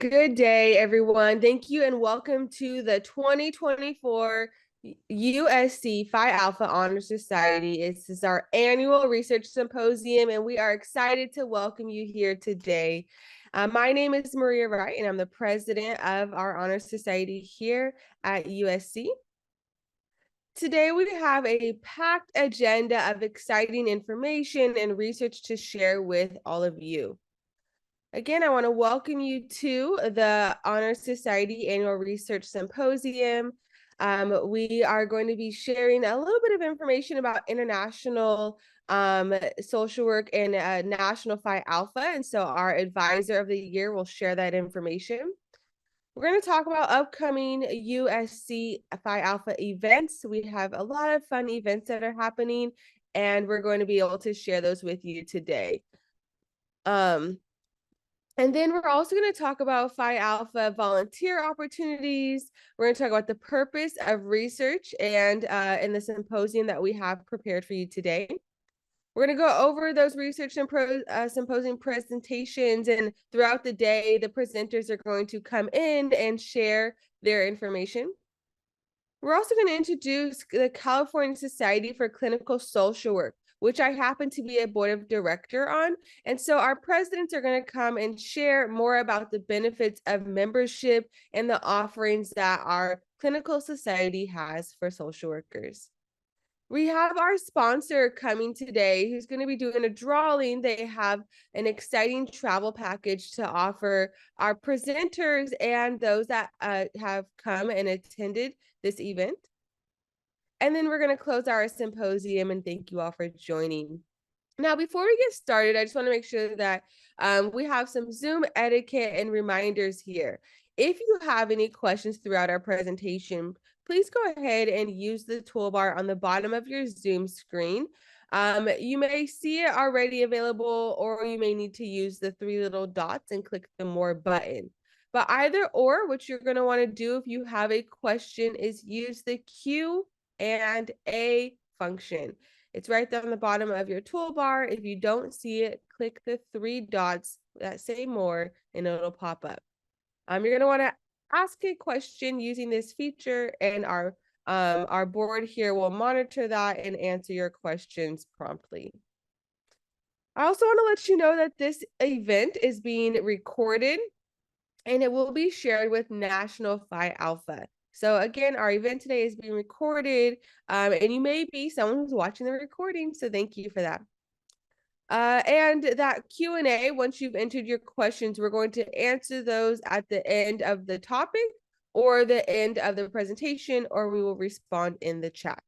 Good day, everyone. Thank you and welcome to the 2024 USC Phi Alpha Honor Society. This is our annual research symposium, and we are excited to welcome you here today. My name is Maria Wright, and I'm the president of our Honor Society here at USC. Today, we have a packed agenda of exciting information and research to share with all of you. Again, I want to welcome you to the Honor Society Annual Research Symposium. We are going to be sharing a little bit of information about international social work and National Phi Alpha. And so our advisor of the year will share that information. We're going to talk about upcoming USC Phi Alpha events. We have a lot of fun events that are happening, and we're going to be able to share those with you today. And then we're also going to talk about Phi Alpha volunteer opportunities. We're going to talk about the purpose of research and in the symposium that we have prepared for you today. We're going to go over those research and symposium presentations, and throughout the day, the presenters are going to come in and share their information. We're also going to introduce the California Society for Clinical Social Work, which I happen to be a board of director on. And so our presidents are going to come and share more about the benefits of membership and the offerings that our clinical society has for social workers. We have our sponsor coming today who's going to be doing a drawing. They have an exciting travel package to offer our presenters and those that have come and attended this event. And then we're going to close our symposium, and thank you all for joining. Now, before we get started, I just want to make sure that we have some Zoom etiquette and reminders here. If you have any questions throughout our presentation, please go ahead and use the toolbar on the bottom of your Zoom screen. You may see it already available, or you may need to use the three little dots and click the More button. But either or, what you're going to want to do if you have a question is use the Q&A function. It's right there on the bottom of your toolbar. If you don't see it, click the three dots that say More, and it'll pop up. You're going to want to ask a question using this feature, and our board here will monitor that and answer your questions promptly. I also want to let you know that this event is being recorded, and it will be shared with National Phi Alpha. So again, our event today is being recorded, and you may be someone who's watching the recording, so thank you for that. And that Q&A, once you've entered your questions, we're going to answer those at the end of the topic or the end of the presentation, or we will respond in the chat.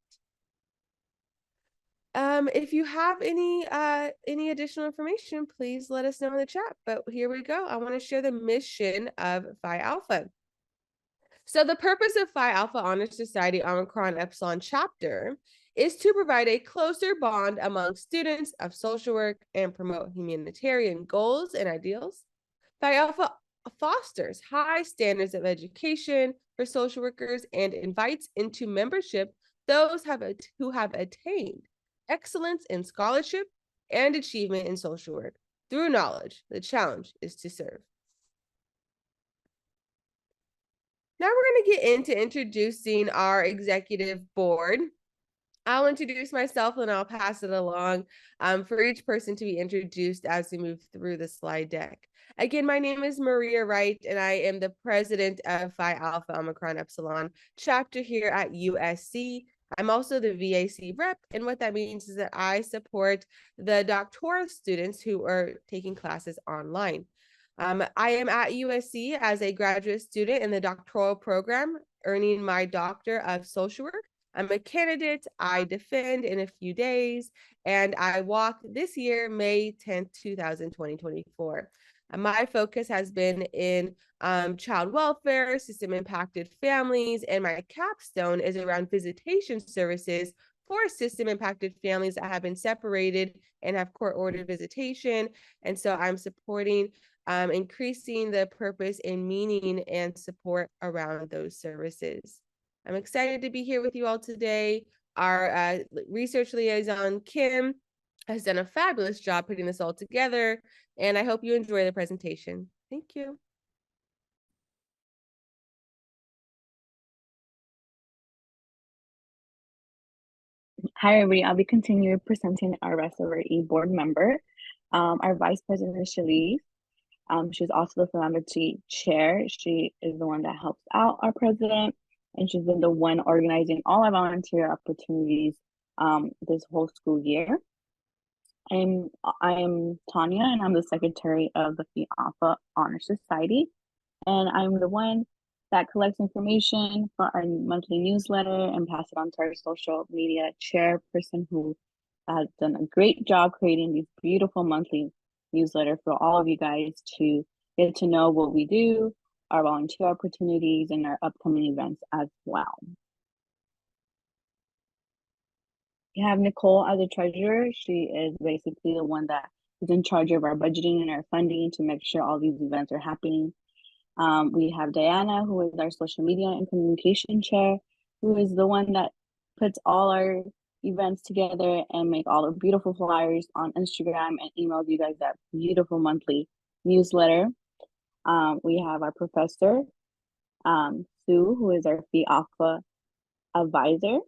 If you have any additional information, please let us know in the chat. But here we go. I want to share the mission of Phi Alpha. So the purpose of Phi Alpha Honor Society Omicron Epsilon chapter is to provide a closer bond among students of social work and promote humanitarian goals and ideals. Phi Alpha fosters high standards of education for social workers and invites into membership those who have attained excellence in scholarship and achievement in social work through knowledge. The challenge is to serve. Now we're going to get into introducing our executive board. I'll introduce myself and I'll pass it along for each person to be introduced as we move through the slide deck. Again, my name is Maria Wright, and I am the president of Phi Alpha Omicron Epsilon chapter here at USC. I'm also the VAC rep, and what that means is that I support the doctoral students who are taking classes online. I am at USC as a graduate student in the doctoral program, earning my Doctor of Social Work. I'm a candidate. I defend in a few days, and I walk this year, May 10th, 2024. My focus has been in child welfare, system-impacted families, and my capstone is around visitation services for system-impacted families that have been separated and have court-ordered visitation. And so I'm supporting increasing the purpose and meaning and support around those services. I'm excited to be here with you all today. Our research liaison, Kim, has done a fabulous job putting this all together, and I hope you enjoy the presentation. Thank you. Hi, everybody. I'll be continuing presenting our rest of our e-board member. Our Vice President is Shalise. She's also the philanthropy chair. She is the one that helps out our president, and she's been the one organizing all our volunteer opportunities this whole school year. I'm Tanya, and I'm the secretary of the Phi Alpha Honor Society, and I'm the one that collects information for our monthly newsletter and pass it on to our social media chairperson, who has done a great job creating these beautiful monthly newsletter for all of you guys to get to know what we do, our volunteer opportunities, and our upcoming events as well. We have Nicole as a treasurer. She is basically the one that is in charge of our budgeting and our funding to make sure all these events are happening. We have Diana, who is our social media and communication chair, who is the one that puts all our events together and make all the beautiful flyers on Instagram and emails you guys that beautiful monthly newsletter. We have our professor, Sue, who is our Phi Alpha advisor.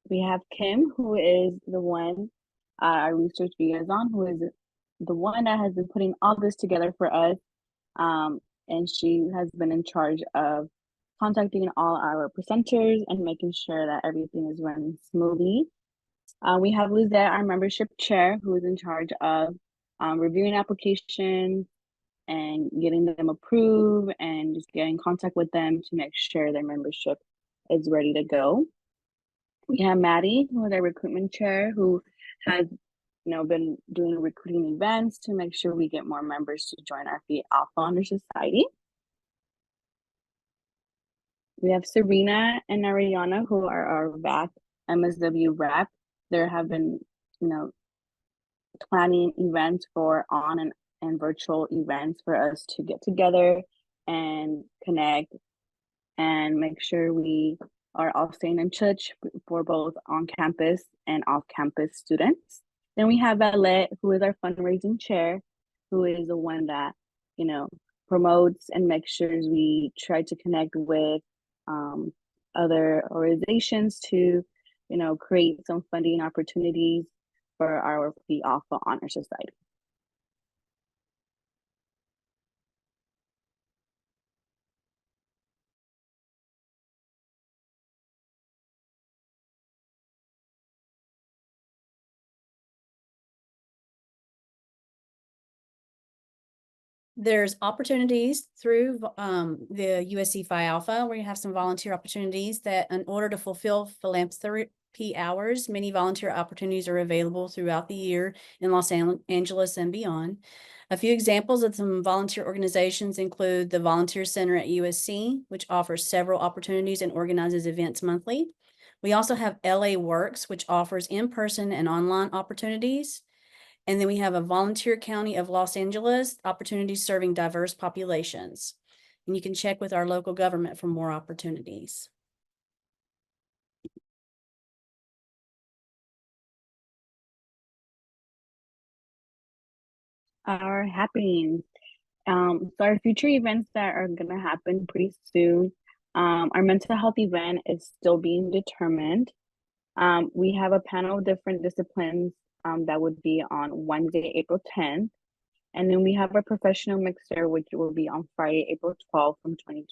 We have Kim, who is the one, our research liaison, who is the one that has been putting all this together for us. And she has been in charge of contacting all our presenters and making sure that everything is running smoothly. We have Lizette, our membership chair, who is in charge of reviewing applications and getting them approved and just getting in contact with them to make sure their membership is ready to go. We have Maddie, who is our recruitment chair, who has been doing recruiting events to make sure we get more members to join our Phi Alpha Honor Society. We have Serena and Ariana, who are our VAC MSW rep. There have been, planning events for on and virtual events for us to get together and connect and make sure we are all staying in touch for both on campus and off campus students. Then we have Valette, who is our fundraising chair, who is the one that, promotes and makes sure we try to connect with other organizations to, create some funding opportunities for our Phi Alpha Honor Society. There's opportunities through the USC Phi Alpha, where you have some volunteer opportunities that in order to fulfill philanthropy hours, many volunteer opportunities are available throughout the year in Los Angeles and beyond. A few examples of some volunteer organizations include the Volunteer Center at USC, which offers several opportunities and organizes events monthly. We also have LA Works, which offers in-person and online opportunities. And then we have a Volunteer County of Los Angeles, opportunities serving diverse populations. And you can check with our local government for more opportunities. Our happenings. So our future events that are going to happen pretty soon. Our mental health event is still being determined. We have a panel of different disciplines that would be on Wednesday, April 10th. And then we have a professional mixer, which will be on Friday, April 12th from 20,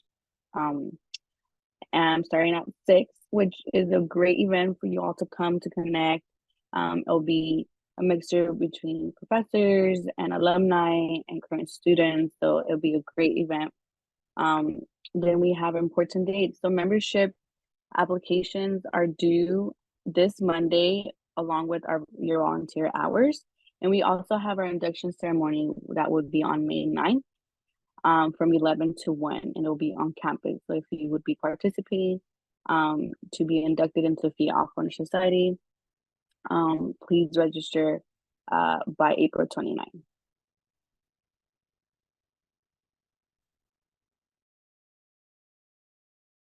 and starting at 6, which is a great event for you all to come to connect. It'll be a mixture between professors and alumni and current students. So it'll be a great event. Then we have important dates. So membership applications are due this Monday, along with your volunteer hours. And we also have our induction ceremony that would be on May 9th from 11 to 1, and it'll be on campus. So if you would be participating to be inducted into Phi Alpha Honor Society, please register by April 29th.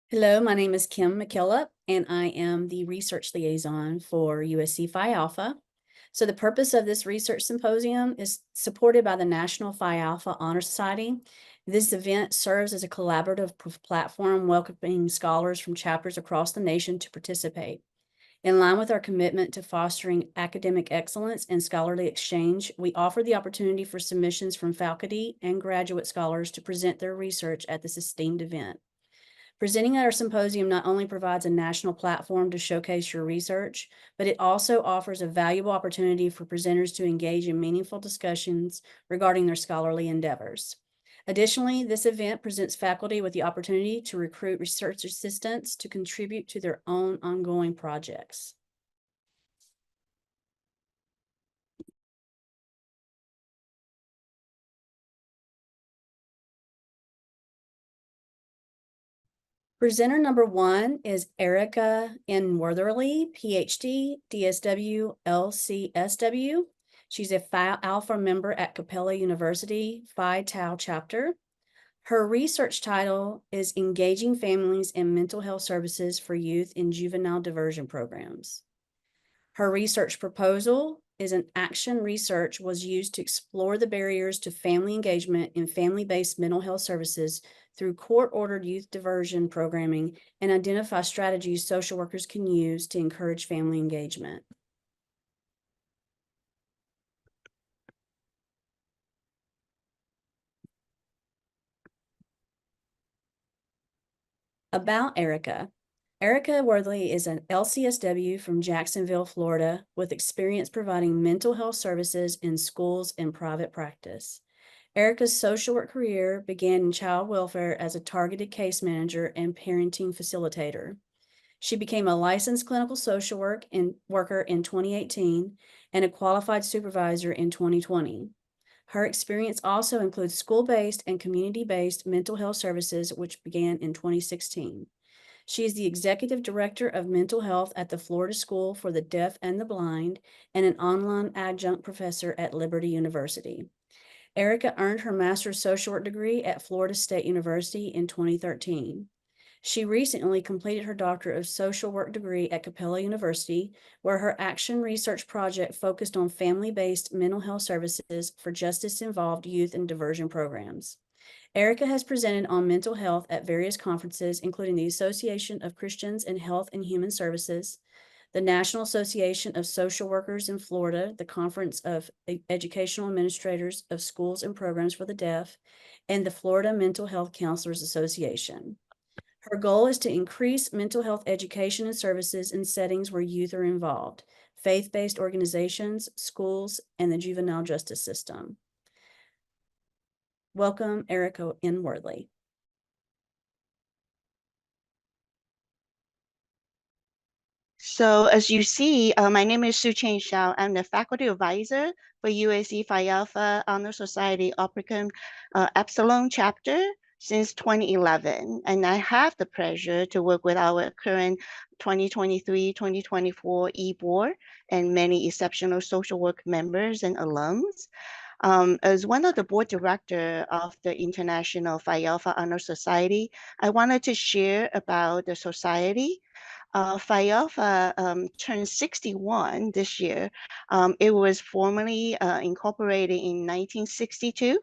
Hello, my name is Kim McKillop, and I am the research liaison for USC Phi Alpha. So the purpose of this research symposium is supported by the National Phi Alpha Honor Society. This event serves as a collaborative platform welcoming scholars from chapters across the nation to participate. In line with our commitment to fostering academic excellence and scholarly exchange, we offer the opportunity for submissions from faculty and graduate scholars to present their research at this esteemed event. Presenting at our symposium not only provides a national platform to showcase your research, but it also offers a valuable opportunity for presenters to engage in meaningful discussions regarding their scholarly endeavors. Additionally, this event presents faculty with the opportunity to recruit research assistants to contribute to their own ongoing projects. Presenter number 1 is Erica N. Wortherly, PhD, DSW, LCSW. She's a Phi Alpha member at Capella University, Phi Tau chapter. Her research title is Engaging Families in Mental Health Services for Youth in Juvenile Diversion Programs. Her research proposal is an action research was used to explore the barriers to family engagement in family-based mental health services through court-ordered youth diversion programming and identify strategies social workers can use to encourage family engagement. About Erica. Erica Worthley is an LCSW from Jacksonville, Florida, with experience providing mental health services in schools and private practice. Erica's social work career began in child welfare as a targeted case manager and parenting facilitator. She became a licensed clinical social worker in 2018 and a qualified supervisor in 2020. Her experience also includes school-based and community-based mental health services, which began in 2016. She is the Executive Director of Mental Health at the Florida School for the Deaf and the Blind and an online adjunct professor at Liberty University. Erica earned her Master's Social Work degree at Florida State University in 2013. She recently completed her Doctorate of Social Work degree at Capella University, where her action research project focused on family-based mental health services for justice-involved youth and diversion programs. Erica has presented on mental health at various conferences, including the Association of Christians in Health and Human Services, the National Association of Social Workers in Florida, the Conference of Educational Administrators of Schools and Programs for the Deaf, and the Florida Mental Health Counselors Association. Her goal is to increase mental health education and services in settings where youth are involved, faith-based organizations, schools, and the juvenile justice system. Welcome, Erica N. Worthley. So as you see, my name is Su Chen Xiao. I'm the faculty advisor for USC Phi Alpha Honor Society Opricum Epsilon chapter since 2011. And I have the pleasure to work with our current 2023-2024 e-board and many exceptional social work members and alums. As one of the board director of the International Phi Alpha Honor Society, I wanted to share about the society. Phi Alpha turned 61 this year. It was formally incorporated in 1962.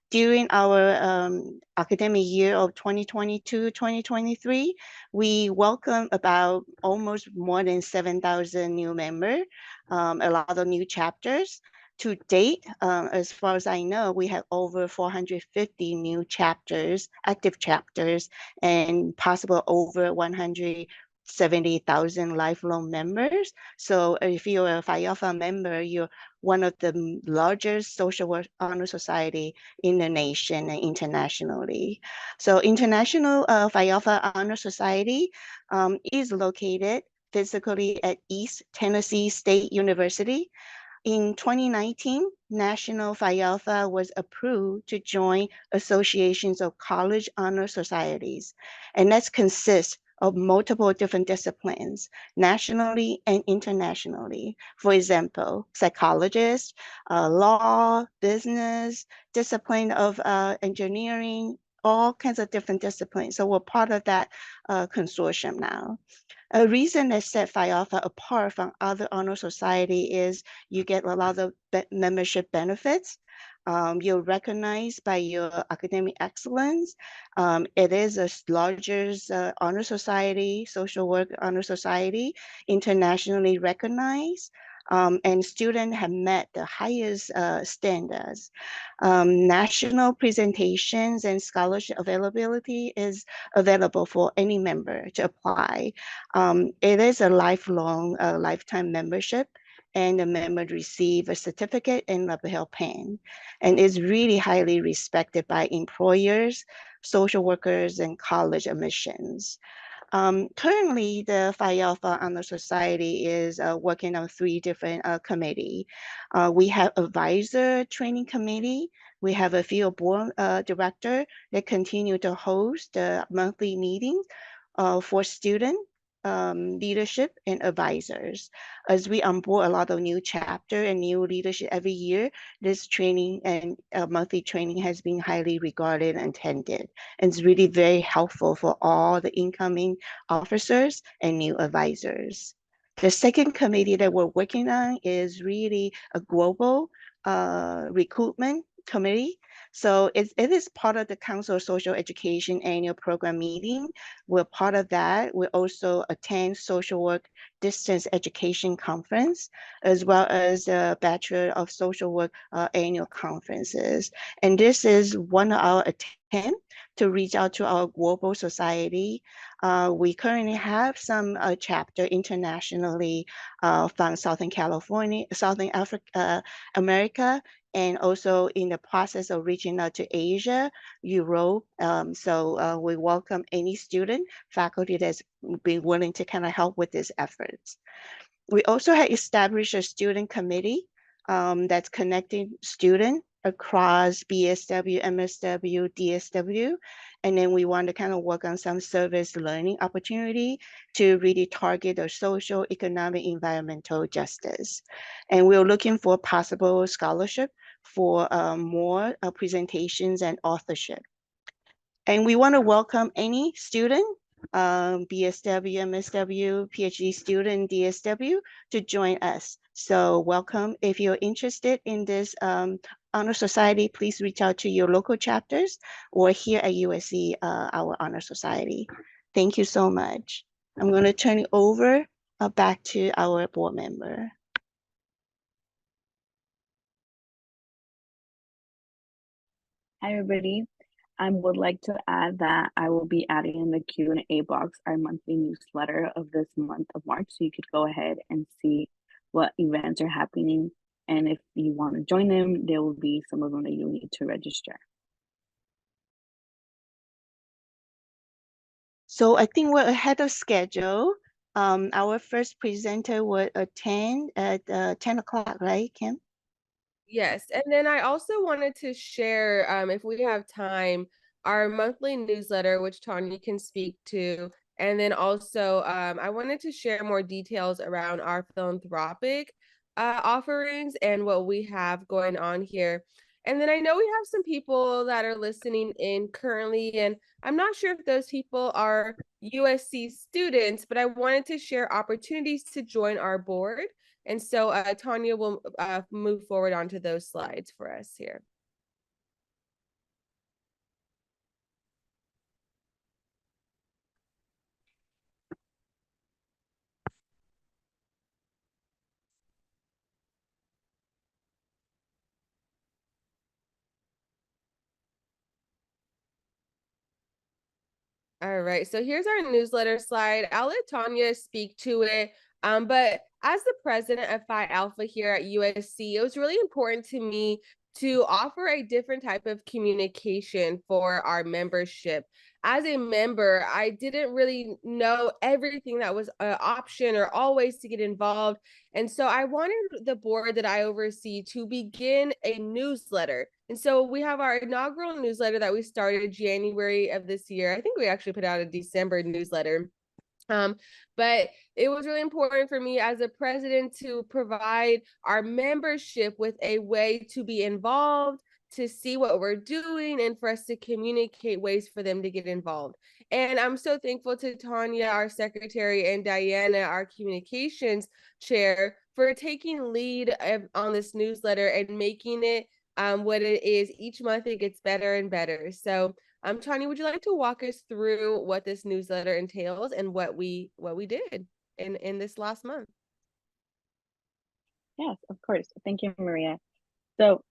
During our academic year of 2022-2023, we welcomed about almost more than 7,000 new members, a lot of new chapters. To date, as far as I know, we have over 450 new chapters, active chapters, and possible over 170,000 lifelong members. So if you're a Phi Alpha member, you're one of the largest social work honor society in the nation and internationally. So International Phi Alpha Honor Society is located physically at East Tennessee State University. In 2019, National Phi Alpha was approved to join associations of college honor societies, and that consists of multiple different disciplines, nationally and internationally. For example, psychologists, law, business, discipline of engineering, all kinds of different disciplines. So we're part of that consortium now. A reason that set Phi Alpha apart from other honor society is you get a lot of membership benefits. You're recognized by your academic excellence. It is a larger honor society, social work honor society, internationally recognized. And students have met the highest standards. National presentations and scholarship availability is available for any member to apply. It is a lifelong, lifetime membership, and the member receive a certificate and a lapel pin, and is really highly respected by employers, social workers, and college admissions. Currently, the Phi Alpha Honor Society is working on 3 different committees. We have advisor training committee. We have a field board director that continue to host the monthly meetings for student leadership and advisors. As we onboard a lot of new chapter and new leadership every year, this training and monthly training has been highly regarded and attended. And it's really very helpful for all the incoming officers and new advisors. The second committee that we're working on is really a global recruitment committee. So it is part of the Council of Social Education annual program meeting. We're part of that. We also attend social work distance education conference, as well as the Bachelor of Social Work annual conferences. And this is one of our attempts to reach out to our global society. We currently have some chapter internationally from Southern California, Southern Africa, America, and also in the process of reaching out to Asia, Europe. So we welcome any student, faculty that's been willing to kind of help with these efforts. We also have established a student committee that's connecting students across BSW, MSW, DSW. And then we want to kind of work on some service learning opportunity to really target the social, economic, environmental justice. And we're looking for possible scholarship for more presentations and authorship. And we want to welcome any student, BSW, MSW, PhD student, DSW, to join us. So welcome. If you're interested in this honor society, please reach out to your local chapters or here at USC, our honor society. Thank you so much. I'm going to turn it over back to our board member. Hi, everybody. I would like to add that I will be adding in the Q&A box our monthly newsletter of this month of March. So you could go ahead and see what events are happening. And if you want to join them, there will be some of them that you need to register. So I think we're ahead of schedule. Our first presenter will attend at 10 o'clock, right, Kim? Yes, and then I also wanted to share, if we have time, our monthly newsletter, which Tanya can speak to. And then also, I wanted to share more details around our philanthropic offerings and what we have going on here. And then I know we have some people that are listening in currently, and I'm not sure if those people are USC students, but I wanted to share opportunities to join our board. And so Tanya will move forward onto those slides for us here. All right, so here's our newsletter slide. I'll let Tanya speak to it. But as the president of Phi Alpha here at USC, it was really important to me to offer a different type of communication for our membership. As a member, I didn't really know everything that was an option or always to get involved. And so I wanted the board that I oversee to begin a newsletter. And so we have our inaugural newsletter that we started January of this year. I think we actually put out a December newsletter. But it was really important for me as a president to provide our membership with a way to be involved, to see what we're doing and for us to communicate ways for them to get involved. And I'm so thankful to Tanya, our secretary, and Diana, our communications chair, for taking lead on this newsletter and making it what it is. Each month it gets better and better. So Tanya, would you like to walk us through what this newsletter entails and what we did in this last month? Yes, of course. Thank you, Maria. So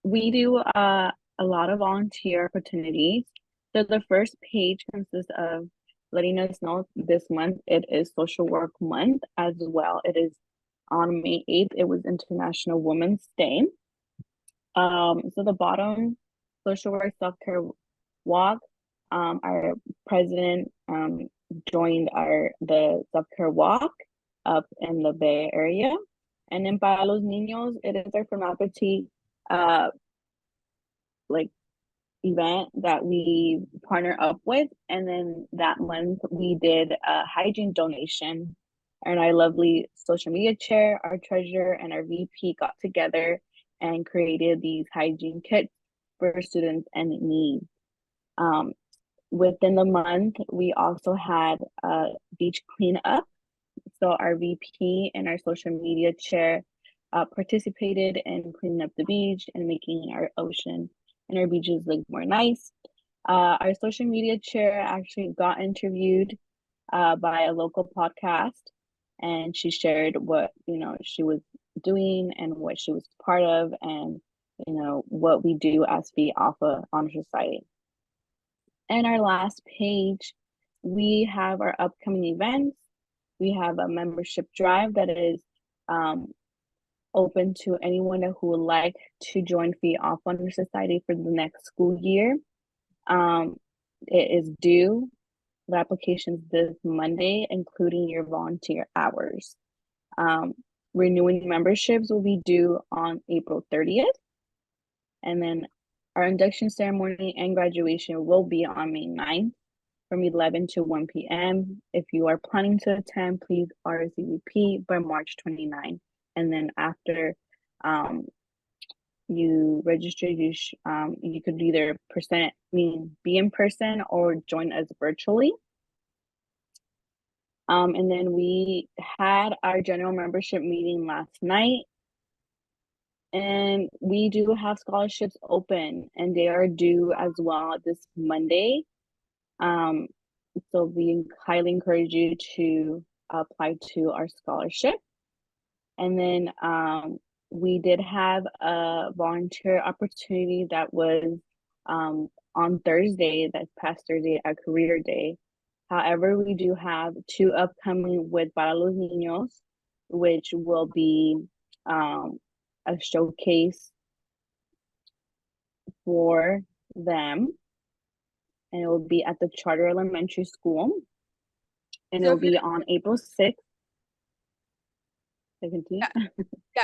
we do a lot of volunteer opportunities. So the first page consists of letting us know this month it is Social Work Month as well. It is on May 8th. It was International Women's Day. So the bottom, Social Work Self-Care Walk. Our president joined the self-care walk up in the Bay Area. And then para los niños, it is our philanthropy like event that we partner up with. And then that month we did a hygiene donation. And our lovely social media chair, our treasurer, and our VP got together and created these hygiene kits for students in need. Within the month, we also had a beach cleanup. So our VP and our social media chair participated in cleaning up the beach and making our ocean and our beaches look more nice. Our social media chair actually got interviewed by a local podcast, and she shared what she was doing and what she was part of, and what we do as Phi Alpha Honor Society. And our last page, we have our upcoming events. We have a membership drive that is open to anyone who would like to join Phi Alpha Honor Society for the next school year. It is due. The application's this Monday, including your volunteer hours. Renewing memberships will be due on April 30th. And then our induction ceremony and graduation will be on May 9th from 11 to 1 p.m. If you are planning to attend, please RSVP by March 29th. And then after you register, you could either be in person or join us virtually. And then we had our general membership meeting last night. And we do have scholarships open, and they are due as well this Monday. So we highly encourage you to apply to our scholarship. And then we did have a volunteer opportunity that was on Thursday, that past Thursday, at Career Day. However, we do have 2 upcoming with Para los Niños, which will be a showcase for them. And it will be at the Charter Elementary School. And So it'll be on April 6th. Yeah,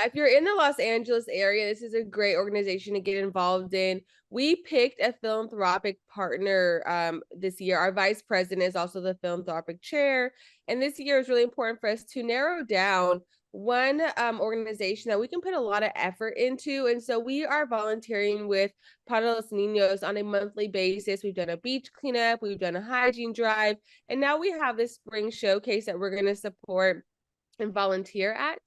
if you're in the Los Angeles area, this is a great organization to get involved in. We picked a philanthropic partner this year. Our vice president is also the philanthropic chair. And this year is really important for us to narrow down one organization that we can put a lot of effort into. And so we are volunteering with Para los Niños on a monthly basis. We've done a beach cleanup, we've done a hygiene drive, and now we have this spring showcase that we're going to support and volunteer at.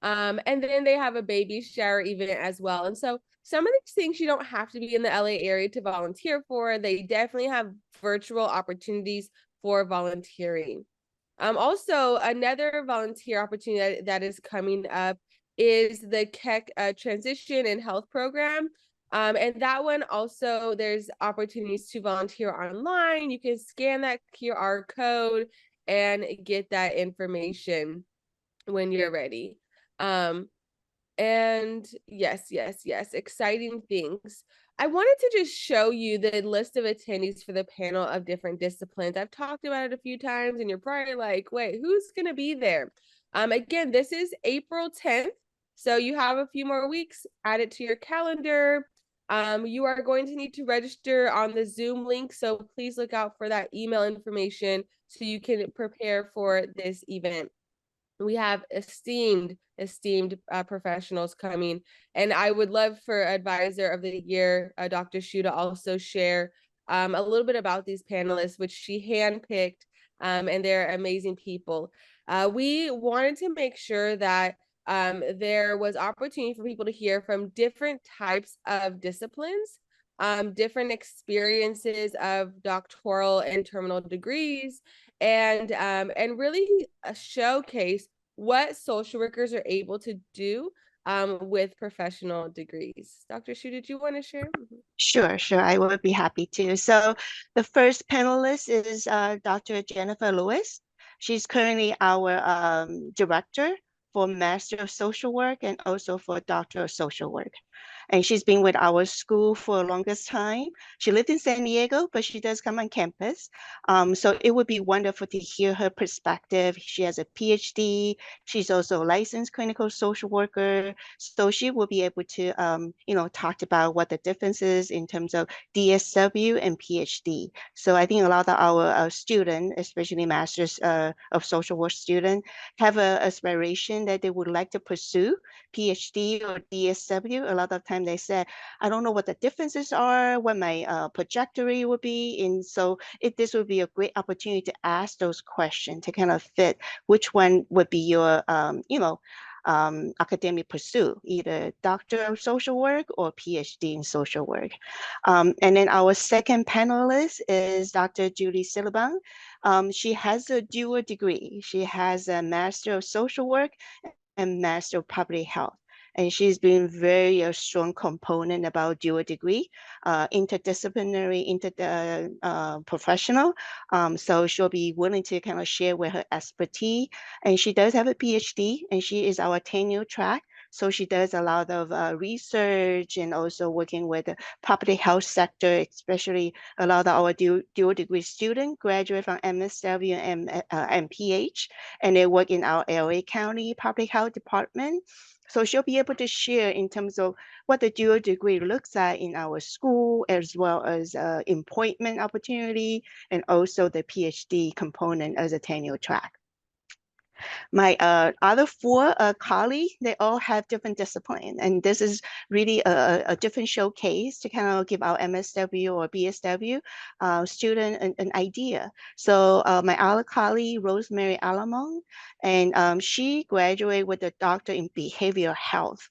And then they have a baby shower event as well. And so some of these things you don't have to be in the LA area to volunteer for. They definitely have virtual opportunities for volunteering. Also, another volunteer opportunity that is coming up is the Keck Transition and Health Program. And that one also, there's opportunities to volunteer online. You can scan that QR code and get that information when you're ready. And yes, exciting things. I wanted to just show you the list of attendees for the panel of different disciplines. I've talked about it a few times, and you're probably like, wait, who's going to be there? Again, this is April 10th, so you have a few more weeks. Add it to your calendar. You are going to need to register on the Zoom link, so please look out for that email information so you can prepare for this event. We have esteemed esteemed professionals coming. And I would love for Advisor of the Year, Dr. Shu, to also share a little bit about these panelists, which she handpicked, and they're amazing people. We wanted to make sure that there was opportunity for people to hear from different types of disciplines, different experiences of doctoral and terminal degrees, and really showcase what social workers are able to do with professional degrees. Dr. Shu, did you want to share? Sure, sure. I would be happy to. So the first panelist is Dr. Jennifer Lewis. She's currently our director for Master of Social Work and also for Doctor of Social Work. And she's been with our school for the longest time. She lived in San Diego, but she does come on campus. So it would be wonderful to hear her perspective. She has a PhD. She's also a licensed clinical social worker. So she will be able to, talk about what the difference is in terms of DSW and PhD. So I think a lot of our students, especially Masters of Social Work students, have an aspiration that they would like to pursue PhD or DSW. A lot of time they said, I don't know what the differences are, what my trajectory would be. And so this would be a great opportunity to ask those questions to kind of fit which one would be your, academic pursuit, either Doctor of Social Work or PhD in Social Work. And then our second panelist is Dr. Julie Silliban. She has a dual degree. She has a Master of Social Work and Master of Public Health. And she's been very a strong component about dual degree, interdisciplinary, professional. So she'll be willing to kind of share with her expertise. And she does have a PhD, and she is our tenure track. So she does a lot of research and also working with the public health sector, especially a lot of our dual degree students graduate from MSW and MPH, and they work in our LA County Public Health Department. So she'll be able to share in terms of what the dual degree looks like in our school, as well as employment opportunity, and also the PhD component as a tenure track. My other four colleagues, they all have different discipline. And this is really a different showcase to kind of give our MSW or BSW student an idea. So my other colleague, Rosemary Alamon, and she graduated with a doctor in behavioral health.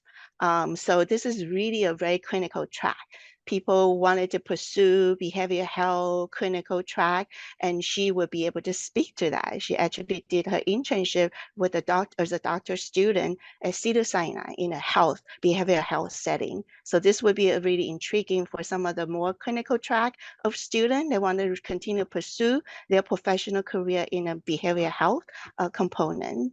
So this is really a very clinical track. People wanted to pursue behavioral health clinical track, and she would be able to speak to that. She actually did her internship with a doctor as a doctor student at Cedars-Sinai in a behavioral health setting. So this would be really intriguing for some of the more clinical track of students that want to continue to pursue their professional career in a behavioral health component.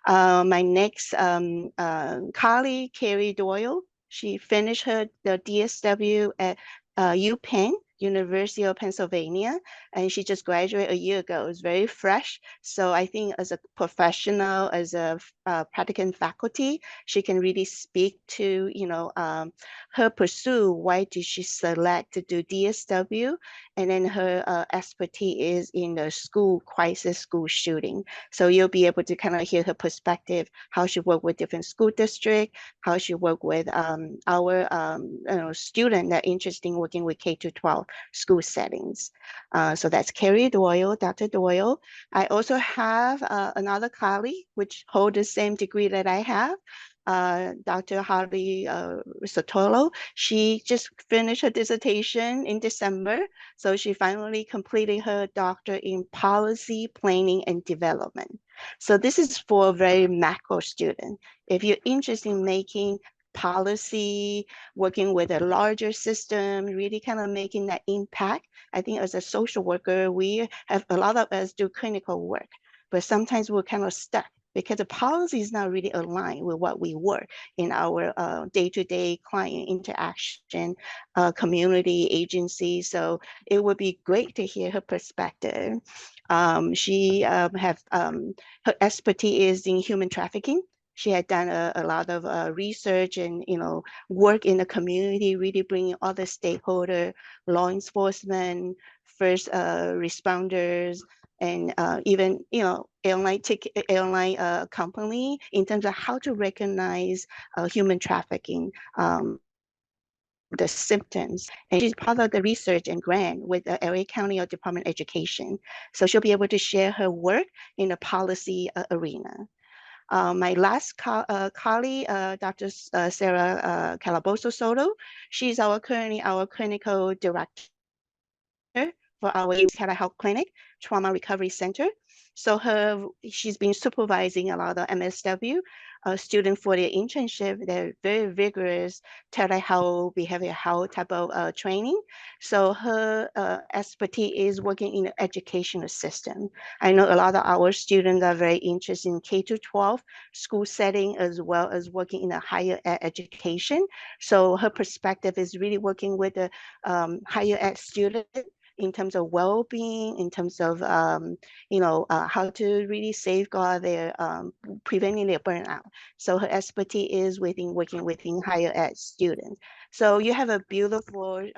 My next colleague, Carrie Doyle, she finished the DSW at UPenn, University of Pennsylvania, and she just graduated a year ago. It's very fresh. So I think as a professional, as a practicum faculty, she can really speak to, her pursuit. Why did she select to do DSW? And then her expertise is in the school crisis, school shooting. So you'll be able to kind of hear her perspective, how she worked with different school districts, how she worked with our students that are interested in working with K-12 school settings. So that's Carrie Doyle, Dr. Doyle. I also have another colleague which holds the same degree that I have, Dr. Harley Sotolo. She just finished her dissertation in December. So she finally completed her doctorate in policy, planning, and development. So this is for a very macro student. If you're interested in making policy, working with a larger system, really kind of making that impact. I think as a social worker, we have a lot of us do clinical work, but sometimes we're kind of stuck because the policy is not really aligned with what we work in our day-to-day client interaction, community agency. So it would be great to hear her perspective. She have her expertise in human trafficking. She had done a lot of research and work in the community, really bringing all the stakeholders, law enforcement, first responders, and even airline company in terms of how to recognize human trafficking, the symptoms. And she's part of the research and grant with the LA County Department of Education. So she'll be able to share her work in the policy arena. My last colleague, Dr. Sarah Calabozo Soto, she's currently our clinical director for our telehealth clinic, Trauma Recovery Center. So she's been supervising a lot of MSW students for their internship. They're very vigorous telehealth, behavioral health type of training. So her expertise is working in the educational system. I know a lot of our students are very interested in K-12 school setting as well as working in a higher ed education. So her perspective is really working with the higher ed student in terms of well-being, in terms of how to really safeguard their preventing their burnout. So her expertise is working within higher ed students. So you have a beautiful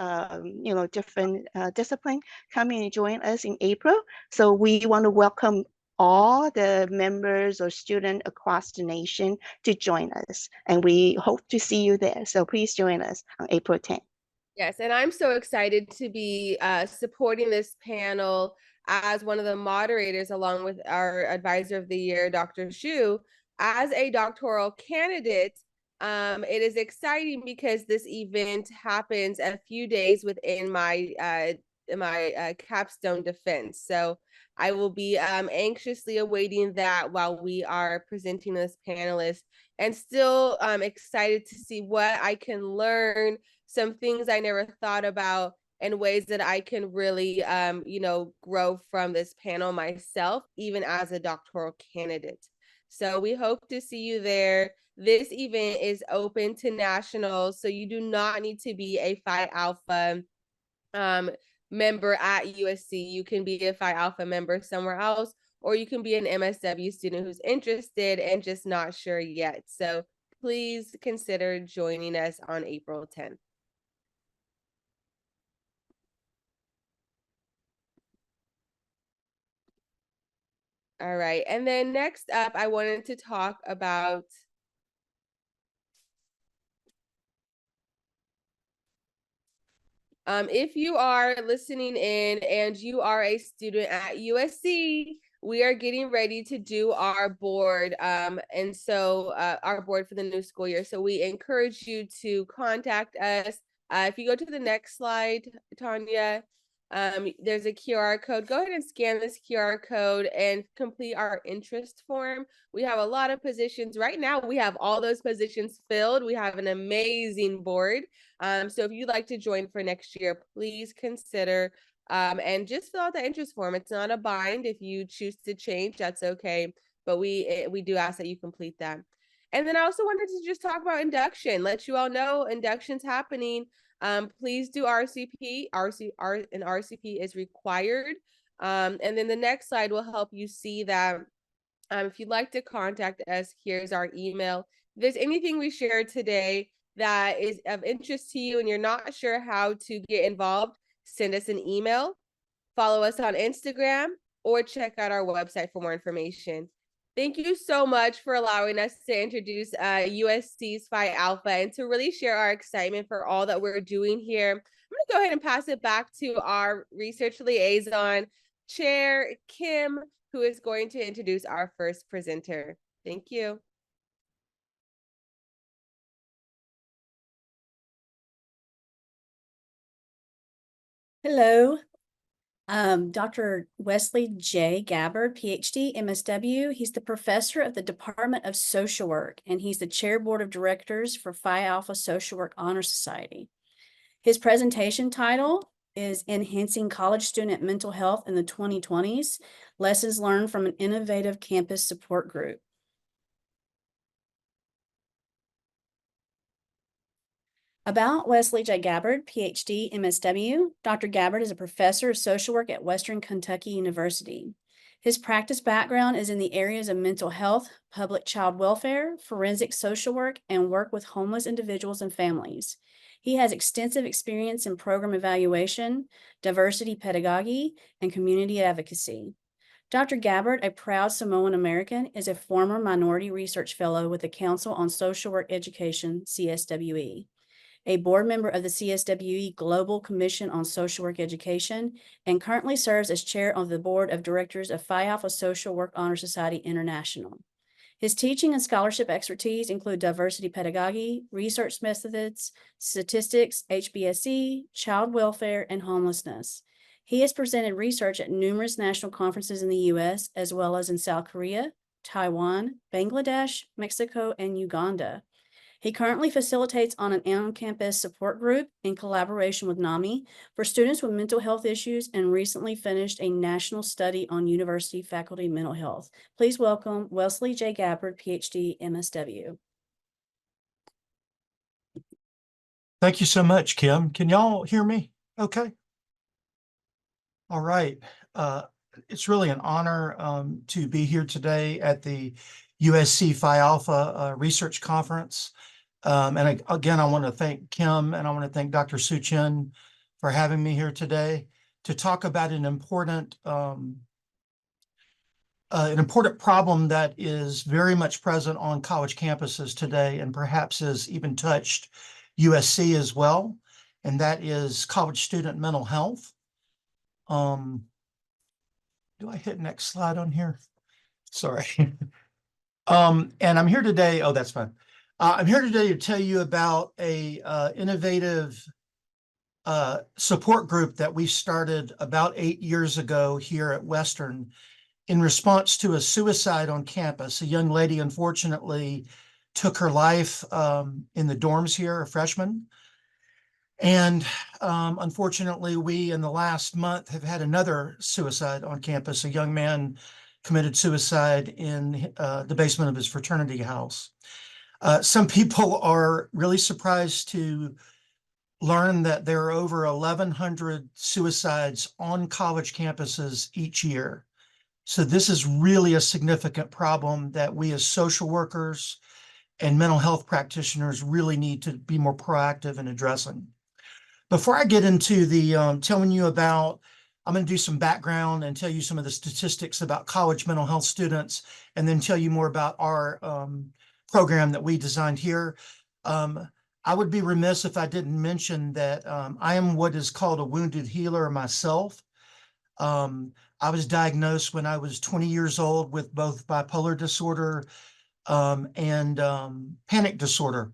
different discipline coming and join us in April. So we want to welcome all the members or students across the nation to join us, and we hope to see you there. So please join us on April 10th. Yes, and I'm so excited to be supporting this panel as one of the moderators, along with our advisor of the year, Dr. Shu, as a doctoral candidate. It is exciting because this event happens a few days within my capstone defense. So I will be anxiously awaiting that while we are presenting this panelist, and still excited to see what I can learn, some things I never thought about, and ways that I can really, grow from this panel myself, even as a doctoral candidate. So we hope to see you there. This event is open to nationals, so you do not need to be a Phi Alpha member at USC. You can be a Phi Alpha member somewhere else, or you can be an MSW student who's interested and just not sure yet. So please consider joining us on April 10th. All right, and then next up, I wanted to talk about if you are listening in and you are a student at USC, we are getting ready to do our board, and so our board for the new school year. So we encourage you to contact us. If you go to the next slide, Tanya, there's a QR code. Go ahead and scan this QR code and complete our interest form. We have a lot of positions. Right now, we have all those positions filled. We have an amazing board. So if you'd like to join for next year, please consider and just fill out the interest form. It's not a bind. If you choose to change, that's okay. But we do ask that you complete that. And then I also wanted to just talk about induction, let you all know induction's happening. Please do RCP. An RCP is required. And then the next slide will help you see that. If you'd like to contact us, here's our email. If there's anything we shared today that is of interest to you and you're not sure how to get involved, send us an email, follow us on Instagram, or check out our website for more information. Thank you so much for allowing us to introduce USC's Phi Alpha and to really share our excitement for all that we're doing here. I'm going to go ahead and pass it back to our research liaison, Chair Kim, who is going to introduce our first presenter. Thank you. Hello, Dr. Wesley J. Gabbard, PhD, MSW. He's the professor of the Department of Social Work, and he's the chair board of directors for Phi Alpha Social Work Honor Society. His presentation title is Enhancing College Student Mental Health in the 2020s, Lessons Learned from an Innovative Campus Support Group. About Wesley J. Gabbard, PhD, MSW. Dr. Gabbard is a professor of social work at Western Kentucky University. His practice background is in the areas of mental health, public child welfare, forensic social work, and work with homeless individuals and families. He has extensive experience in program evaluation, diversity pedagogy, and community advocacy. Dr. Gabbard, a proud Samoan American, is a former Minority Research Fellow with the Council on Social Work Education, CSWE, a board member of the CSWE Global Commission on Social Work Education, and currently serves as chair of the board of directors of Phi Alpha Social Work Honor Society International. His teaching and scholarship expertise include diversity pedagogy, research methods, statistics, HBSE, child welfare, and homelessness. He has presented research at numerous national conferences in the U.S., as well as in South Korea, Taiwan, Bangladesh, Mexico, and Uganda. He currently facilitates on an on-campus support group in collaboration with NAMI for students with mental health issues and recently finished a national study on university faculty mental health. Please welcome Wesley J. Gabbard, PhD, MSW. Thank you so much, Kim. Can y'all hear me? Okay. All right. It's really an honor to be here today at the USC Phi Alpha Research Conference. Again, I want to thank Kim and I want to thank Dr. Su-Chin for having me here today to talk about an important problem that is very much present on college campuses today and perhaps has even touched USC as well, and that is college student mental health. Do I hit next slide on here? Sorry. And I'm here today, oh, that's fine. I'm here today to tell you about a innovative support group that we started about 8 years ago here at Western in response to a suicide on campus. A young lady, unfortunately, took her life in the dorms here, a freshman. And unfortunately, we in the last month have had another suicide on campus. A young man committed suicide in the basement of his fraternity house. Some people are really surprised to learn that there are over 1,100 suicides on college campuses each year. So this is really a significant problem that we as social workers and mental health practitioners really need to be more proactive in addressing. Before I get into the telling you about, I'm going to do some background and tell you some of the statistics about college mental health students, and then tell you more about our program that we designed here. I would be remiss if I didn't mention that I am what is called a wounded healer myself. I was diagnosed when I was 20 years old with both bipolar disorder and panic disorder.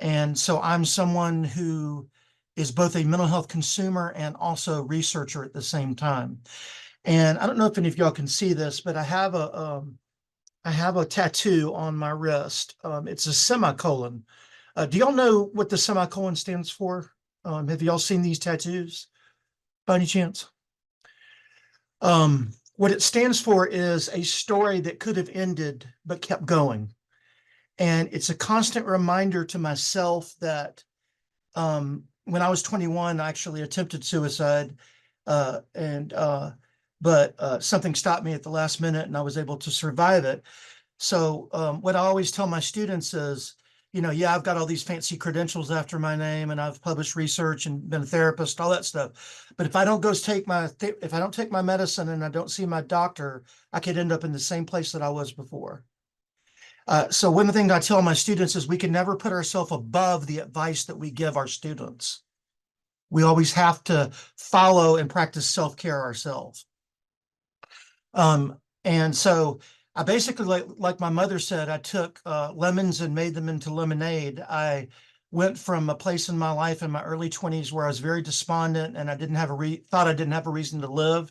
And so I'm someone who is both a mental health consumer and also researcher at the same time. And I don't know if any of y'all can see this, but I have a tattoo on my wrist. It's a semicolon. Do y'all know what the semicolon stands for? Have y'all seen these tattoos by any chance? What it stands for is a story that could have ended but kept going. And it's a constant reminder to myself that when I was 21, I actually attempted suicide, but something stopped me at the last minute and I was able to survive it. So what I always tell my students is, you know, yeah, I've got all these fancy credentials after my name and I've published research and been a therapist, all that stuff. But if I don't go take my medicine and I don't see my doctor, I could end up in the same place that I was before. So one of the things I tell my students is we can never put ourselves above the advice that we give our students. We always have to follow and practice self-care ourselves. And so I basically, like my mother said, I took lemons and made them into lemonade. I went from a place in my life in my early 20s where I was very despondent and I didn't have thought I didn't have a reason to live.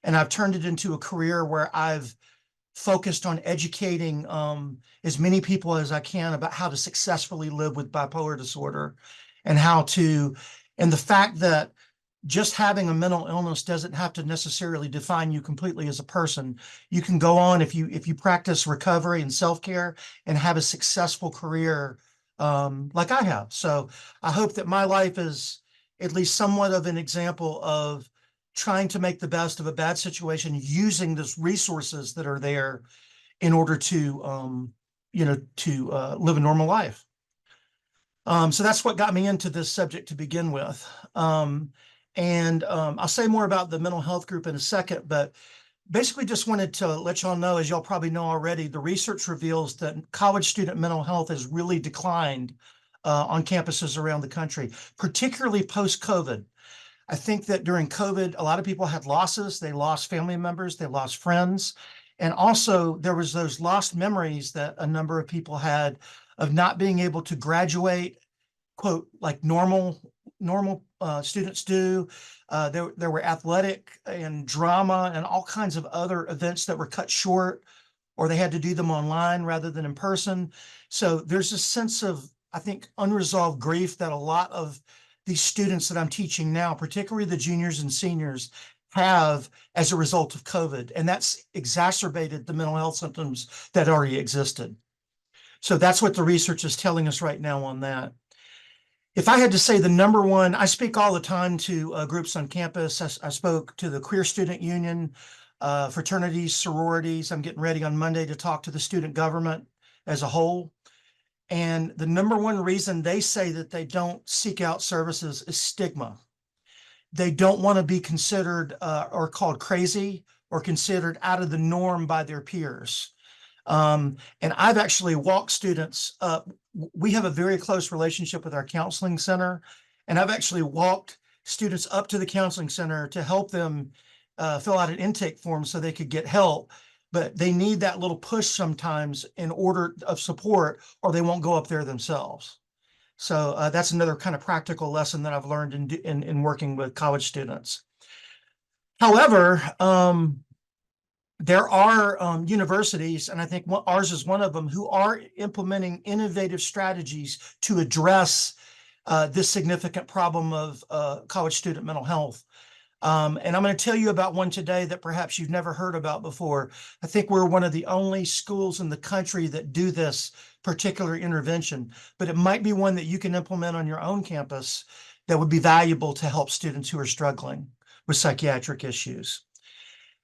And I've turned it into a career where I've focused on educating as many people as I can about how to successfully live with bipolar disorder and and the fact that just having a mental illness doesn't have to necessarily define you completely as a person. You can go on if you practice recovery and self-care and have a successful career like I have. So I hope that my life is at least somewhat of an example of trying to make the best of a bad situation, using the resources that are there in order to, live a normal life. So that's what got me into this subject to begin with. I'll say more about the mental health group in a second, but basically just wanted to let y'all know, as y'all probably know already, the research reveals that college student mental health has really declined on campuses around the country, particularly post-COVID. I think that during COVID, a lot of people had losses. They lost family members, they lost friends. And also there was those lost memories that a number of people had of not being able to graduate, quote, like normal students do. There were athletic and drama and all kinds of other events that were cut short, or they had to do them online rather than in person. So there's a sense of, I think, unresolved grief that a lot of these students that I'm teaching now, particularly the juniors and seniors, have as a result of COVID. And that's exacerbated the mental health symptoms that already existed. So that's what the research is telling us right now on that. If I had to say the number one, I speak all the time to groups on campus. I spoke to the Queer Student Union, fraternities, sororities. I'm getting ready on Monday to talk to the student government as a whole. And the number one reason they say that they don't seek out services is stigma. They don't want to be considered or called crazy or considered out of the norm by their peers. And I've actually walked students up. We have a very close relationship with our counseling center, and I've actually walked students up to the counseling center to help them fill out an intake form so they could get help. But they need that little push sometimes in order of support, or they won't go up there themselves. So that's another kind of practical lesson that I've learned in working with college students. However, there are universities, and I think ours is one of them, who are implementing innovative strategies to address this significant problem of college student mental health. And I'm going to tell you about one today that perhaps you've never heard about before. I think we're one of the only schools in the country that do this particular intervention, but it might be one that you can implement on your own campus that would be valuable to help students who are struggling with psychiatric issues.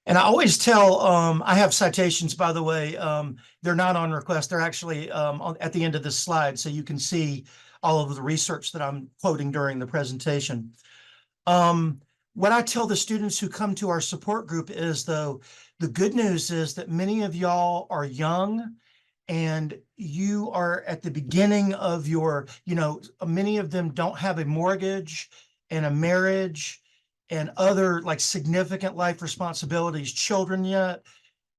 And I always tell, I have citations, by the way, they're not on request. They're actually at the end of this slide, so you can see all of the research that I'm quoting during the presentation. What I tell the students who come to our support group is, though, the good news is that many of y'all are young and you are at the beginning of your, many of them don't have a mortgage and a marriage and other like significant life responsibilities, children yet.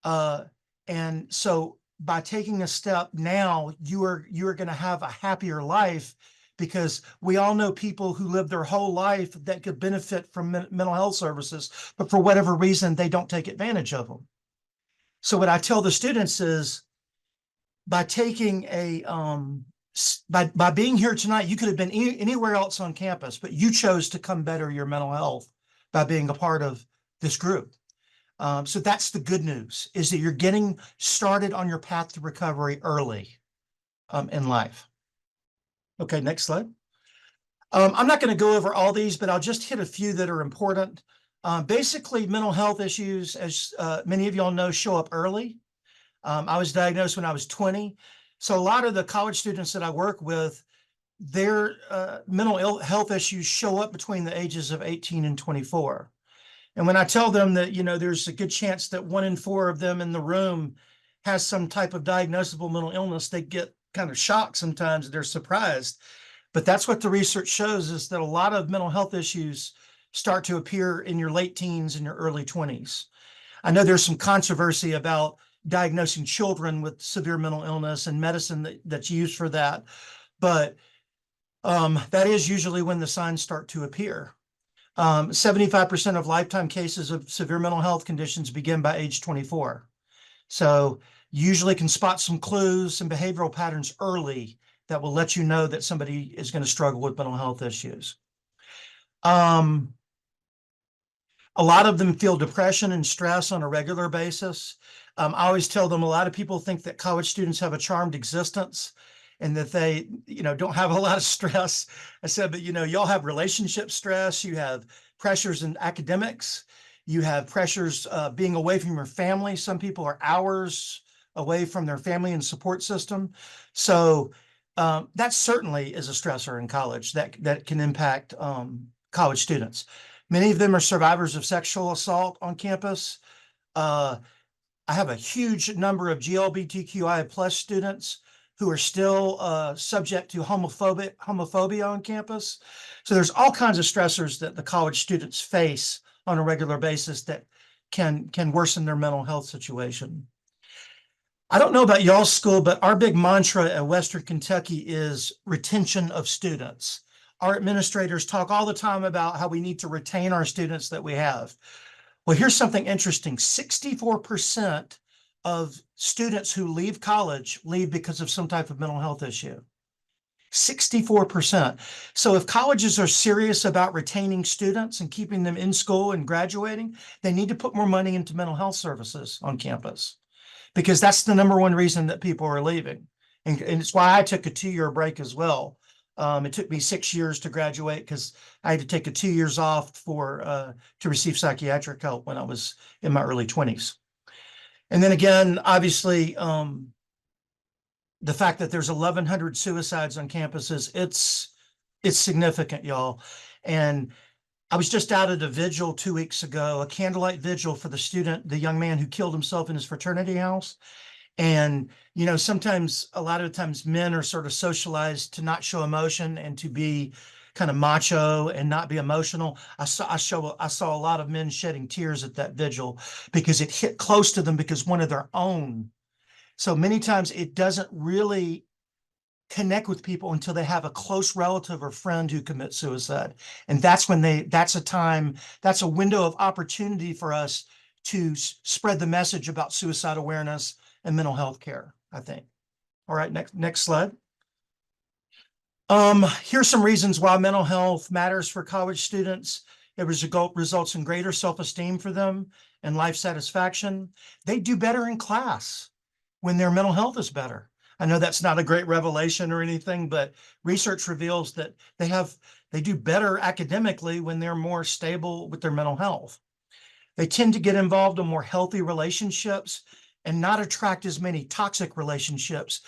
And so by taking a step now, you are going to have a happier life, because we all know people who live their whole life that could benefit from mental health services, but for whatever reason, they don't take advantage of them. So what I tell the students is, by taking by being here tonight, you could have been anywhere else on campus, but you chose to come better your mental health by being a part of this group. So that's the good news, is that you're getting started on your path to recovery early in life. Okay, next slide. I'm not going to go over all these, but I'll just hit a few that are important. Basically, mental health issues, as many of y'all know, show up early. I was diagnosed when I was 20. So a lot of the college students that I work with, their mental health issues show up between the ages of 18 and 24. And when I tell them that, there's a good chance that 1 in 4 of them in the room has some type of diagnosable mental illness, they get kind of shocked sometimes. They're surprised. But that's what the research shows, is that a lot of mental health issues start to appear in your late teens and your early 20s. I know there's some controversy about diagnosing children with severe mental illness and medicine that's used for that. But that is usually when the signs start to appear. 75% of lifetime cases of severe mental health conditions begin by age 24. So usually can spot some clues, some behavioral patterns early that will let you know that somebody is going to struggle with mental health issues. A lot of them feel depression and stress on a regular basis. I always tell them, a lot of people think that college students have a charmed existence and that they, don't have a lot of stress. I said, but y'all have relationship stress, you have pressures in academics, you have pressures being away from your family. Some people are hours away from their family and support system. So that certainly is a stressor in college that can impact college students. Many of them are survivors of sexual assault on campus. I have a huge number of GLBTQI plus students who are still subject to homophobia on campus. So there's all kinds of stressors that the college students face on a regular basis that can worsen their mental health situation. I don't know about y'all's school, but our big mantra at Western Kentucky is retention of students. Our administrators talk all the time about how we need to retain our students that we have. Well, here's something interesting. 64% of students who leave college leave because of some type of mental health issue. 64%. So if colleges are serious about retaining students and keeping them in school and graduating, they need to put more money into mental health services on campus, because that's the number one reason that people are leaving. And it's why I took a 2-year break as well. It took me 6 years to graduate because I had to take a 2 years off to receive psychiatric help when I was in my early 20s. And then again, obviously, the fact that there's 1,100 suicides on campuses, it's significant, y'all. And I was just out at a vigil 2 weeks ago, a candlelight vigil for the young man who killed himself in his fraternity house. And, you know, a lot of times men are sort of socialized to not show emotion and to be kind of macho and not be emotional. I saw a lot of men shedding tears at that vigil because it hit close to them because one of their own. So many times it doesn't really connect with people until they have a close relative or friend who commits suicide. And that's a window of opportunity for us to spread the message about suicide awareness and mental health care, I think. All right, next slide. Here's some reasons why mental health matters for college students. It results in greater self-esteem for them and life satisfaction. They do better in class when their mental health is better. I know that's not a great revelation or anything, but research reveals that they do better academically when they're more stable with their mental health. They tend to get involved in more healthy relationships and not attract as many toxic relationships.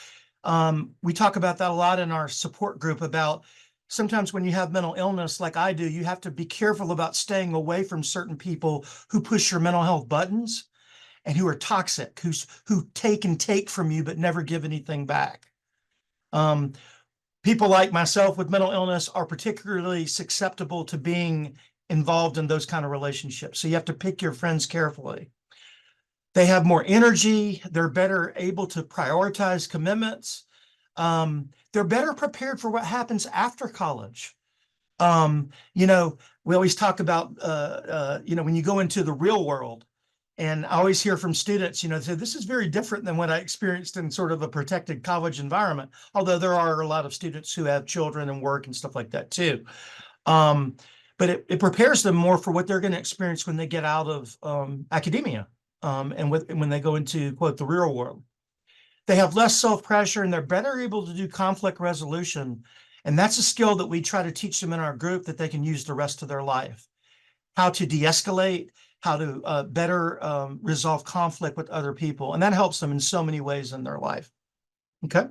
We talk about that a lot in our support group about sometimes when you have mental illness like I do, you have to be careful about staying away from certain people who push your mental health buttons and who are toxic, who take from you but never give anything back. People like myself with mental illness are particularly susceptible to being involved in those kind of relationships. So you have to pick your friends carefully. They have more energy. They're better able to prioritize commitments. They're better prepared for what happens after college. You know, we always talk about, you know, when you go into the real world, and I always hear from students, you know, say, this is very different than what I experienced in sort of a protected college environment, although there are a lot of students who have children and work and stuff like that too. But it prepares them more for what they're going to experience when they get out of academia and when they go into, quote, the real world. They have less self-pressure and they're better able to do conflict resolution. And that's a skill that we try to teach them in our group that they can use the rest of their life. How to de-escalate, how to better resolve conflict with other people. And that helps them in so many ways in their life. Okay.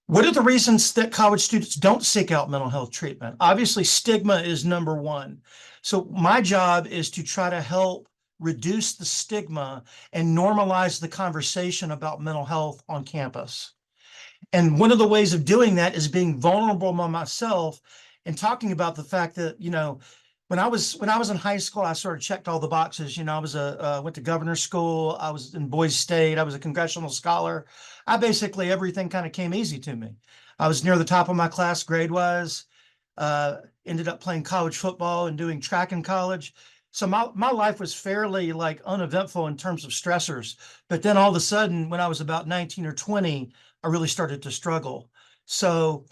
What are the reasons that college students don't seek out mental health treatment? Obviously, stigma is number one. So my job is to try to help reduce the stigma and normalize the conversation about mental health on campus. And one of the ways of doing that is being vulnerable by myself and talking about the fact that, you know, when I was in high school, I sort of checked all the boxes. You know, I was went to governor's school. I was in Boise State. I was a congressional scholar. Basically everything kind of came easy to me. I was near the top of my class grade-wise. Ended up playing college football and doing track in college. So my life was fairly like uneventful in terms of stressors. But then all of a sudden, when I was about 19 or 20, I really started to struggle. So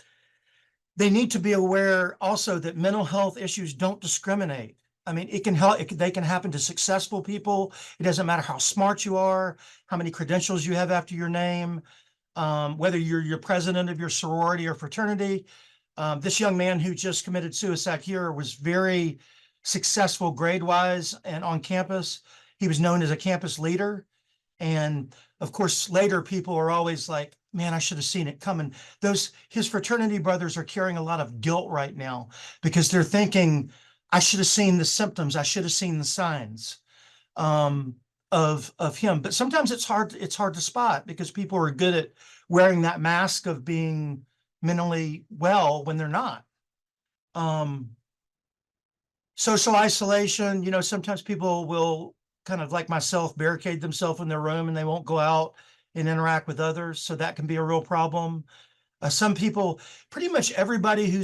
they need to be aware also that mental health issues don't discriminate. I mean, they can happen to successful people. It doesn't matter how smart you are, how many credentials you have after your name, whether you're president of your sorority or fraternity. This young man who just committed suicide here was very successful grade-wise and on campus. He was known as a campus leader. And of course, later people are always like, man, I should have seen it coming. His fraternity brothers are carrying a lot of guilt right now because they're thinking, I should have seen the symptoms. I should have seen the signs. of him. But sometimes it's hard to spot because people are good at wearing that mask of being mentally well when they're not. Social isolation, you know, sometimes people will kind of like myself barricade themselves in their room and they won't go out and interact with others. So that can be a real problem. Some people, pretty much everybody who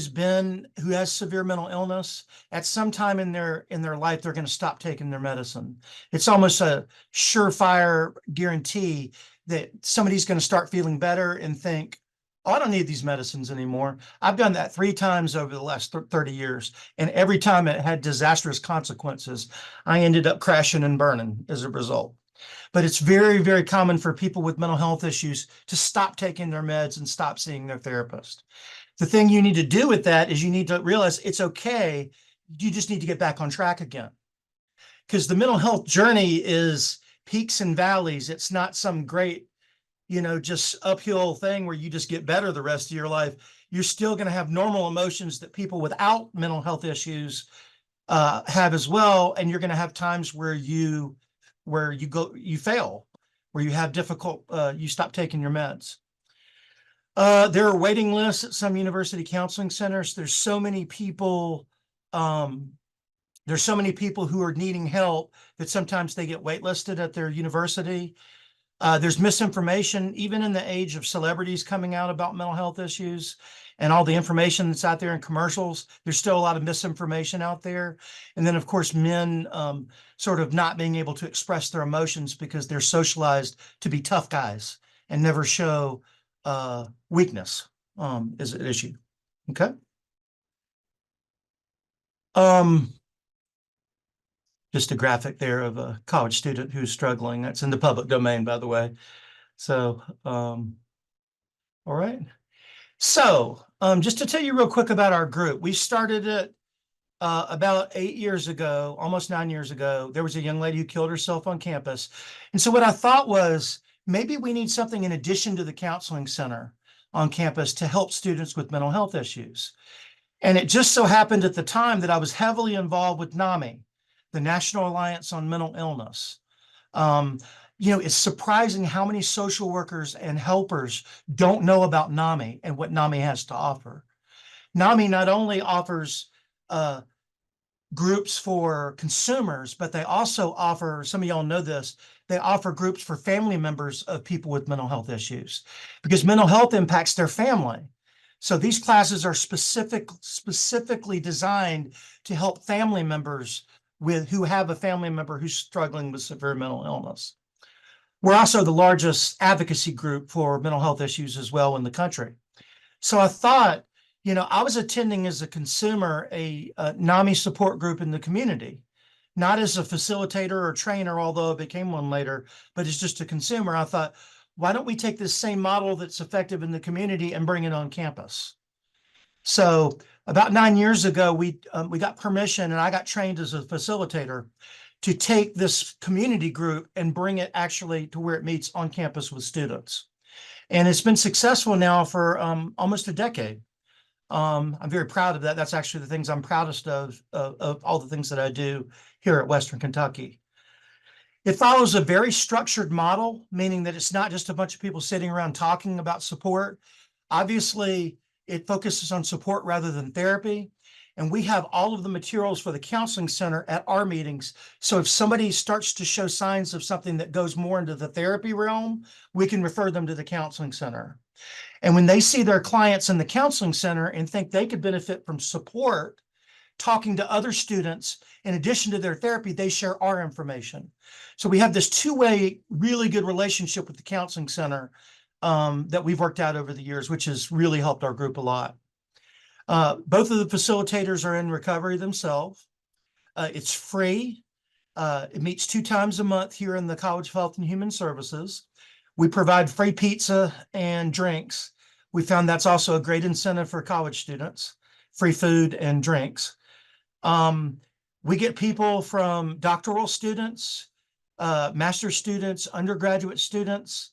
has severe mental illness, at some time in their life, they're going to stop taking their medicine. It's almost a surefire guarantee that somebody's going to start feeling better and think, oh, I don't need these medicines anymore. I've done that 3 times over the last 30 years. And every time it had disastrous consequences. I ended up crashing and burning as a result. But it's very, very common for people with mental health issues to stop taking their meds and stop seeing their therapist. The thing you need to do with that is you need to realize it's okay. You just need to get back on track again. Because the mental health journey is peaks and valleys. It's not some great, you know, just uphill thing where you just get better the rest of your life. You're still going to have normal emotions that people without mental health issues have as well. And you're going to have times where you fail, where you have you stop taking your meds. There are waiting lists at some university counseling centers. There's so many people who are needing help that sometimes they get waitlisted at their university. There's misinformation, even in the age of celebrities coming out about mental health issues and all the information that's out there in commercials. There's still a lot of misinformation out there. And then, of course, men sort of not being able to express their emotions because they're socialized to be tough guys and never show weakness is an issue. Okay. Just a graphic there of a college student who's struggling. That's in the public domain, by the way. So, all right. So, just to tell you real quick about our group, we started it about 8 years ago, almost 9 years ago. There was a young lady who killed herself on campus. And so what I thought was maybe we need something in addition to the counseling center on campus to help students with mental health issues. And it just so happened at the time that I was heavily involved with NAMI, the National Alliance on Mental Illness. You know, it's surprising how many social workers and helpers don't know about NAMI and what NAMI has to offer. NAMI not only offers groups for consumers, but they also offer, some of y'all know this, they offer groups for family members of people with mental health issues because mental health impacts their family. So these classes are specifically designed to help family members who have a family member who's struggling with severe mental illness. We're also the largest advocacy group for mental health issues as well in the country. So I thought, you know, I was attending as a consumer a NAMI support group in the community, not as a facilitator or trainer, although I became one later, but as just a consumer. I thought, why don't we take this same model that's effective in the community and bring it on campus? So about 9 years ago, we got permission and I got trained as a facilitator to take this community group and bring it actually to where it meets on campus with students. And it's been successful now for almost a decade. I'm very proud of that. That's actually the things I'm proudest of all the things that I do here at Western Kentucky. It follows a very structured model, meaning that it's not just a bunch of people sitting around talking about support. Obviously, it focuses on support rather than therapy. And we have all of the materials for the counseling center at our meetings. So if somebody starts to show signs of something that goes more into the therapy realm, we can refer them to the counseling center. And when they see their clients in the counseling center and think they could benefit from support, talking to other students, in addition to their therapy, they share our information. So we have this two-way, really good relationship with the counseling center that we've worked out over the years, which has really helped our group a lot. Both of the facilitators are in recovery themselves. It's free. It meets 2 times a month here in the College of Health and Human Services. We provide free pizza and drinks. We found that's also a great incentive for college students, free food and drinks. We get people from doctoral students, master's students, undergraduate students.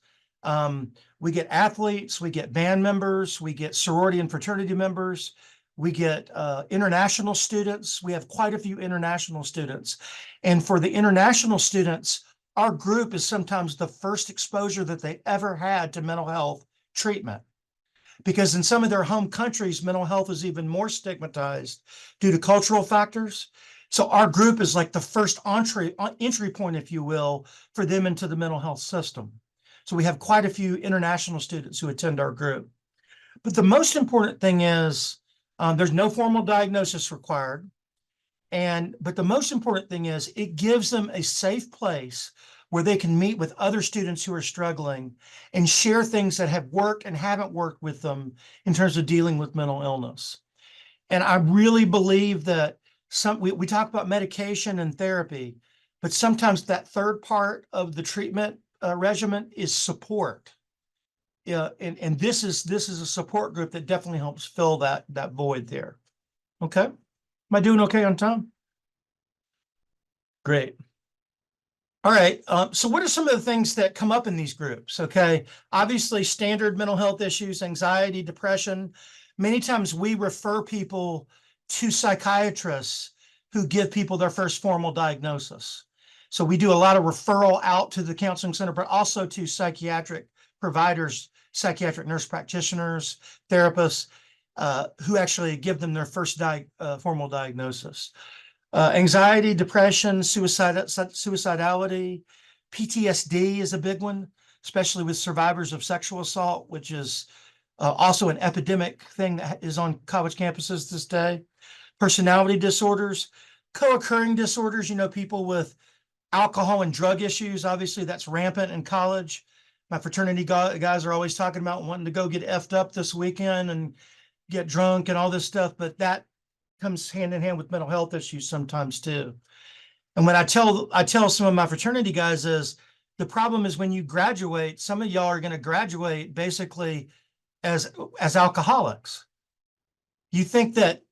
We get athletes, we get band members, we get sorority and fraternity members. We get international students. We have quite a few international students. And for the international students, our group is sometimes the first exposure that they ever had to mental health treatment. Because in some of their home countries, mental health is even more stigmatized due to cultural factors. So our group is like the first entry point, if you will, for them into the mental health system. So we have quite a few international students who attend our group. But the most important thing is there's no formal diagnosis required. But the most important thing is it gives them a safe place where they can meet with other students who are struggling and share things that have worked and haven't worked with them in terms of dealing with mental illness. And I really believe that we talk about medication and therapy, but sometimes that third part of the treatment regimen is support. And this is a support group that definitely helps fill that void there. Okay, am I doing okay on time? Great. All right. So what are some of the things that come up in these groups? Okay. Obviously, standard mental health issues, anxiety, depression. Many times we refer people to psychiatrists who give people their first formal diagnosis. So we do a lot of referral out to the counseling center, but also to psychiatric providers, psychiatric nurse practitioners, therapists, who actually give them their first formal diagnosis. Anxiety, depression, suicidality, PTSD is a big one, especially with survivors of sexual assault, which is also an epidemic thing that is on college campuses this day. Personality disorders, co-occurring disorders, people with alcohol and drug issues. Obviously, that's rampant in college. My fraternity guys are always talking about wanting to go get effed up this weekend and get drunk and all this stuff, but that comes hand in hand with mental health issues sometimes too. And when I tell some of my fraternity guys is the problem is when you graduate, some of y'all are going to graduate basically as alcoholics. You think that,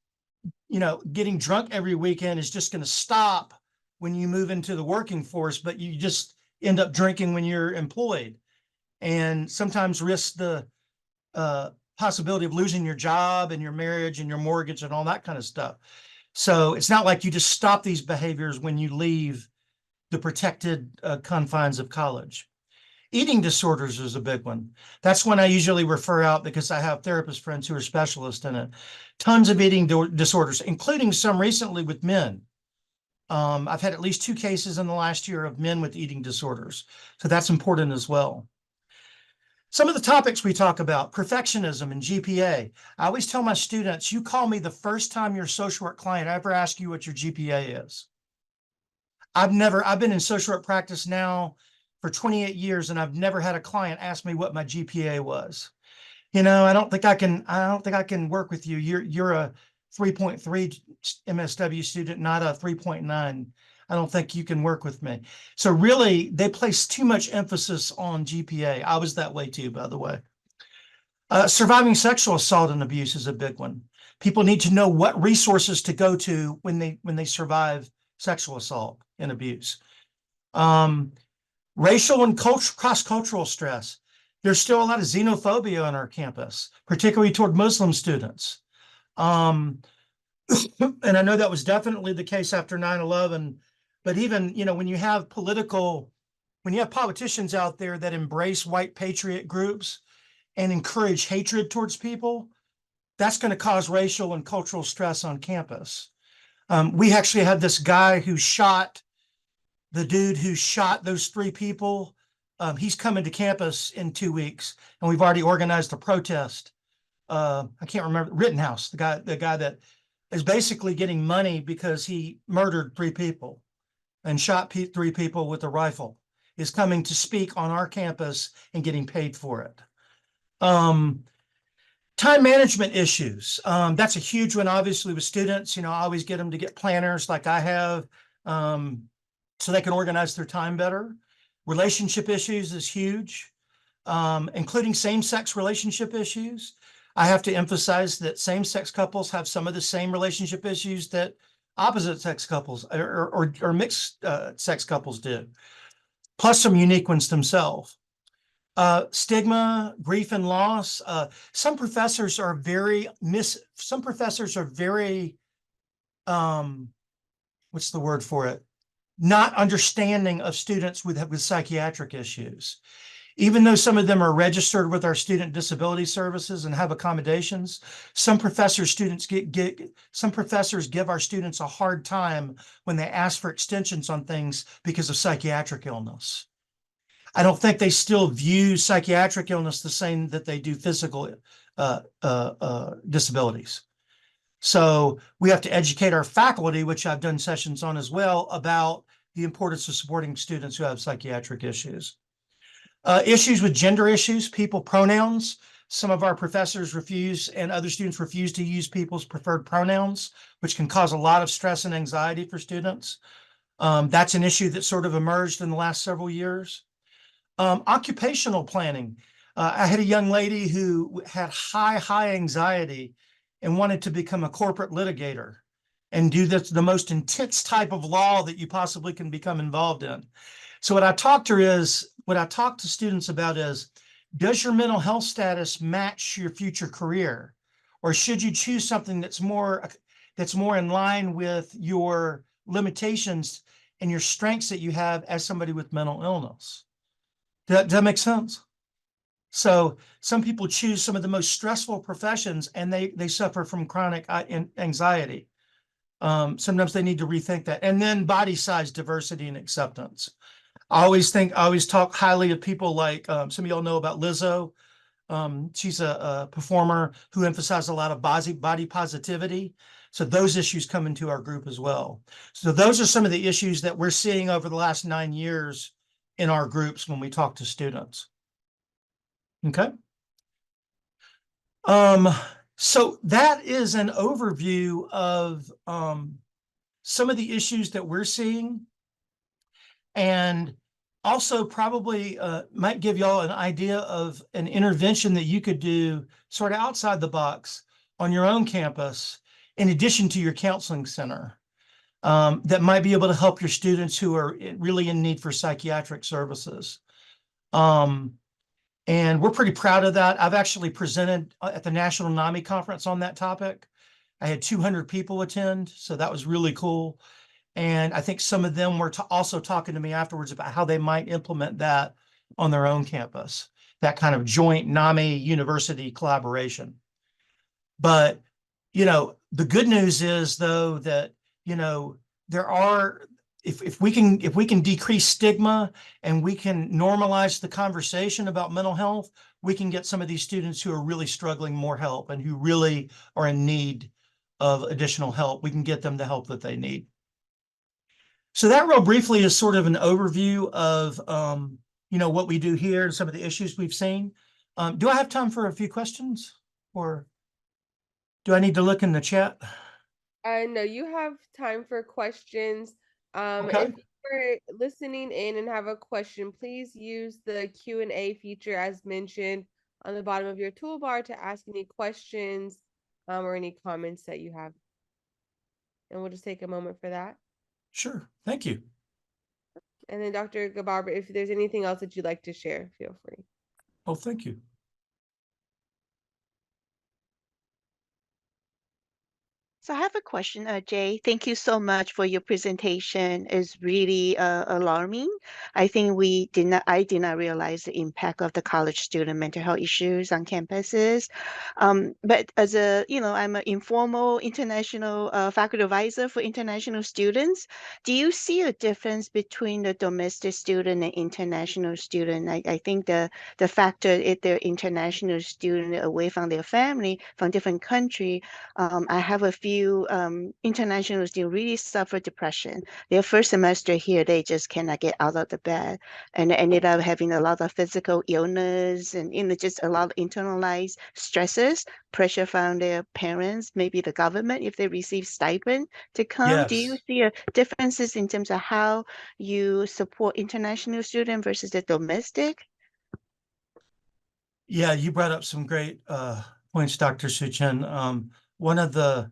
getting drunk every weekend is just going to stop when you move into the working force, but you just end up drinking when you're employed and sometimes risk the possibility of losing your job and your marriage and your mortgage and all that kind of stuff. So it's not like you just stop these behaviors when you leave the protected confines of college. Eating disorders is a big one. That's one I usually refer out because I have therapist friends who are specialists in it. Tons of eating disorders, including some recently with men. I've had at least 2 cases in the last year of men with eating disorders. So that's important as well. Some of the topics we talk about, perfectionism and GPA. I always tell my students, you call me the first time your social work client ever asks you what your GPA is. I've been in social work practice now for 28 years, and I've never had a client ask me what my GPA was. I don't think I can work with you. You're a 3.3 MSW student, not a 3.9. I don't think you can work with me. So really, they place too much emphasis on GPA. I was that way too, by the way. Surviving sexual assault and abuse is a big one. People need to know what resources to go to when they survive sexual assault and abuse. Racial and cross-cultural stress. There's still a lot of xenophobia on our campus, particularly toward Muslim students. And I know that was definitely the case after 9/11. But even, when you have politicians out there that embrace white patriot groups and encourage hatred towards people, that's going to cause racial and cultural stress on campus. We actually had this guy who shot the dude who shot those 3 people. He's coming to campus in 2 weeks, and we've already organized a protest. I can't remember, Rittenhouse, the guy that is basically getting money because he murdered 3 people and shot 3 people with a rifle, is coming to speak on our campus and getting paid for it. Time management issues. That's a huge one, obviously, with students. I always get them to get planners like I have, so they can organize their time better. Relationship issues is huge, including same-sex relationship issues. I have to emphasize that same-sex couples have some of the same relationship issues that opposite-sex couples or mixed sex couples do, plus some unique ones themselves. Stigma, grief and loss. Some professors are very what's the word for it? Not understanding of students with psychiatric issues. Even though some of them are registered with our student disability services and have accommodations, some professors give our students a hard time when they ask for extensions on things because of psychiatric illness. I don't think they still view psychiatric illness the same that they do physical disabilities. So we have to educate our faculty, which I've done sessions on as well, about the importance of supporting students who have psychiatric issues. Issues with gender issues, people pronouns. Some of our professors refuse and other students refuse to use people's preferred pronouns, which can cause a lot of stress and anxiety for students. That's an issue that sort of emerged in the last several years. Occupational planning. I had a young lady who had high anxiety and wanted to become a corporate litigator and do the most intense type of law that you possibly can become involved in. So what I talk to students about is, does your mental health status match your future career? Or should you choose something that's more in line with your limitations and your strengths that you have as somebody with mental illness? Does that make sense? So some people choose some of the most stressful professions and they suffer from chronic anxiety. Sometimes they need to rethink that. And then body size diversity and acceptance. I always talk highly of people like some of y'all know about Lizzo. She's a performer who emphasizes a lot of body positivity. So those issues come into our group as well. So those are some of the issues that we're seeing over the last 9 years in our groups when we talk to students. Okay. So that is an overview of some of the issues that we're seeing, and also probably might give y'all an idea of an intervention that you could do sort of outside the box on your own campus, in addition to your counseling center, that might be able to help your students who are really in need for psychiatric services. And we're pretty proud of that. I've actually presented at the National NAMI conference on that topic. I had 200 people attend, so that was really cool. And I think some of them were also talking to me afterwards about how they might implement that on their own campus, that kind of joint NAMI university collaboration. But, the good news is, though, that, there are, if we can decrease stigma and we can normalize the conversation about mental health, we can get some of these students who are really struggling more help and who really are in need of additional help. We can get them the help that they need. So that real briefly is sort of an overview of, what we do here and some of the issues we've seen. Do I have time for a few questions, or do I need to look in the chat? No, you have time for questions. Okay. If you're listening in and have a question, please use the Q&A feature as mentioned on the bottom of your toolbar to ask any questions or any comments that you have. And we'll just take a moment for that. Sure. Thank you. And then Dr. Gabarba, if there's anything else that you'd like to share, feel free. Oh, thank you. So I have a question, Jay. Thank you so much for your presentation. It's really alarming. I think I did not realize the impact of the college student mental health issues on campuses. But as I'm an informal international faculty advisor for international students. Do you see a difference between the domestic student and international student? I think the factor if they're international student away from their family, from different country, I have a few international students really suffer depression. Their first semester here, they just cannot get out of the bed, and ended up having a lot of physical illness and just a lot of internalized stresses, pressure from their parents, maybe the government if they receive stipend to come. Do you Yes. see differences in terms of how you support international students versus the domestic? Yeah, you brought up some great points, Dr. Suchin. One of the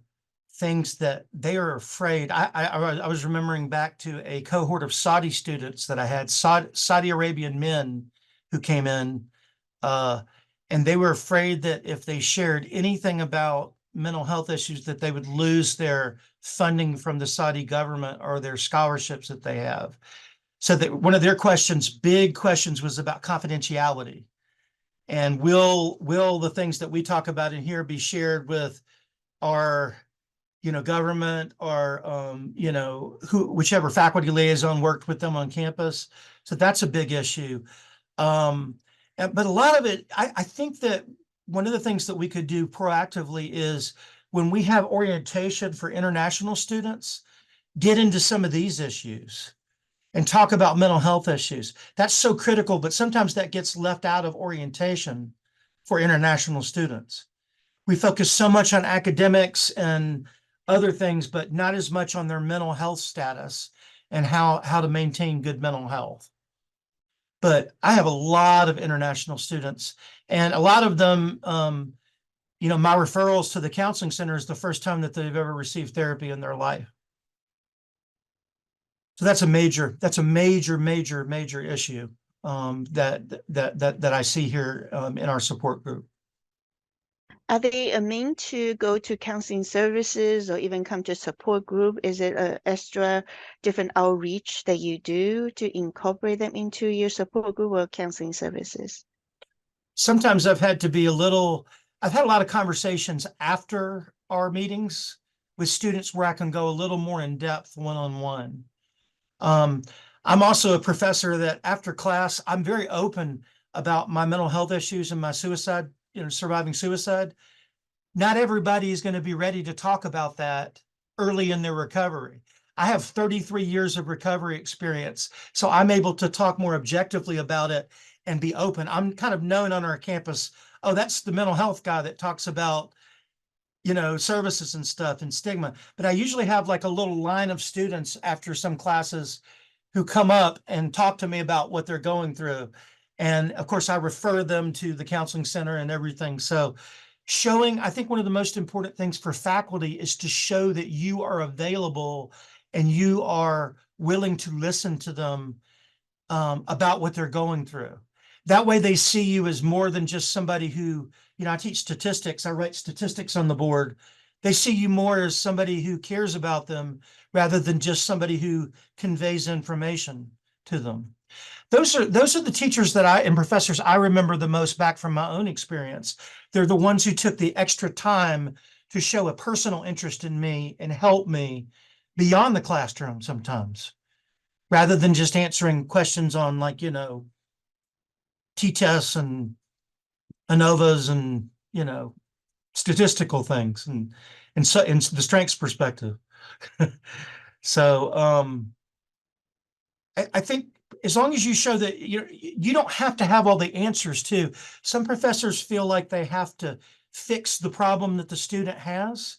things that they are afraid, I was remembering back to a cohort of Saudi students that I had, Saudi Arabian men who came in And they were afraid that if they shared anything about mental health issues, that they would lose their funding from the Saudi government or their scholarships that they have. So that one of their questions, big questions, was about confidentiality. And will the things that we talk about in here be shared with our, government, or, whichever faculty liaison worked with them on campus? So that's a big issue. But a lot of it, I think that one of the things that we could do proactively is when we have orientation for international students, get into some of these issues and talk about mental health issues. That's so critical, but sometimes that gets left out of orientation for international students. We focus so much on academics and other things, but not as much on their mental health status and how to maintain good mental health. But I have a lot of international students, and a lot of them, my referrals to the counseling center is the first time that they've ever received therapy in their life. So that's a major issue that I see here in our support group. Are they meant to go to counseling services or even come to support group? Is it an extra different outreach that you do to incorporate them into your support group or counseling services? Sometimes I've had a lot of conversations after our meetings with students where I can go a little more in depth one-on-one. I'm also a professor that after class, I'm very open about my mental health issues and my suicide, surviving suicide. Not everybody is going to be ready to talk about that early in their recovery. I have 33 years of recovery experience, so I'm able to talk more objectively about it and be open. I'm kind of known on our campus, oh, that's the mental health guy that talks about, services and stuff and stigma. But I usually have like a little line of students after some classes who come up and talk to me about what they're going through. And of course, I refer them to the counseling center and everything. So I think one of the most important things for faculty is to show that you are available and you are willing to listen to them about what they're going through. That way they see you as more than just somebody who, I teach statistics, I write statistics on the board. They see you more as somebody who cares about them rather than just somebody who conveys information to them. Those are the teachers and professors I remember the most back from my own experience. They're the ones who took the extra time to show a personal interest in me and help me beyond the classroom sometimes, rather than just answering questions on t-tests and ANOVAs and, statistical things and so in the strengths perspective. So I think as long as you show that you don't have to have all the answers too. Some professors feel like they have to fix the problem that the student has.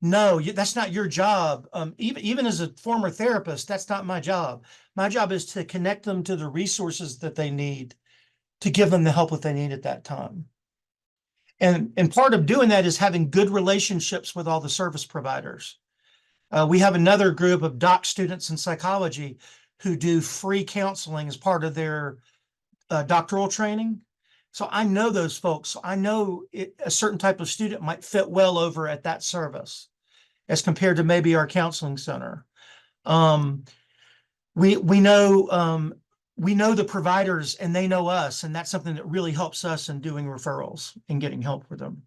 No, that's not your job. Even as a former therapist, that's not my job. My job is to connect them to the resources that they need to give them the help that they need at that time. And part of doing that is having good relationships with all the service providers. We have another group of doc students in psychology who do free counseling as part of their doctoral training. So I know those folks. I know a certain type of student might fit well over at that service as compared to maybe our counseling center. We know the providers and they know us, and that's something that really helps us in doing referrals and getting help for them.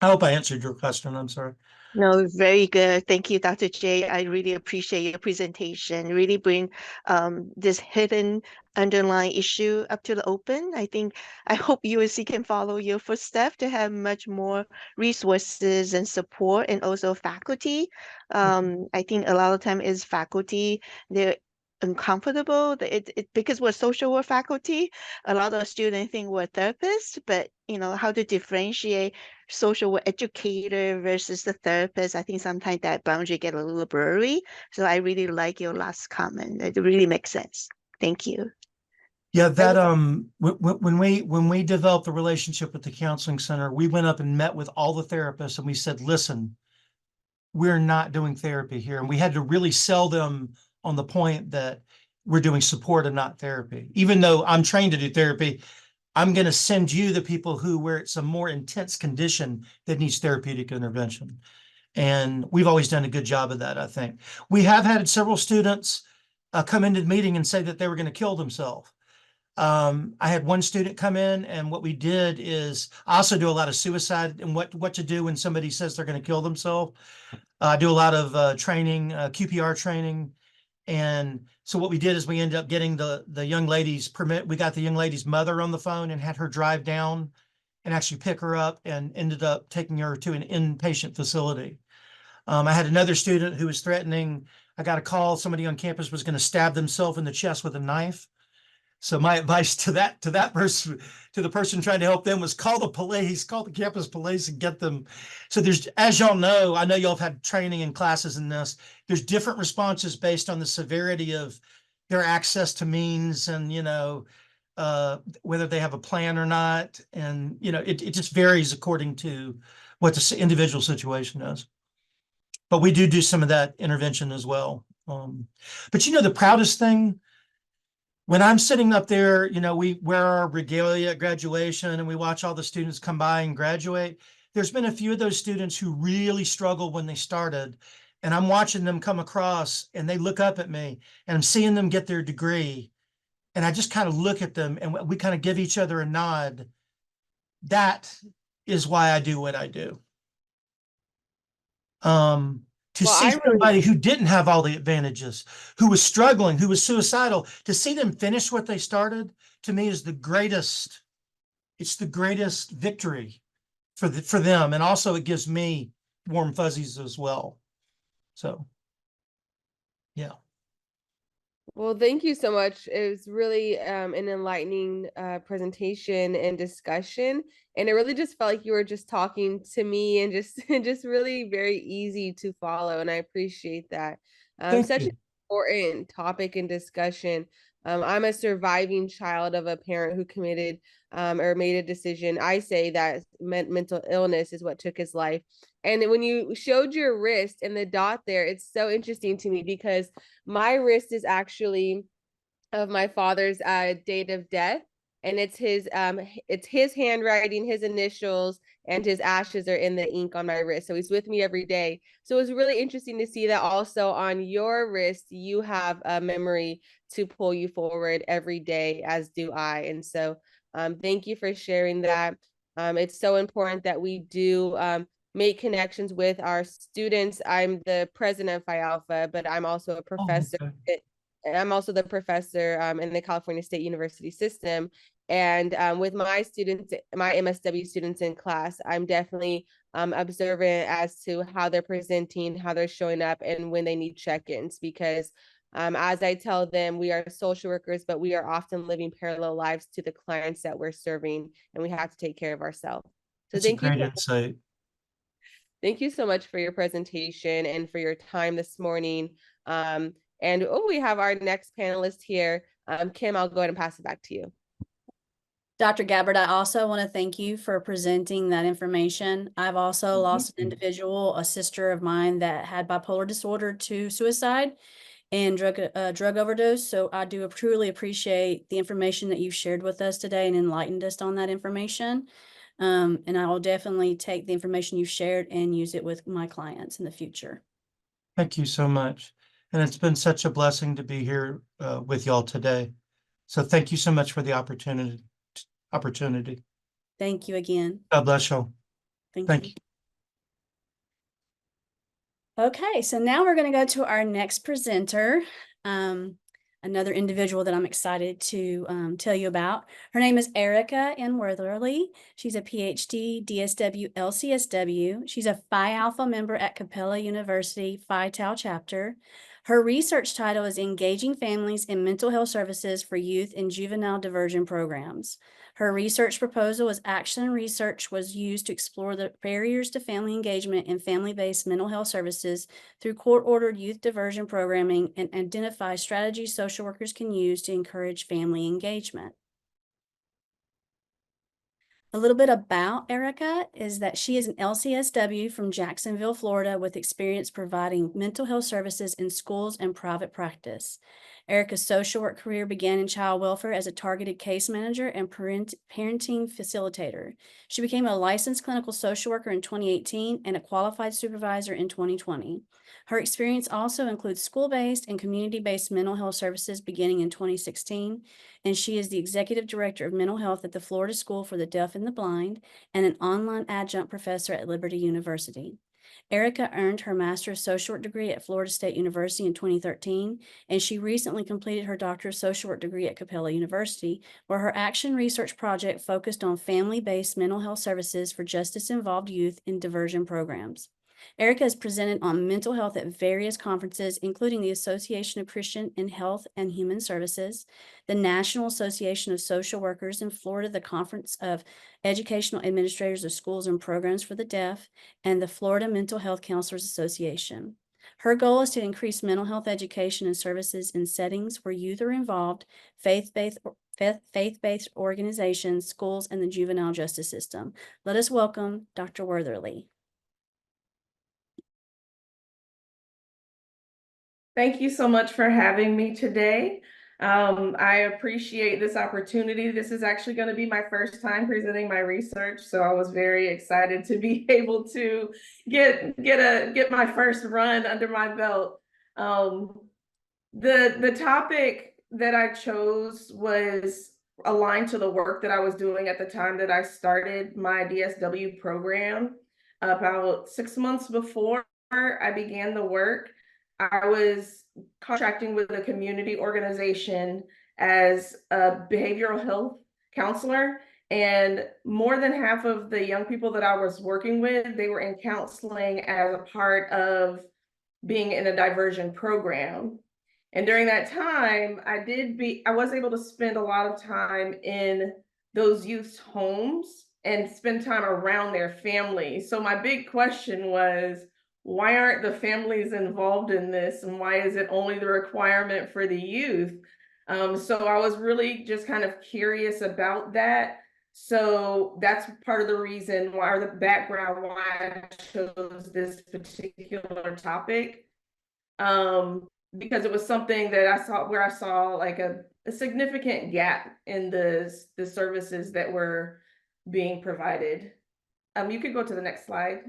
I hope I answered your question. I'm sorry. No, very good. Thank you, Dr. J. I really appreciate your presentation. Really bring this hidden underlying issue up to the open. I hope USC can follow your footsteps to have much more resources and support, and also faculty. I think a lot of time is faculty, they're uncomfortable because we're social work faculty. A lot of students think we're therapists, but how to differentiate social work educator versus the therapist. I think sometimes that boundary get a little blurry. So I really like your last comment. It really makes sense. Thank you. Yeah, that when we developed the relationship with the counseling center, we went up and met with all the therapists and we said, listen, we're not doing therapy here. And we had to really sell them on the point that we're doing support and not therapy. Even though I'm trained to do therapy, I'm going to send you the people where it's a more intense condition that needs therapeutic intervention. And we've always done a good job of that, I think. We have had several students come into the meeting and say that they were going to kill themselves. I had one student come in, and what we did is I also do a lot of suicide and what to do when somebody says they're going to kill themselves. I do a lot of training, QPR training. And so what we did is we ended up getting the young lady's permit. We got the young lady's mother on the phone and had her drive down and actually pick her up, and ended up taking her to an inpatient facility. I had another student who was threatening. I got a call, somebody on campus was going to stab themselves in the chest with a knife. So my advice to that person, to the person trying to help them, was call the police, call the campus police and get them. So there's, as y'all know, I know y'all have had training and classes in this, there's different responses based on the severity of their access to means, and, whether they have a plan or not. And, it just varies according to what the individual situation is. But we do some of that intervention as well. But the proudest thing, when I'm sitting up there, we wear our regalia at graduation and we watch all the students come by and graduate. There's been a few of those students who really struggled when they started, and I'm watching them come across and they look up at me, and I'm seeing them get their degree. And I just kind of look at them and we kind of give each other a nod. That is why I do what I do. To see somebody who didn't have all the advantages, who was struggling, who was suicidal, to see them finish what they started, to me is the greatest victory for them. And also it gives me warm fuzzies as well. So, yeah. Well, thank you so much. It was really an enlightening presentation and discussion. And it really just felt like you were just talking to me, and just just really very easy to follow. And I appreciate that. Such an important topic and discussion. I'm a surviving child of a parent who committed or made a decision. I say that mental illness is what took his life. And when you showed your wrist and the dot there, it's so interesting to me because my wrist is actually of my father's date of death, and it's his handwriting, his initials, and his ashes are in the ink on my wrist. So he's with me every day. So it was really interesting to see that also on your wrist you have a memory to pull you forward every day, as do I. And so thank you for sharing that. It's so important that we do make connections with our students. I'm the president of Phi Alpha, but I'm also a professor. Oh, okay. I'm also the professor in the California State University system. And with my students, my MSW students in class, I'm definitely observant as to how they're presenting, how they're showing up, and when they need check-ins. Because as I tell them, we are social workers, but we are often living parallel lives to the clients that we're serving, and we have to take care of ourselves. So That's a great insight. Thank you so much for your presentation and for your time this morning. And we have our next panelist here. Kim, I'll go ahead and pass it back to you. Dr. Gabbard, I also want to thank you for presenting that information. I've also lost an individual, a sister of mine, that had bipolar disorder to suicide and drug overdose. So I do truly appreciate the information that you've shared with us today and enlightened us on that information. And I will definitely take the information you've shared and use it with my clients in the future. Thank you so much. And it's been such a blessing to be here with y'all today. So thank you so much for the opportunity. Thank you again. God bless y'all. Thank you. Okay, so now we're going to go to our next presenter. Another individual that I'm excited to tell you about. Her name is Erica N. Wortherly. She's a PhD, DSW, LCSW. She's a Phi Alpha member at Capella University Phi Tau chapter. Her research title is Engaging Families in Mental Health Services for Youth and Juvenile Diversion Programs. Her research proposal as action research was used to explore the barriers to family engagement in family-based mental health services through court-ordered youth diversion programming, and identify strategies social workers can use to encourage family engagement. A little bit about Erica is that she is an LCSW from Jacksonville, Florida, with experience providing mental health services in schools and private practice. Erica's social work career began in child welfare as a targeted case manager and parenting facilitator. She became a licensed clinical social worker in 2018 and a qualified supervisor in 2020. Her experience also includes school-based and community-based mental health services beginning in 2016, and she is the executive director of mental health at the Florida School for the Deaf and the Blind and an online adjunct professor at Liberty University. Erica earned her Master of Social Work degree at Florida State University in 2013, and she recently completed her Doctor of Social Work degree at Capella University, where her action research project focused on family-based mental health services for justice-involved youth in diversion programs. Erica has presented on mental health at various conferences, including the Association of Christian in Health and Human Services, the National Association of Social Workers in Florida, the Conference of Educational Administrators of Schools and Programs for the Deaf, and the Florida Mental Health Counselors Association. Her goal is to increase mental health education and services in settings where youth are involved, faith-based organizations, schools, and the juvenile justice system. Let us welcome Dr. Wortherly. Thank you so much for having me today. I appreciate this opportunity. This is actually going to be my first time presenting my research, so I was very excited to be able to get my first run under my belt. The topic that I chose was aligned to the work that I was doing at the time that I started my DSW program. About 6 months before I began the work, I was contracting with a community organization as a behavioral health counselor, and more than half of the young people that I was working with, they were in counseling as a part of being in a diversion program. And during that time, I was able to spend a lot of time in those youth's homes and spend time around their families. So my big question was, why aren't the families involved in this? And why is it only the requirement for the youth? So I was really just kind of curious about that. So that's part of the reason why, or the background why I chose this particular topic. Because it was something that I saw like a significant gap in the services that were being provided. You could go to the next slide.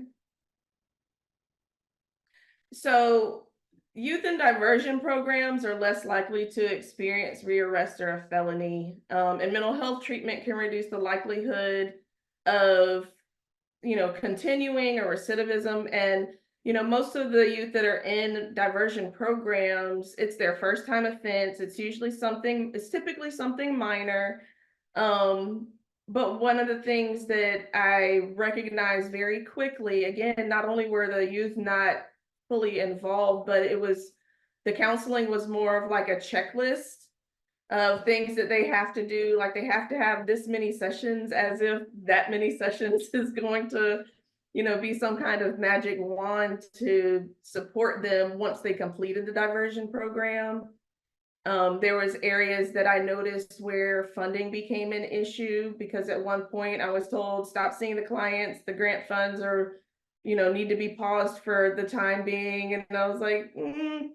So youth in diversion programs are less likely to experience rearrest or a felony, and mental health treatment can reduce the likelihood of, continuing or recidivism. And, most of the youth that are in diversion programs, it's their first time offense. It's typically something minor. But one of the things that I recognized very quickly, again, not only were the youth not fully involved, but the counseling was more of like a checklist of things that they have to do. Like they have to have this many sessions, as if that many sessions is going to, be some kind of magic wand to support them once they completed the diversion program. There was areas that I noticed where funding became an issue, because at one point I was told, stop seeing the clients, the grant funds are, need to be paused for the time being. And I was like,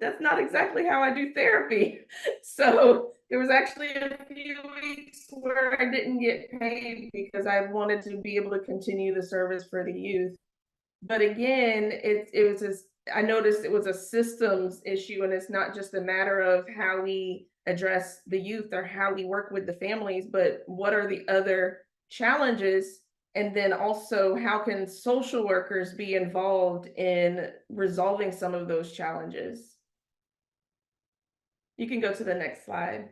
that's not exactly how I do therapy. So there was actually a few weeks where I didn't get paid because I wanted to be able to continue the service for the youth. But again, I noticed it was a systems issue, and it's not just a matter of how we address the youth or how we work with the families, but what are the other challenges? And then also, how can social workers be involved in resolving some of those challenges? You can go to the next slide.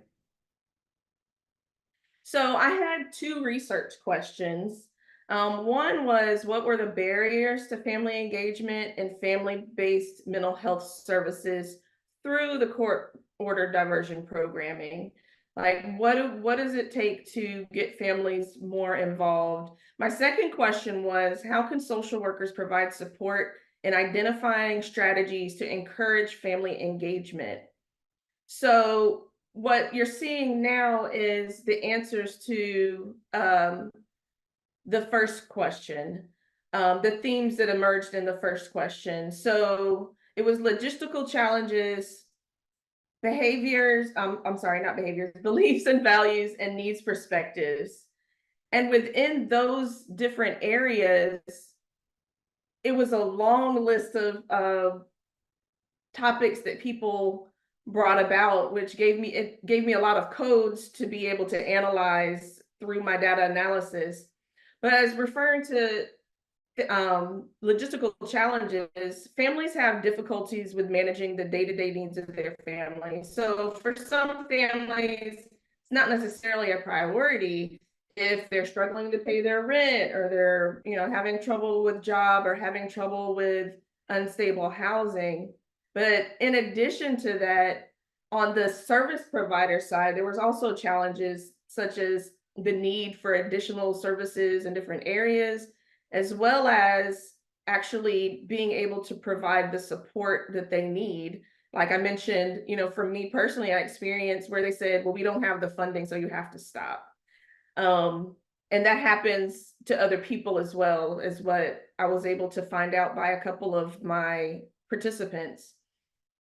So I had 2 research questions. One was, what were the barriers to family engagement and family-based mental health services through the court-ordered diversion programming? Like, what does it take to get families more involved? My second question was, how can social workers provide support in identifying strategies to encourage family engagement? So what you're seeing now is the answers to the first question, the themes that emerged in the first question. So it was logistical challenges, behaviors, I'm sorry, not behaviors, beliefs and values and needs perspectives. And within those different areas, it was a long list of topics that people brought about, which gave me a lot of codes to be able to analyze through my data analysis. But as referring to logistical challenges, families have difficulties with managing the day-to-day needs of their family. So for some families, it's not necessarily a priority if they're struggling to pay their rent, or they're, you know, having trouble with job, or having trouble with unstable housing. But in addition to that, on the service provider side, there was also challenges such as the need for additional services in different areas, as well as actually being able to provide the support that they need. Like I mentioned, you know, for me personally, I experienced where they said, well, we don't have the funding, so you have to stop. And that happens to other people as well, is what I was able to find out by a couple of my participants.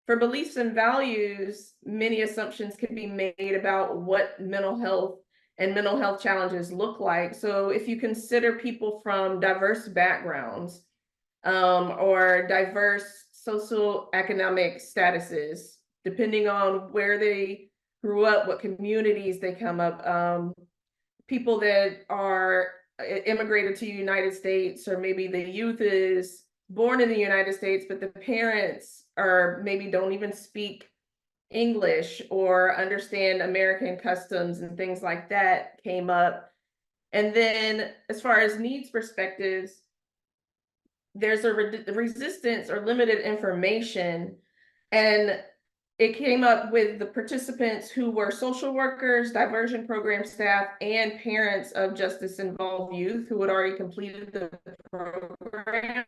For beliefs and values, many assumptions can be made about what mental health and mental health challenges look like. So if you consider people from diverse backgrounds, or diverse socioeconomic statuses, depending on where they grew up, what communities they come up, people that are immigrated to the United States, or maybe the youth is born in the United States, but the parents are maybe don't even speak English or understand American customs and things like that came up. And then as far as needs perspectives, there's a resistance or limited information. And it came up with the participants who were social workers, diversion program staff, and parents of justice-involved youth who had already completed the program.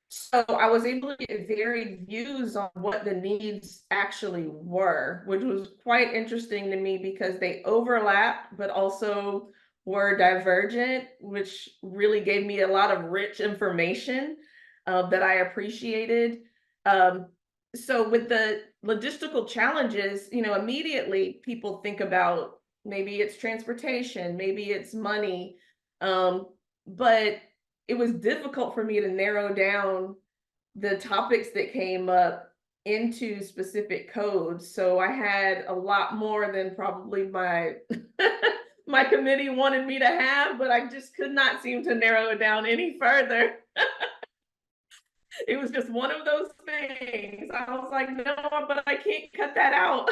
So I was able to get varied views on what the needs actually were, which was quite interesting to me because they overlapped, but also were divergent, which really gave me a lot of rich information that I appreciated. So with the logistical challenges, you know, immediately people think about maybe it's transportation, maybe it's money, but it was difficult for me to narrow down the topics that came up into specific codes. So I had a lot more than probably my my committee wanted me to have, but I just could not seem to narrow it down any further. It was just one of those things. I was like, no, but I can't cut that out.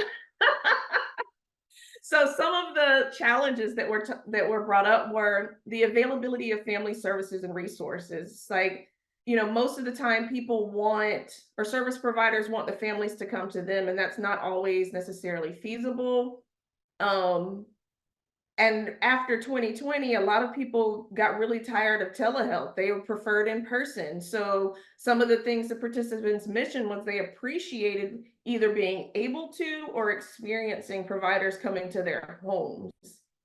So some of the challenges that were brought up were the availability of family services and resources. Like, you know, most of the time people want, or service providers want, the families to come to them, and that's not always necessarily feasible. And after 2020, a lot of people got really tired of telehealth. They preferred in person. So some of the things the participants mentioned was they appreciated either being able to or experiencing providers coming to their homes.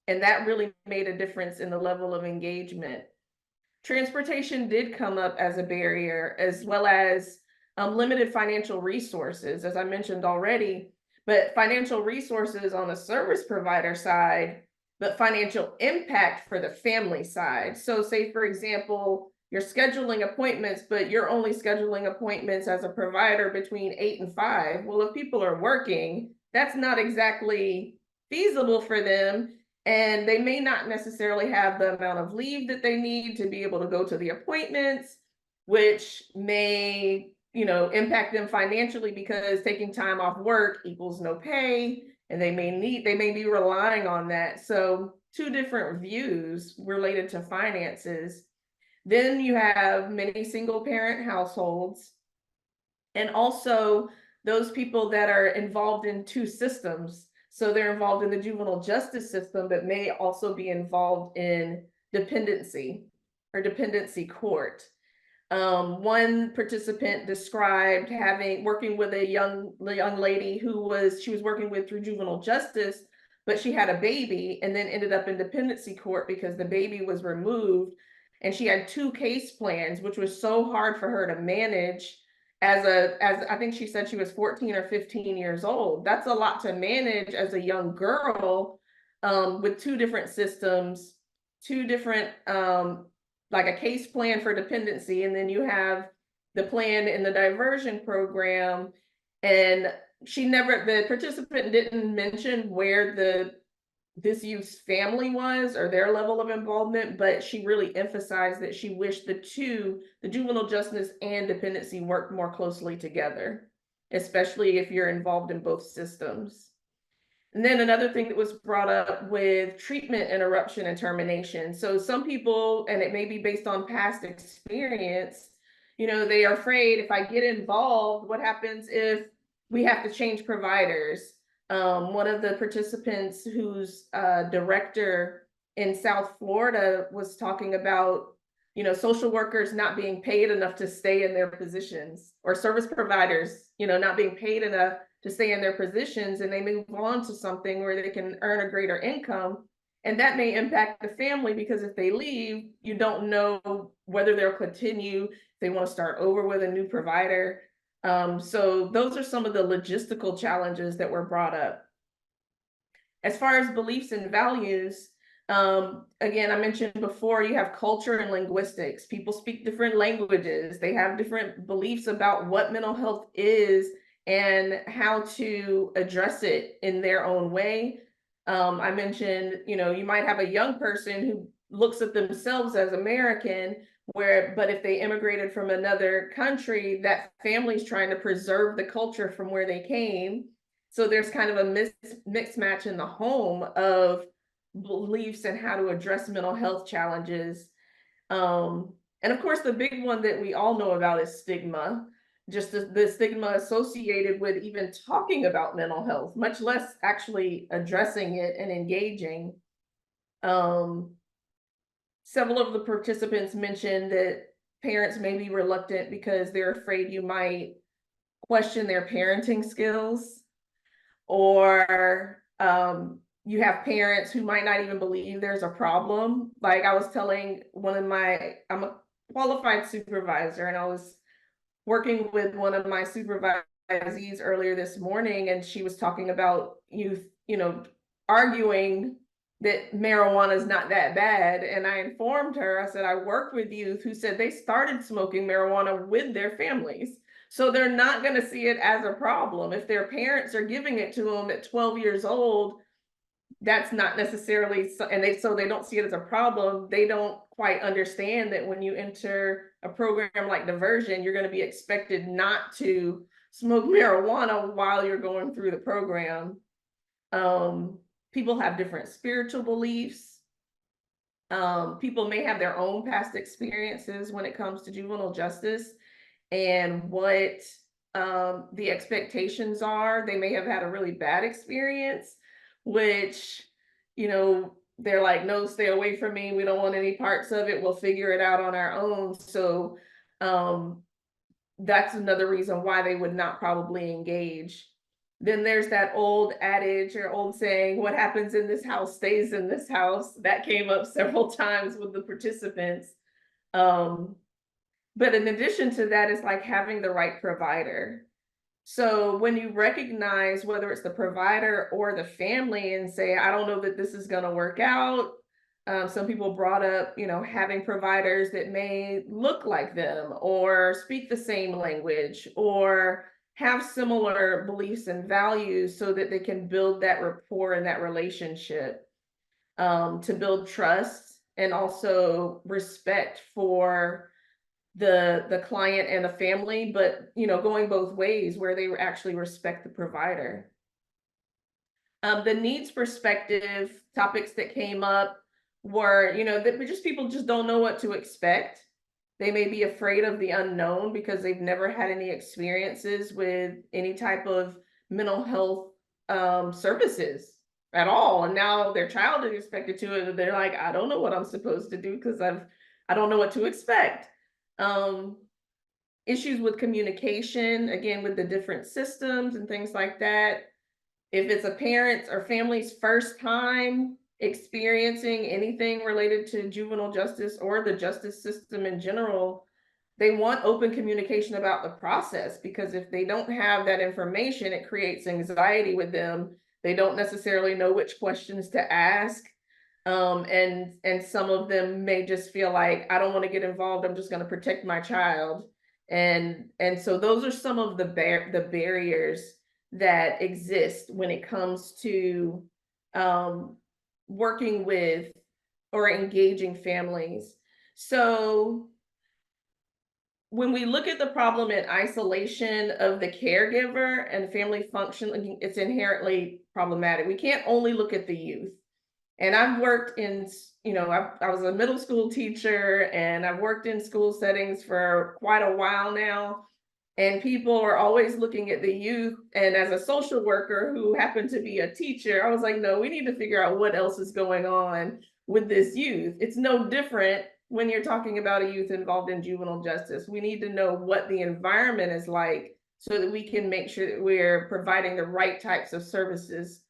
And that really made a difference in the level of engagement. Transportation did come up as a barrier, as well as limited financial resources, as I mentioned already. But financial resources on the service provider side, but financial impact for the family side. So say, for example, you're scheduling appointments, but you're only scheduling appointments as a provider between 8 and 5. Well, if people are working, that's not exactly feasible for them. And they may not necessarily have the amount of leave that they need to be able to go to the appointments, which may, you know, impact them financially, because taking time off work equals no pay. And they may be relying on that. So two different views related to finances. Then you have many single parent households, and also those people that are involved in two systems. So they're involved in the juvenile justice system, but may also be involved in dependency or dependency court. One participant described working with a young lady she was working with through juvenile justice, but she had a baby and then ended up in dependency court because the baby was removed, and she had 2 case plans, which was so hard for her to manage. as I think she said she was 14 or 15 years old. That's a lot to manage as a young girl, with two different systems, two different, like a case plan for dependency, and then you have the plan in the diversion program. And the participant didn't mention where this youth's family was or their level of involvement, but she really emphasized that she wished the juvenile justice and dependency, worked more closely together, especially if you're involved in both systems. And then another thing that was brought up with treatment interruption and termination. So some people, and it may be based on past experience, they are afraid, if I get involved, what happens if we have to change providers? One of the participants, who's director in South Florida, was talking about, social workers not being paid enough to stay in their positions, or service providers, not being paid enough to stay in their positions, and they move on to something where they can earn a greater income. And that may impact the family, because if they leave, you don't know whether they'll continue, if they want to start over with a new provider. So those are some of the logistical challenges that were brought up. As far as beliefs and values, again, I mentioned before, you have culture and linguistics. People speak different languages. They have different beliefs about what mental health is and how to address it in their own way. I mentioned, you might have a young person who looks at themselves as American, but if they immigrated from another country, that family's trying to preserve the culture from where they came. So there's kind of a mixed match in the home of beliefs and how to address mental health challenges. And of course, the big one that we all know about is stigma. Just the stigma associated with even talking about mental health, much less actually addressing it and engaging. Several of the participants mentioned that parents may be reluctant because they're afraid you might question their parenting skills, or you have parents who might not even believe there's a problem. Like I was telling I'm a qualified supervisor, and I was working with one of my supervisees earlier this morning, and she was talking about youth, arguing that marijuana is not that bad. And I informed her, I said, I work with youth who said they started smoking marijuana with their families. So they're not going to see it as a problem. If their parents are giving it to them at 12 years old, that's not necessarily, and so they don't see it as a problem. They don't quite understand that when you enter a program like diversion, you're going to be expected not to smoke marijuana while you're going through the program. People have different spiritual beliefs. People may have their own past experiences when it comes to juvenile justice and what the expectations are. They may have had a really bad experience, which, they're like, no, stay away from me. We don't want any parts of it. We'll figure it out on our own. So that's another reason why they would not probably engage. Then there's that old adage or old saying, what happens in this house stays in this house. That came up several times with the participants. But in addition to that, it's like having the right provider. So when you recognize whether it's the provider or the family and say, I don't know that this is going to work out. Some people brought up, having providers that may look like them or speak the same language or have similar beliefs and values so that they can build that rapport and that relationship, to build trust and also respect for the client and the family, but going both ways where they actually respect the provider. The needs perspective topics that came up were, that just people just don't know what to expect. They may be afraid of the unknown because they've never had any experiences with any type of mental health services at all. And now their child is expected to it. And they're like, I don't know what I'm supposed to do because I don't know what to expect. Issues with communication, again, with the different systems and things like that. If it's a parent's or family's first time experiencing anything related to juvenile justice or the justice system in general, they want open communication about the process, because if they don't have that information, it creates anxiety with them. They don't necessarily know which questions to ask. And some of them may just feel like, I don't want to get involved, I'm just going to protect my child. And so those are some of the barriers that exist when it comes to working with or engaging families. So when we look at the problem in isolation of the caregiver and family function, it's inherently problematic. We can't only look at the youth. And I've worked in, I was a middle school teacher, and I've worked in school settings for quite a while now. And people are always looking at the youth. And as a social worker who happened to be a teacher, I was like, no, we need to figure out what else is going on with this youth. It's no different when you're talking about a youth involved in juvenile justice. We need to know what the environment is like so that we can make sure that we're providing the right types of services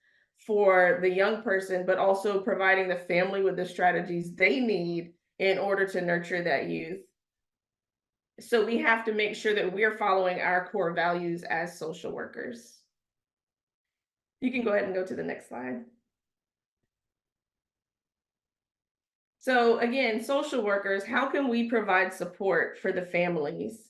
for the young person, but also providing the family with the strategies they need in order to nurture that youth. So we have to make sure that we're following our core values as social workers. You can go ahead and go to the next slide. So again, social workers, how can we provide support for the families?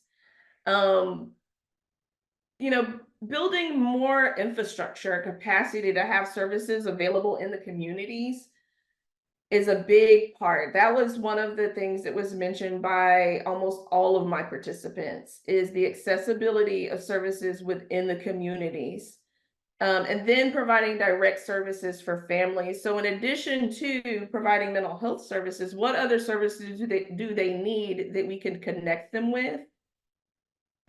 Building more infrastructure capacity to have services available in the communities is a big part. That was one of the things that was mentioned by almost all of my participants, is the accessibility of services within the communities. And then providing direct services for families. So in addition to providing mental health services, what other services do they need that we can connect them with?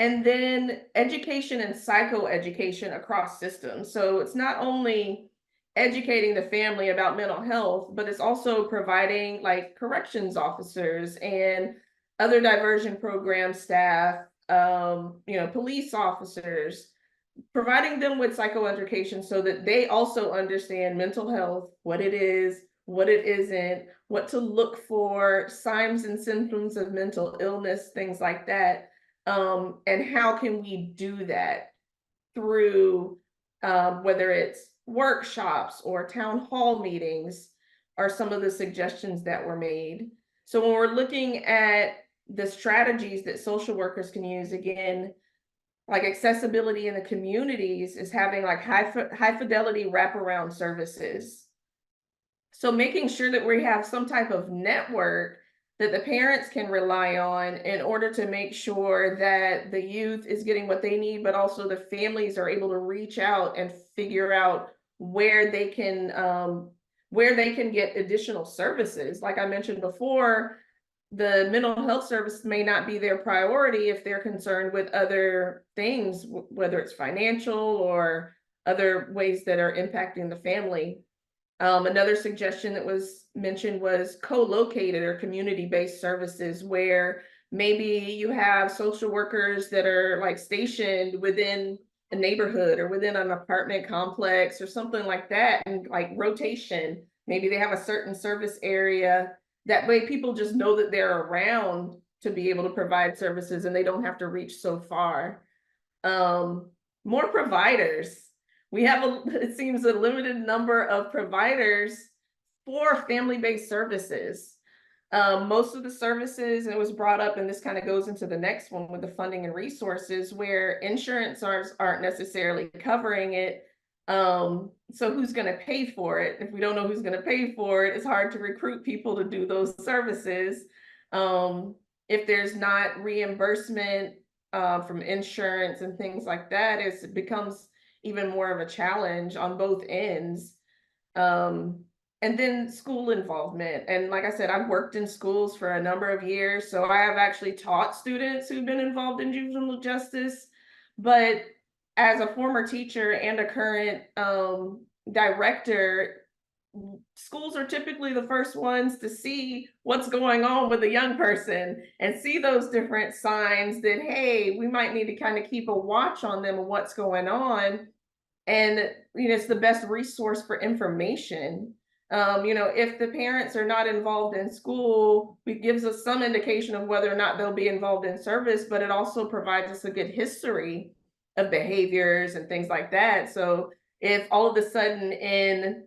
And then education and psychoeducation across systems. So it's not only educating the family about mental health, but it's also providing like corrections officers and other diversion program staff, police officers, providing them with psychoeducation so that they also understand mental health, what it is, what it isn't, what to look for, signs and symptoms of mental illness, things like that. And how can we do that through whether it's workshops or town hall meetings are some of the suggestions that were made. So when we're looking at the strategies that social workers can use, again, like accessibility in the communities is having like high fidelity wraparound services. So making sure that we have some type of network that the parents can rely on in order to make sure that the youth is getting what they need, but also the families are able to reach out and figure out where they can get additional services. Like I mentioned before, the mental health service may not be their priority if they're concerned with other things, whether it's financial or other ways that are impacting the family. Another suggestion that was mentioned was co-located or community-based services, where maybe you have social workers that are like stationed within a neighborhood or within an apartment complex or something like that, and like rotation. Maybe they have a certain service area. That way people just know that they're around to be able to provide services and they don't have to reach so far. More providers. We have, it seems, a limited number of providers for family-based services. Most of the services, and it was brought up, and this kind of goes into the next one with the funding and resources, where insurance aren't necessarily covering it. So who's going to pay for it? If we don't know who's going to pay for it, it's hard to recruit people to do those services. If there's not reimbursement from insurance and things like that, it becomes even more of a challenge on both ends. And then school involvement. And like I said, I've worked in schools for a number of years, so I have actually taught students who've been involved in juvenile justice. But as a former teacher and a current director, schools are typically the first ones to see what's going on with a young person and see those different signs that, hey, we might need to kind of keep a watch on them and what's going on. And it's the best resource for information. If the parents are not involved in school, it gives us some indication of whether or not they'll be involved in service, but it also provides us a good history of behaviors and things like that. So if all of a sudden in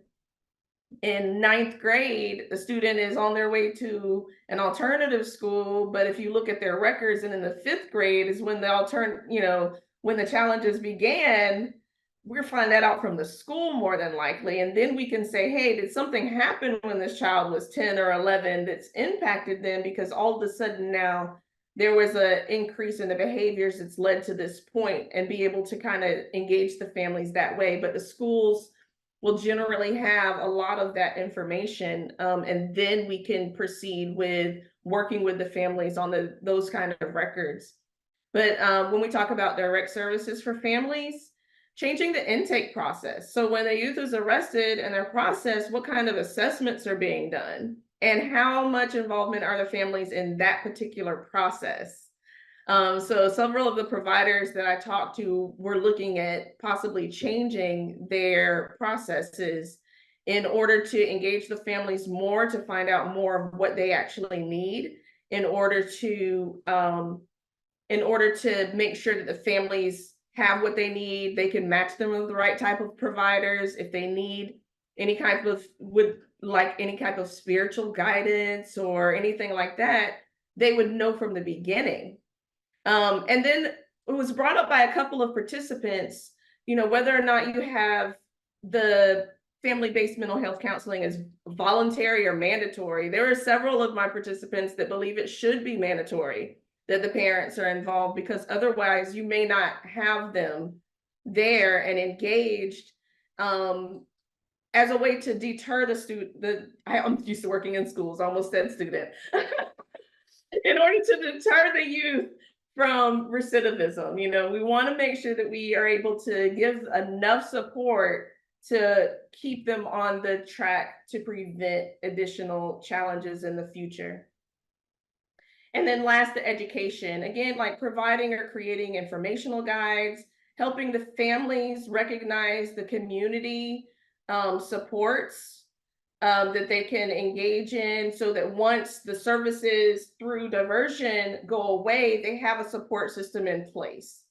ninth grade, the student is on their way to an alternative school, but if you look at their records, and in the fifth grade is when when the challenges began, we're finding that out from the school more than likely. And then we can say, hey, did something happen when this child was 10 or 11 that's impacted them? Because all of a sudden now there was an increase in the behaviors that's led to this point, and be able to kind of engage the families that way. But the schools will generally have a lot of that information, and then we can proceed with working with the families on those kind of records. But when we talk about direct services for families, changing the intake process. So when the youth is arrested and they're processed, what kind of assessments are being done, and how much involvement are the families in that particular process? So several of the providers that I talked to were looking at possibly changing their processes in order to engage the families more, to find out more of what they actually need in order to make sure that the families have what they need. They can match them with the right type of providers. If they need any kind of any type of spiritual guidance or anything like that, they would know from the beginning. And then it was brought up by a couple of participants, whether or not you have the family-based mental health counseling as voluntary or mandatory. There are several of my participants that believe it should be mandatory that the parents are involved, because otherwise you may not have them there and engaged as a way to deter the student. I'm used to working in schools, I almost said student. In order to deter the youth from recidivism. We want to make sure that we are able to give enough support to keep them on the track to prevent additional challenges in the future. And then last, the education. Again, like providing or creating informational guides, helping the families recognize the community supports that they can engage in, so that once the services through diversion go away, they have a support system in place.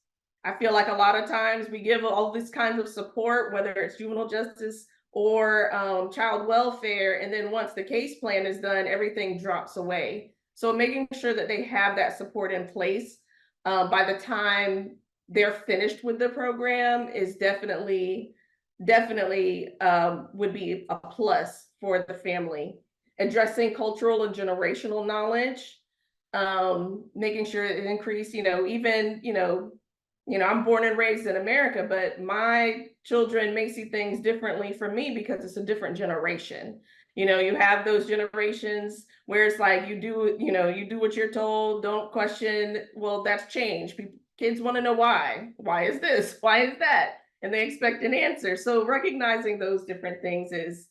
I feel like a lot of times we give all these kinds of support, whether it's juvenile justice or child welfare, and then once the case plan is done, everything drops away. So making sure that they have that support in place by the time they're finished with the program is definitely would be a plus for the family. Addressing cultural and generational knowledge, making sure it increase, I'm born and raised in America, but my children may see things differently from me because it's a different generation. You have those generations where it's like you do what you're told, don't question. Well, that's change. Kids want to know why. Why is this? Why is that? And they expect an answer. So recognizing those different things is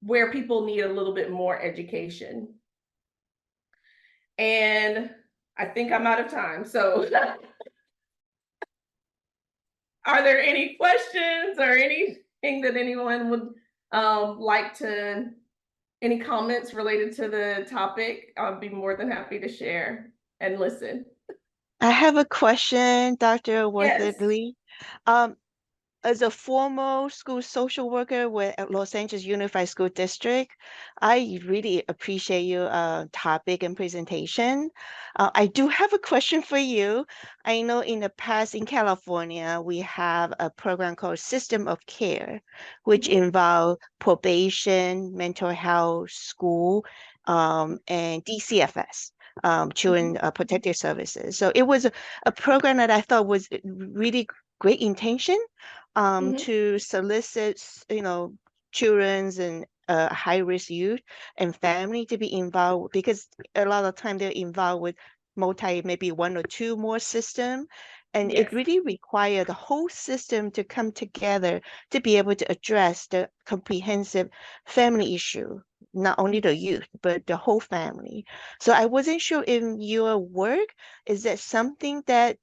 where people need a little bit more education. And I think I'm out of time. So are there any questions or anything that anyone would any comments related to the topic? I'll be more than happy to share and listen. I have a question, Dr. Yes. Worthley. As a former school social worker with Los Angeles Unified School District, I really appreciate your topic and presentation. I do have a question for you. I know in the past in California, we have a program called System of Care, which involve probation, mental health, school, and DCFS. Children Protective Services. So it was a program that I thought was really great intention to solicit, children's and high-risk youth and family to be involved, because a lot of time they're involved with maybe one or two more system. And Yes. it really required the whole system to come together to be able to address the comprehensive family issue not only the youth, but the whole family. So I wasn't sure in your work, is that something that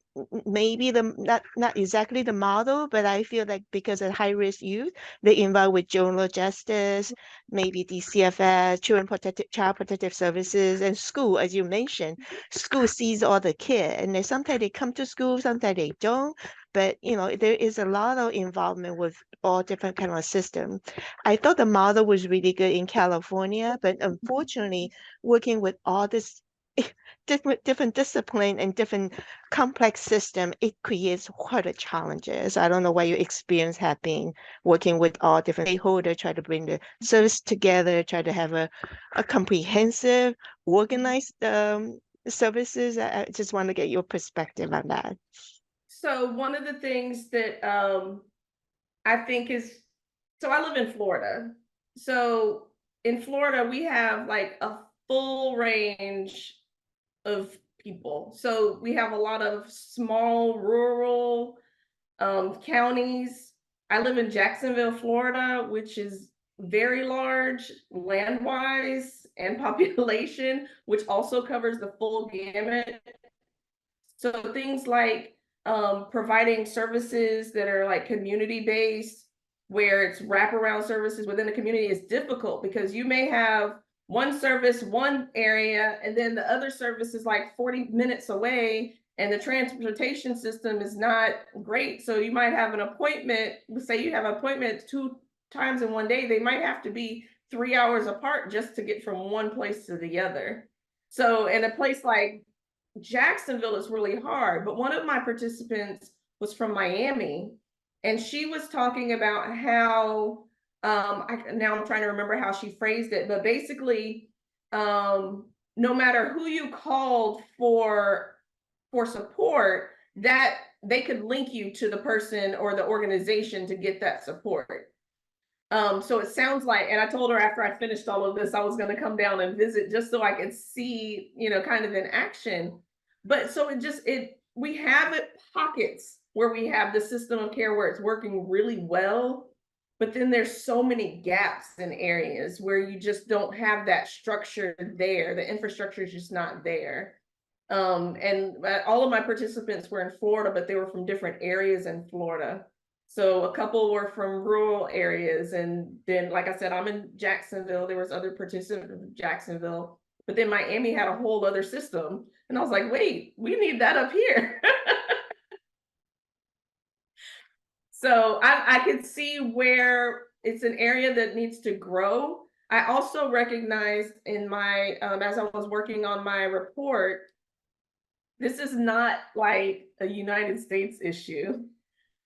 maybe not exactly the model, but I feel like because of high-risk youth, they involved with juvenile justice, maybe DCFS, Child Protective Services, and school, as you mentioned. School sees all the kids, and then sometimes they come to school, sometimes they don't. But there is a lot of involvement with all different kind of systems. I thought the model was really good in California, but unfortunately, working with all this different discipline and different complex system, it creates quite a challenges. I don't know what your experience have been working with all different stakeholders, try to bring the service together, try to have a comprehensive, organized services. I just want to get your perspective on that. So one of the things that I think is, so I live in Florida. So in Florida, we have like a full range of people. So we have a lot of small rural counties. I live in Jacksonville, Florida, which is very large land-wise and population, which also covers the full gamut. So things like providing services that are like community-based, where it's wraparound services within the community, is difficult because you may have one service, one area, and then the other service is like 40 minutes away, and the transportation system is not great. So you might have an appointment, say you have an appointment 2 times in one day, they might have to be 3 hours apart just to get from one place to the other. So in a place like Jacksonville is really hard, but one of my participants was from Miami, and she was talking about how now I'm trying to remember how she phrased it, but basically no matter who you called for support, that they could link you to the person or the organization to get that support. So it sounds like, and I told her after I finished all of this, I was going to come down and visit just so I could see, kind of in action. But so we have pockets where we have the system of care where it's working really well, but then there's so many gaps in areas where you just don't have that structure there. The infrastructure is just not there. And all of my participants were in Florida, but they were from different areas in Florida. So a couple were from rural areas, and then, like I said, I'm in Jacksonville. There was other participants in Jacksonville, but then Miami had a whole other system, and I was like, wait, we need that up here. So I could see where it's an area that needs to grow. I also recognized in my as I was working on my report, this is not like a United States issue.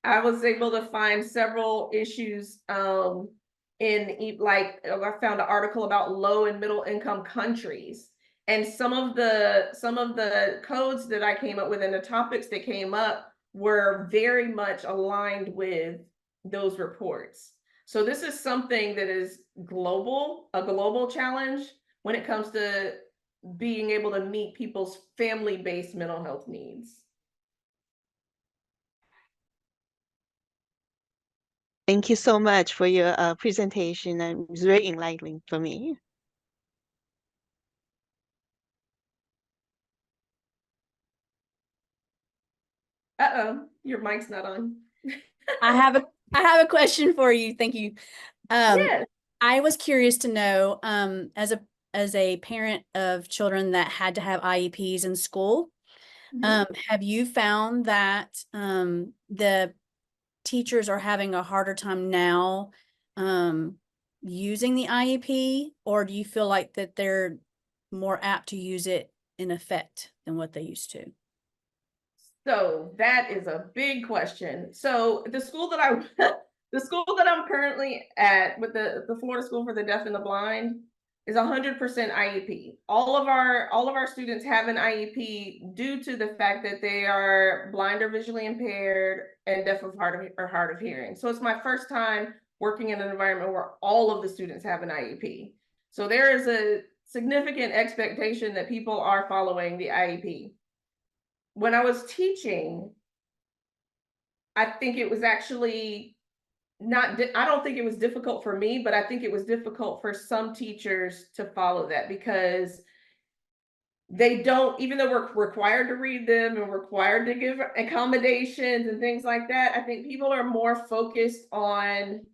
I was able to find several issues in like I found an article about low and middle income countries, and some of the codes that I came up with and the topics that came up were very much aligned with those reports. So this is something that is global, a global challenge when it comes to being able to meet people's family-based mental health needs. Thank you so much for your presentation. It was very enlightening for me. Uh-oh, your mic's not on. I have a question for you. Thank you. Yes. I was curious to know, as a parent of children that had to have IEPs in school, have you found that the teachers are having a harder time now using the IEP, or do you feel like that they're more apt to use it in effect than what they used to? So that is a big question. So the school that I'm currently at with the Florida School for the Deaf and the Blind is 100% IEP. All of our students have an IEP due to the fact that they are blind or visually impaired and deaf or hard of hearing. So it's my first time working in an environment where all of the students have an IEP. So there is a significant expectation that people are following the IEP. When I was teaching, I think it was actually I don't think it was difficult for me, but I think it was difficult for some teachers to follow that because they don't, even though we're required to read them and required to give accommodations and things like that, I think people are more focused on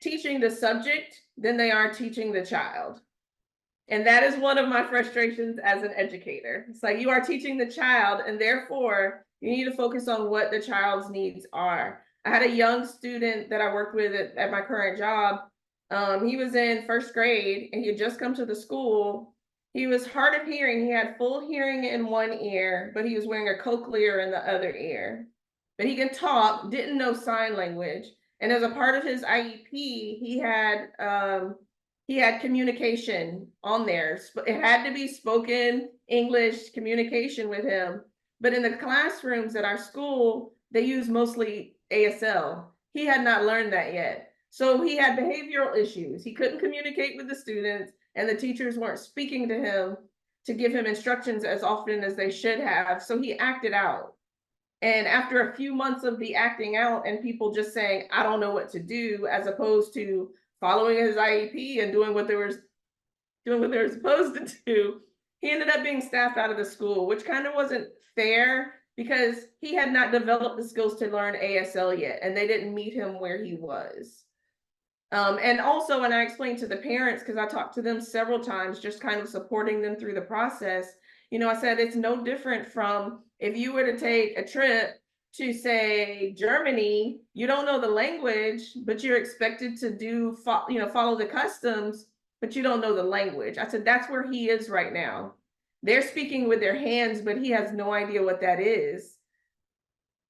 teaching the subject than they are teaching the child. And that is one of my frustrations as an educator. It's like you are teaching the child, and therefore you need to focus on what the child's needs are. I had a young student that I worked with at my current job. He was in first grade and he had just come to the school. He was hard of hearing. He had full hearing in one ear, but he was wearing a cochlear in the other ear. But he can talk, didn't know sign language. And as a part of his IEP, he had communication on there. It had to be spoken English communication with him. But in the classrooms at our school, they use mostly ASL. He had not learned that yet. So he had behavioral issues. He couldn't communicate with the students, and the teachers weren't speaking to him to give him instructions as often as they should have. So he acted out. And after a few months of the acting out and people just saying, I don't know what to do, as opposed to following his IEP and doing what they were supposed to do, he ended up being staffed out of the school, which kind of wasn't fair because he had not developed the skills to learn ASL yet, and they didn't meet him where he was. And also, when I explained to the parents, because I talked to them several times, just kind of supporting them through the process, I said it's no different from if you were to take a trip to, say, Germany. You don't know the language, but you're expected to follow the customs, but you don't know the language. I said that's where he is right now. They're speaking with their hands, but he has no idea what that is.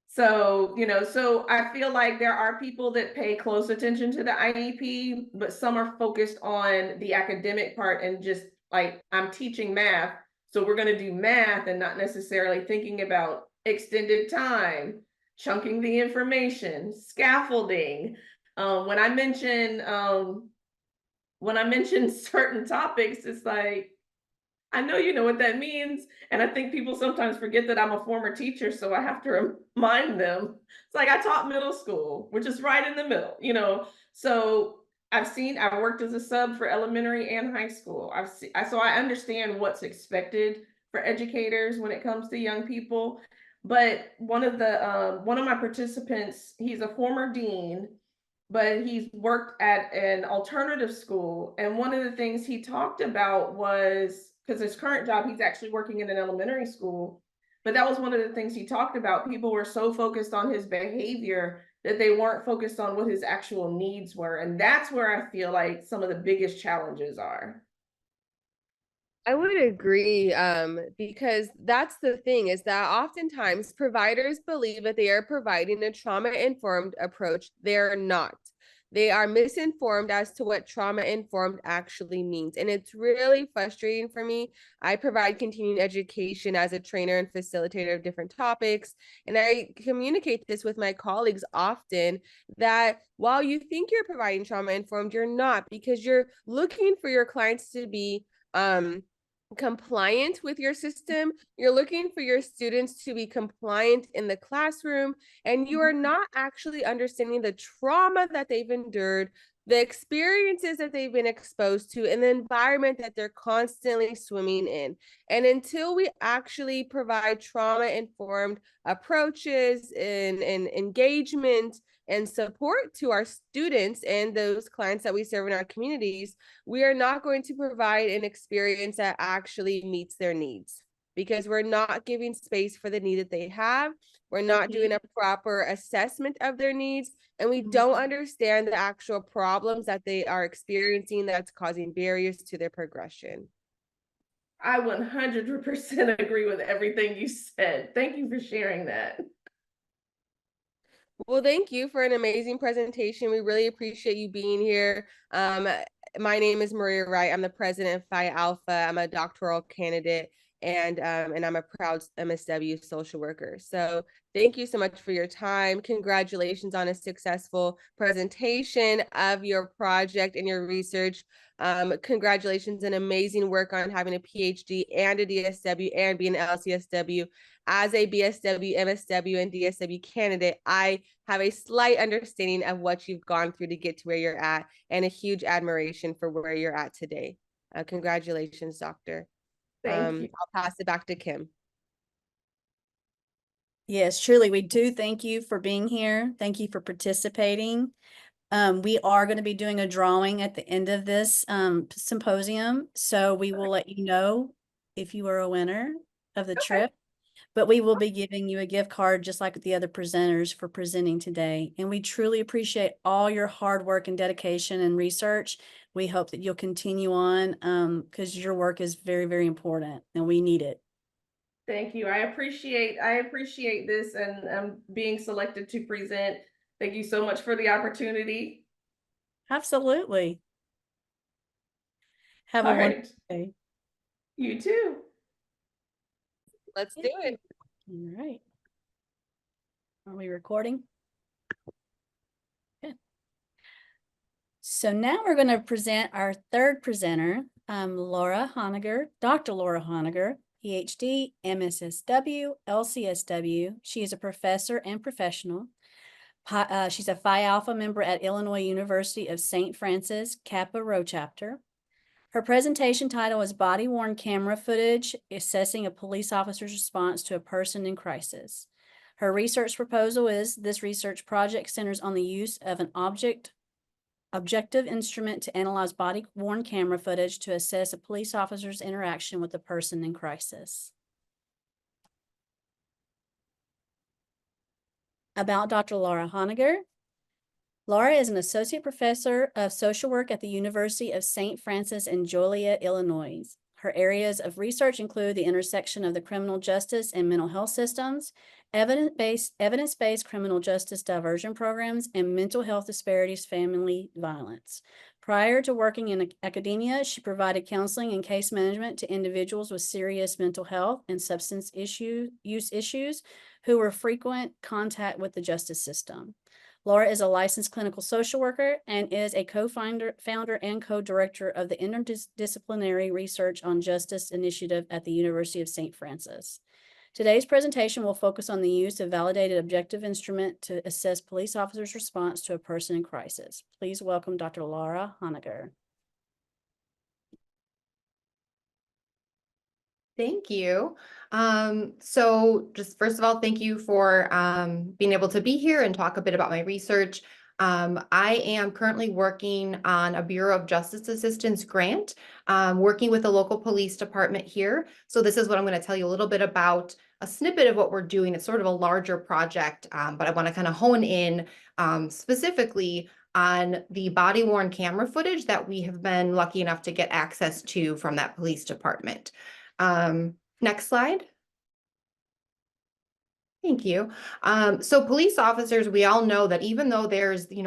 So, so I feel like there are people that pay close attention to the IEP, but some are focused on the academic part and just like, I'm teaching math, so we're going to do math and not necessarily thinking about extended time, chunking the information, scaffolding. When I mention certain topics, it's like, I know you know what that means. And I think people sometimes forget that I'm a former teacher, so I have to remind them. It's like I taught middle school, which is right in the middle, So I worked as a sub for elementary and high school. So I understand what's expected for educators when it comes to young people. But one of my participants, he's a former dean, but he's worked at an alternative school. And one of the things he talked about was, because his current job, he's actually working in an elementary school. But that was one of the things he talked about. People were so focused on his behavior that they weren't focused on what his actual needs were. And that's where I feel like some of the biggest challenges are. I would agree, because that's the thing, is that oftentimes providers believe that they are providing a trauma-informed approach. They're not. They are misinformed as to what trauma-informed actually means. And it's really frustrating for me. I provide continuing education as a trainer and facilitator of different topics. And I communicate this with my colleagues often, that while you think you're providing trauma-informed, you're not, because you're looking for your clients to be compliant with your system. You're looking for your students to be compliant in the classroom, and you are not actually understanding the trauma that they've endured, the experiences that they've been exposed to, and the environment that they're constantly swimming in. And until we actually provide trauma-informed approaches and engagement and support to our students and those clients that we serve in our communities, we are not going to provide an experience that actually meets their needs, because we're not giving space for the need that they have. We're not doing a proper assessment of their needs, and we don't understand the actual problems that they are experiencing that's causing barriers to their progression. I 100% agree with everything you said. Thank you for sharing that. Well, thank you for an amazing presentation. We really appreciate you being here. My name is Maria Wright. I'm the president of Phi Alpha. I'm a doctoral candidate, and I'm a proud MSW social worker. So thank you so much for your time. Congratulations on a successful presentation of your project and your research. Congratulations and amazing work on having a PhD and a DSW and being an LCSW. As a BSW, MSW, and DSW candidate, I have a slight understanding of what you've gone through to get to where you're at, and a huge admiration for where you're at today. Congratulations, Doctor. Thank you. I'll pass it back to Kim. Yes, truly, we do thank you for being here. Thank you for participating. We are going to be doing a drawing at the end of this symposium, so we will let you know if you are a winner of the trip. But we will be giving you a gift card just like the other presenters for presenting today. And we truly appreciate all your hard work and dedication and research. We hope that you'll continue on because your work is very, very important and we need it. Thank you. I appreciate this and being selected to present. Thank you so much for the opportunity. Absolutely. Have a wonderful day. You too. Let's do it. All right. Are we recording? Good. So now we're going to present our third presenter, Laura Honegger, Dr. Laura Honegger, PhD, MSSW, LCSW. She is a professor and professional. She's a Phi Alpha member at Illinois University of St. Francis Kappa Rho Chapter. Her presentation title is Body-Worn Camera Footage, Assessing a Police Officer's Response to a Person in Crisis. Her research proposal is this research project centers on the use of an objective instrument to analyze body-worn camera footage to assess a police officer's interaction with a person in crisis. About Dr. Laura Honegger. Laura is an associate professor of social work at the University of St. Francis in Joliet, Illinois. Her areas of research include the intersection of the criminal justice and mental health systems, evidence-based criminal justice diversion programs, and mental health disparities, family violence. Prior to working in academia, she provided counseling and case management to individuals with serious mental health and substance use issues who were frequent contact with the justice system. Laura is a licensed clinical social worker and is a co-founder and co-director of the Interdisciplinary Research on Justice Initiative at the University of St. Francis. Today's presentation will focus on the use of validated objective instrument to assess police officers' response to a person in crisis. Please welcome Dr. Laura Honegger. Thank you. So just first of all, thank you for being able to be here and talk a bit about my research. I am currently working on a Bureau of Justice Assistance grant, working with the local police department here. So this is what I'm going to tell you a little bit about, a snippet of what we're doing. It's sort of a larger project, but I want to kind of hone in specifically on the body-worn camera footage that we have been lucky enough to get access to from that police department. Next slide. Thank you. So police officers, we all know that even though there's, the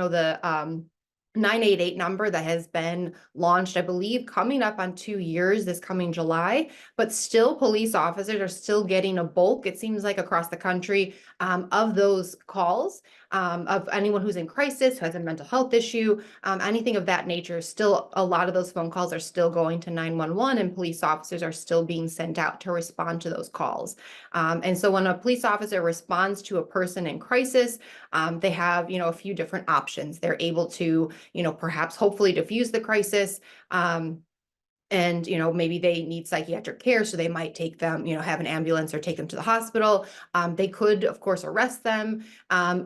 988 number that has been launched, I believe, coming up on 2 years this coming July, but still police officers are still getting a bulk, it seems like, across the country of those calls, of anyone who's in crisis, who has a mental health issue, anything of that nature. Still, a lot of those phone calls are still going to 911, and police officers are still being sent out to respond to those calls. And so when a police officer responds to a person in crisis, they have, a few different options. They're able to, perhaps hopefully diffuse the crisis. And, maybe they need psychiatric care, so they might take them, have an ambulance or take them to the hospital. They could, of course, arrest them,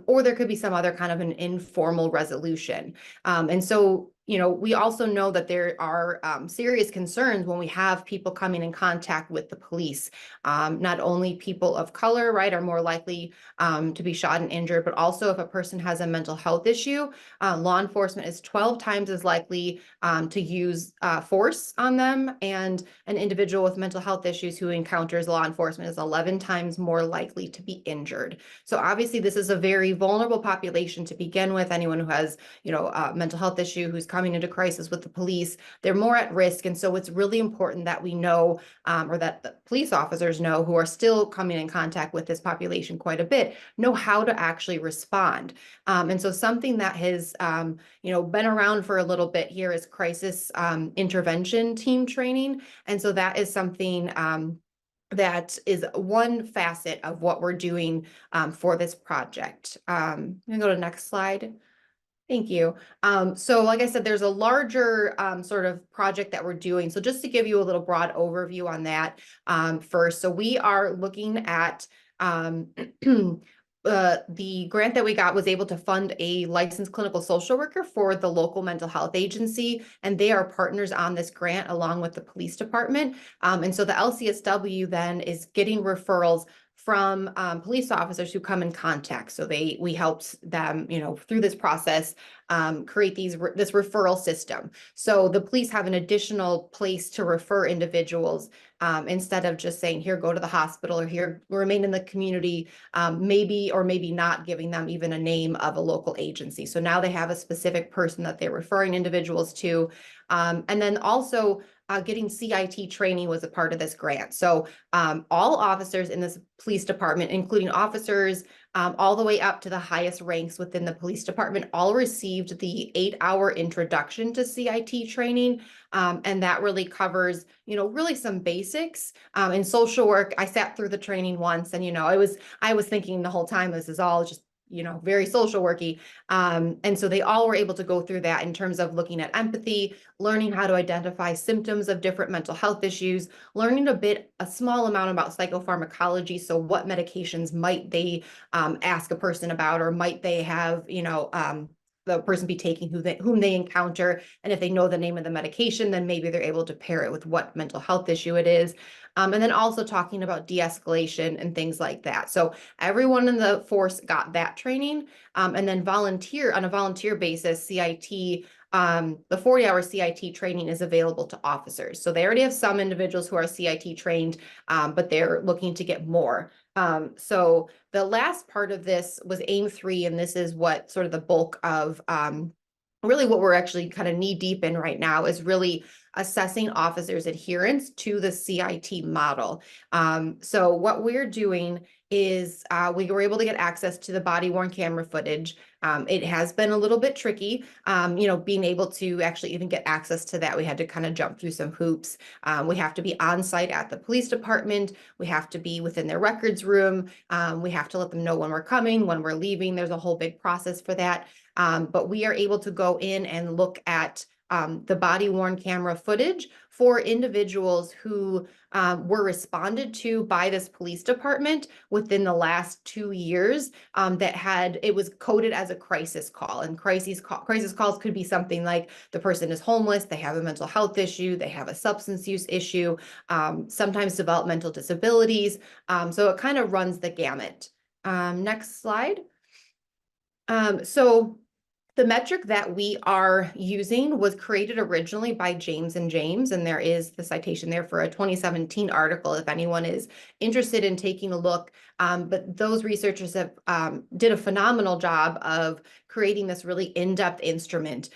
or there could be some other kind of an informal resolution. And so, we also know that there are serious concerns when we have people coming in contact with the police. Not only people of color, right, are more likely to be shot and injured, but also if a person has a mental health issue, law enforcement is 12 times as likely to use force on them. And an individual with mental health issues who encounters law enforcement is 11 times more likely to be injured. So obviously this is a very vulnerable population to begin with. Anyone who has, a mental health issue, who's coming into crisis with the police, they're more at risk. And so it's really important that we know, or that the police officers know, who are still coming in contact with this population quite a bit, know how to actually respond. And so something that has, been around for a little bit here is crisis intervention team training. And so that is something that is one facet of what we're doing for this project. I'm gonna go to the next slide. Thank you. So like I said, there's a larger sort of project that we're doing. So just to give you a little broad overview on that first. So we are looking at the grant that we got was able to fund a licensed clinical social worker for the local mental health agency, and they are partners on this grant along with the police department. And so the LCSW then is getting referrals from police officers who come in contact. So we helped them, through this process, create this referral system. So the police have an additional place to refer individuals instead of just saying, here, go to the hospital, or here, remain in the community, maybe or maybe not giving them even a name of a local agency. So now they have a specific person that they're referring individuals to. And then also getting CIT training was a part of this grant. So all officers in this police department, including officers all the way up to the highest ranks within the police department, all received the 8-hour introduction to CIT training. And that really covers, really some basics. In social work, I sat through the training once, and, I was thinking the whole time, this is all just, very social worky. And so they all were able to go through that in terms of looking at empathy, learning how to identify symptoms of different mental health issues, learning a small amount about psychopharmacology. So what medications might they ask a person about, or might they have, the person be taking whom they encounter. And if they know the name of the medication, then maybe they're able to pair it with what mental health issue it is. And then also talking about de-escalation and things like that. So everyone in the force got that training. And then on a volunteer basis, CIT, the 40-hour CIT training is available to officers. So they already have some individuals who are CIT trained, but they're looking to get more. So the last part of this was AIM 3, and this is what sort of the bulk of really what we're actually kind of knee deep in right now is really assessing officers' adherence to the CIT model. So what we're doing is we were able to get access to the body-worn camera footage. It has been a little bit tricky, being able to actually even get access to that. We had to kind of jump through some hoops. We have to be on site at the police department. We have to be within their records room. We have to let them know when we're coming, when we're leaving. There's a whole big process for that. But we are able to go in and look at the body-worn camera footage for individuals who were responded to by this police department within the last 2 years it was coded as a crisis call. And crisis calls could be something like the person is homeless, they have a mental health issue, they have a substance use issue, sometimes developmental disabilities. So it kind of runs the gamut. Next slide. So the metric that we are using was created originally by James and James, and there is the citation there for a 2017 article if anyone is interested in taking a look. But those researchers have did a phenomenal job of creating this really in-depth instrument.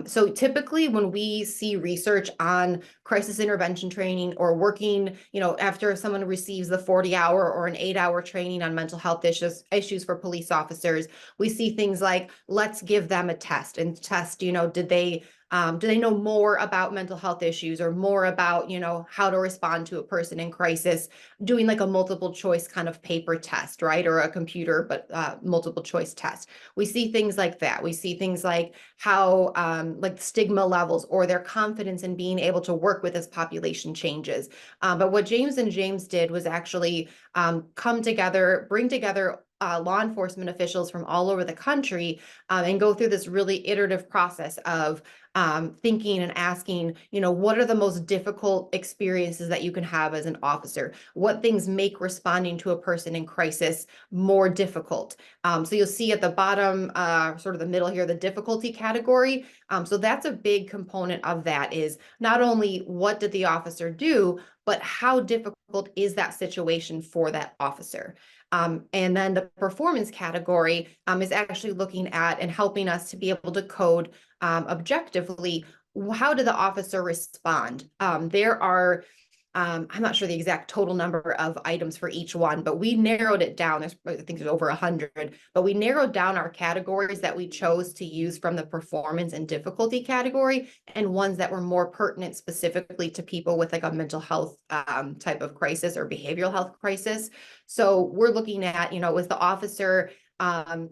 So typically when we see research on crisis intervention training or working, after someone receives the 40-hour or an 8-hour training on mental health issues for police officers, we see things like, let's give them a test and test, do they know more about mental health issues or more about, how to respond to a person in crisis, doing like a multiple choice kind of paper test, right? Or a computer, but multiple choice test. We see things like that. We see things like how like stigma levels or their confidence in being able to work with this population changes. But what James and James did was actually come together, bring together law enforcement officials from all over the country and go through this really iterative process of thinking and asking, what are the most difficult experiences that you can have as an officer? What things make responding to a person in crisis more difficult? So you'll see at the bottom, sort of the middle here, the difficulty category. So that's a big component of that is not only what did the officer do, but how difficult is that situation for that officer? And then the performance category is actually looking at and helping us to be able to code objectively, how did the officer respond? There are I'm not sure the exact total number of items for each one, but we narrowed it down. I think there's over 100, but we narrowed down our categories that we chose to use from the performance and difficulty category, and ones that were more pertinent specifically to people with like a mental health type of crisis or behavioral health crisis. So we're looking at, was the officer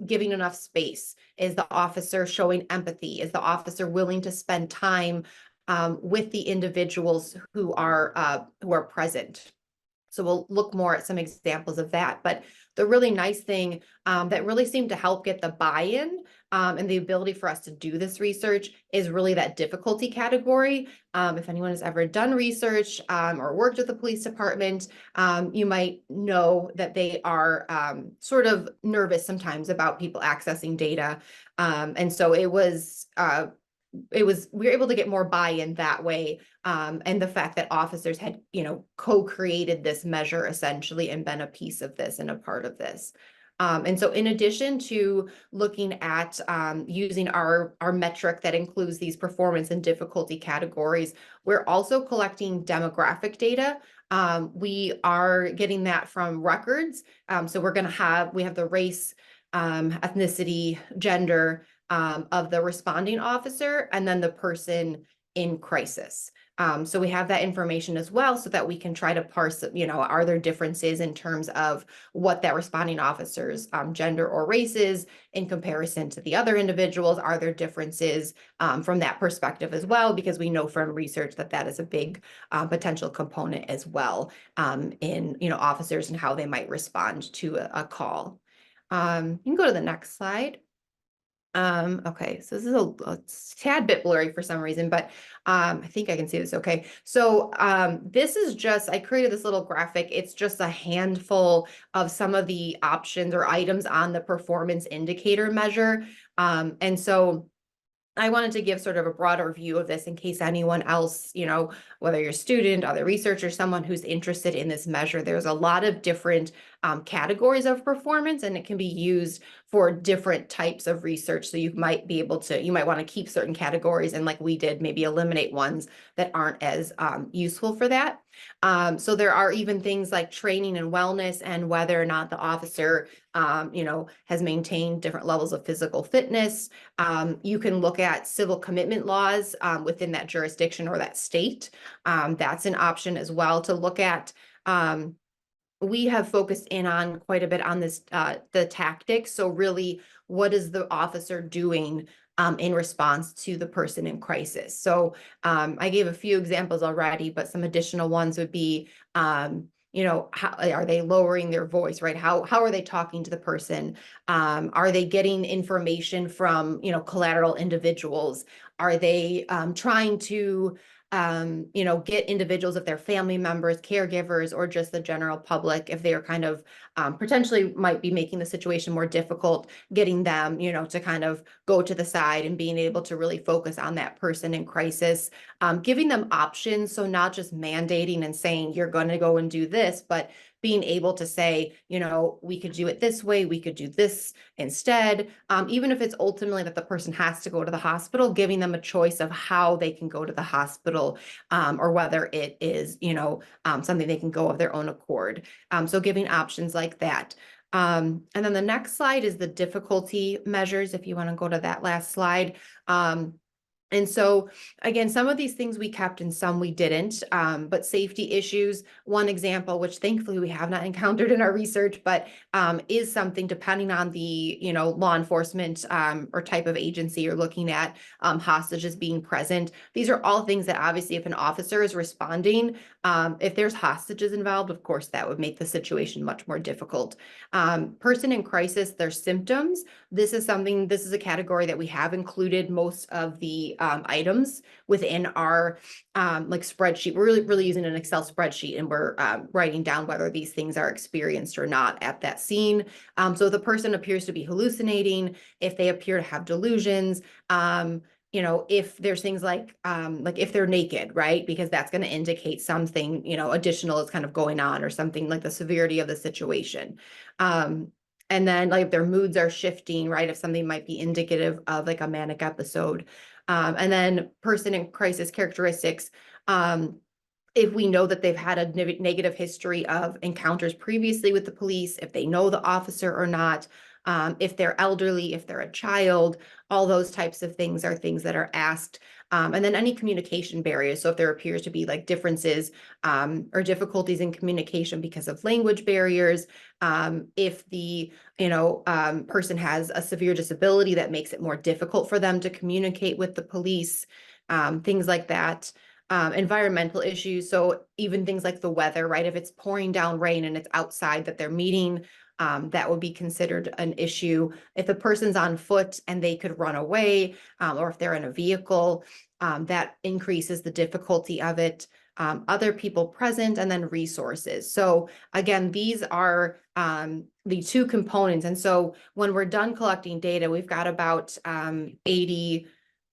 giving enough space? Is the officer showing empathy? Is the officer willing to spend time with the individuals who are present? So we'll look more at some examples of that. But the really nice thing that really seemed to help get the buy-in and the ability for us to do this research is really that difficulty category. If anyone has ever done research or worked with the police department, you might know that they are sort of nervous sometimes about people accessing data. And so we were able to get more buy-in that way. And the fact that officers had, co-created this measure essentially and been a piece of this and a part of this. And so in addition to looking at using our metric that includes these performance and difficulty categories, we're also collecting demographic data. We are getting that from records. So we have the race, ethnicity, gender, of the responding officer, and then the person in crisis. So we have that information as well so that we can try to parse, are there differences in terms of what that responding officer's gender or race is in comparison to the other individuals? Are there differences from that perspective as well? Because we know from research that is a big potential component as well in, officers and how they might respond to a call. You can go to the next slide. Okay, so this is a tad bit blurry for some reason, but I think I can see this okay. So this is just, I created this little graphic. It's just a handful of some of the options or items on the performance indicator measure. And so I wanted to give sort of a broader view of this in case anyone else, whether you're a student, other researcher, someone who's interested in this measure. There's a lot of different categories of performance, and it can be used for different types of research. So you might want to keep certain categories and, like we did, maybe eliminate ones that aren't as useful for that. So there are even things like training and wellness and whether or not the officer, has maintained different levels of physical fitness. You can look at civil commitment laws within that jurisdiction or that state. That's an option as well to look at. We have focused in on quite a bit on this, the tactics. So really, what is the officer doing in response to the person in crisis? So I gave a few examples already, but some additional ones would be, how are they lowering their voice, right? How are they talking to the person? Are they getting information from, collateral individuals? Are they trying to get individuals, if they're family members, caregivers, or just the general public, if they're kind of potentially might be making the situation more difficult, getting them, to kind of go to the side and being able to really focus on that person in crisis, giving them options. So not just mandating and saying, you're going to go and do this, but being able to say, we could do it this way, we could do this instead, even if it's ultimately that the person has to go to the hospital, giving them a choice of how they can go to the hospital, or whether it is, something they can go of their own accord. So giving options like that. And then the next slide is the difficulty measures, if you want to go to that last slide. And so, again, some of these things we kept and some we didn't, but safety issues, one example, which thankfully we have not encountered in our research, but is something depending on the, law enforcement or type of agency you're looking at, hostages being present. These are all things that obviously if an officer is responding, if there's hostages involved, of course, that would make the situation much more difficult. Person in crisis, their symptoms. This is a category that we have included most of the items within our spreadsheet. We're really using an Excel spreadsheet, and we're writing down whether these things are experienced or not at that scene. So the person appears to be hallucinating, if they appear to have delusions, you know, if there's things like if they're naked, right? Because that's going to indicate something, you know, additional is kind of going on, or something like the severity of the situation. And then like if their moods are shifting, right? If something might be indicative of like a manic episode. And then person in crisis characteristics, if we know that they've had a negative history of encounters previously with the police, if they know the officer or not, if they're elderly, if they're a child, all those types of things are things that are asked. And then any communication barriers. So if there appears to be like differences or difficulties in communication because of language barriers, if the person has a severe disability that makes it more difficult for them to communicate with the police, things like that. Environmental issues. So even things like the weather, right? If it's pouring down rain and it's outside that they're meeting, that would be considered an issue. If the person's on foot and they could run away, or if they're in a vehicle, that increases the difficulty of it. Other people present, and then resources. So again, these are the two components. And so when we're done collecting data, we've got about 80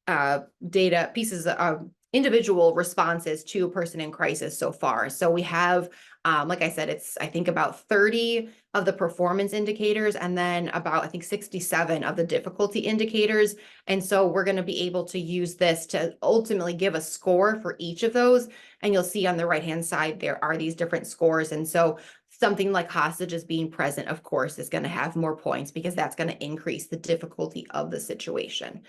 data pieces of individual responses to a person in crisis so far. So we have, like I said, it's, I think about 30 of the performance indicators, and then about, I think 67 of the difficulty indicators. And so we're going to be able to use this to ultimately give a score for each of those. And you'll see on the right-hand side, there are these different scores. And so something like hostages being present, of course, is going to have more points because that's going to increase the difficulty of the situation.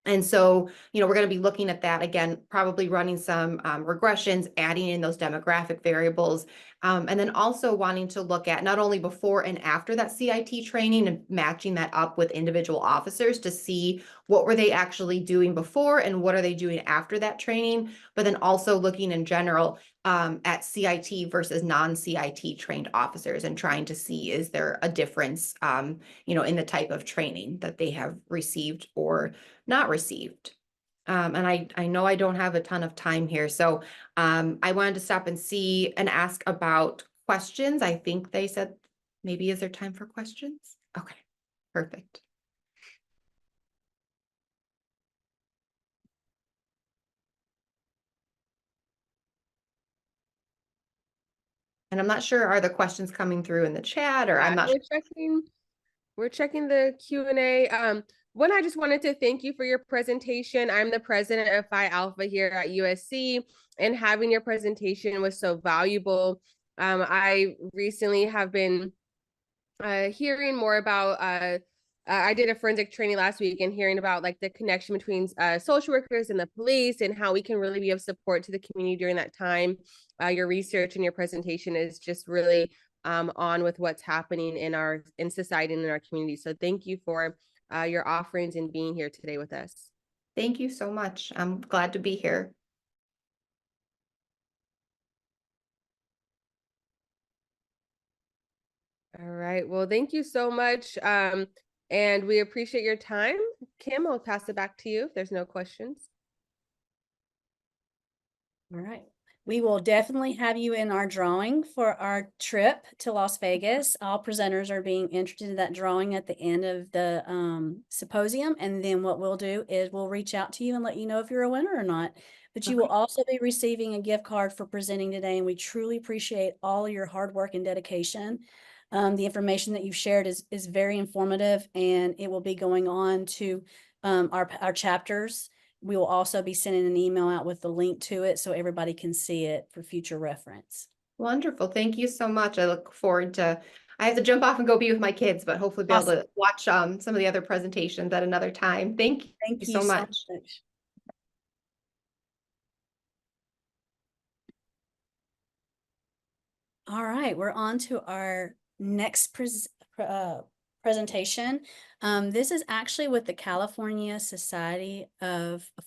And so, we're going to be looking at that again, probably running some regressions, adding in those demographic variables, and then also wanting to look at not only before and after that CIT training and matching that up with individual officers to see what were they actually doing before and what are they doing after that training, but then also looking in general at CIT versus non-CIT trained officers and trying to see, is there a difference, in the type of training that they have received or not received. And I know I don't have a ton of time here, so I wanted to stop and see and ask about questions. I think they said, maybe is there time for questions? Okay, perfect. And I'm not sure, are the questions coming through in the chat, or I'm not We're sure. checking the Q&A. One, I just wanted to thank you for your presentation. I'm the president of Phi Alpha here at USC, and having your presentation was so valuable. I recently have been hearing more about I did a forensic training last week, and hearing about like the connection between social workers and the police, and how we can really be of support to the community during that time. Your research and your presentation is just really on with what's happening in society and in our community. So thank you for your offerings and being here today with us. Thank you so much. I'm glad to be here. All right. Well, thank you so much. And we appreciate your time. Kim, I'll pass it back to you if there's no questions. All right. We will definitely have you in our drawing for our trip to Las Vegas. All presenters are being entered into that drawing at the end of the symposium. And then what we'll do is we'll reach out to you and let you know if you're a winner or not. But you will also be receiving a gift card for presenting today. And we truly appreciate all of your hard work and dedication. The information that you've shared is very informative, and it will be going on to our chapters. We will also be sending an email out with the link to it so everybody can see it for future reference. Wonderful. Thank you so much. I look forward to, I have to jump off and go be with my kids, but hopefully be able to watch some of the other presentations at another time. Thank you so much. All right, we're on to our next presentation. This is actually with the California Society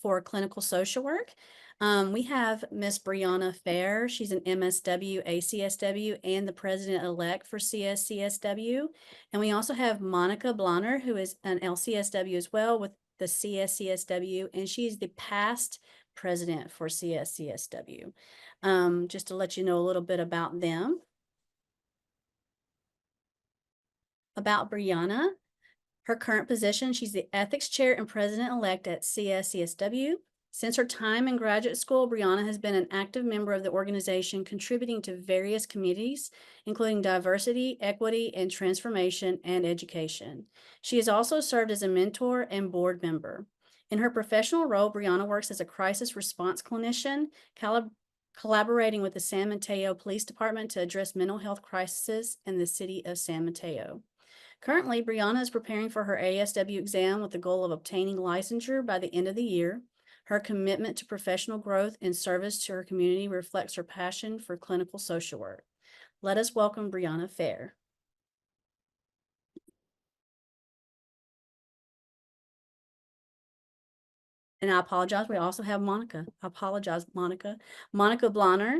for Clinical Social Work. We have Miss Brianna Fair. She's an MSW, ACSW, and the president-elect for CSCSW. And we also have Monica Blonner, who is an LCSW as well with the CSCSW, and she's the past president for CSCSW. Just to let you know a little bit about them. About Brianna, Her current position, she's the ethics chair and president-elect at CSCSW. Since her time in graduate school, Brianna has been an active member of the organization, contributing to various committees, including diversity, equity, and transformation and education. She has also served as a mentor and board member. In her professional role, Brianna works as a crisis response clinician, collaborating with the San Mateo Police Department to address mental health crises in the city of San Mateo. Currently, Brianna is preparing for her ASW exam with the goal of obtaining licensure by the end of the year. Her commitment to professional growth and service to her community reflects her passion for clinical social work. Let us welcome Brianna Fair. And I apologize, we also have Monica. I apologize, Monica. Monica Blonner.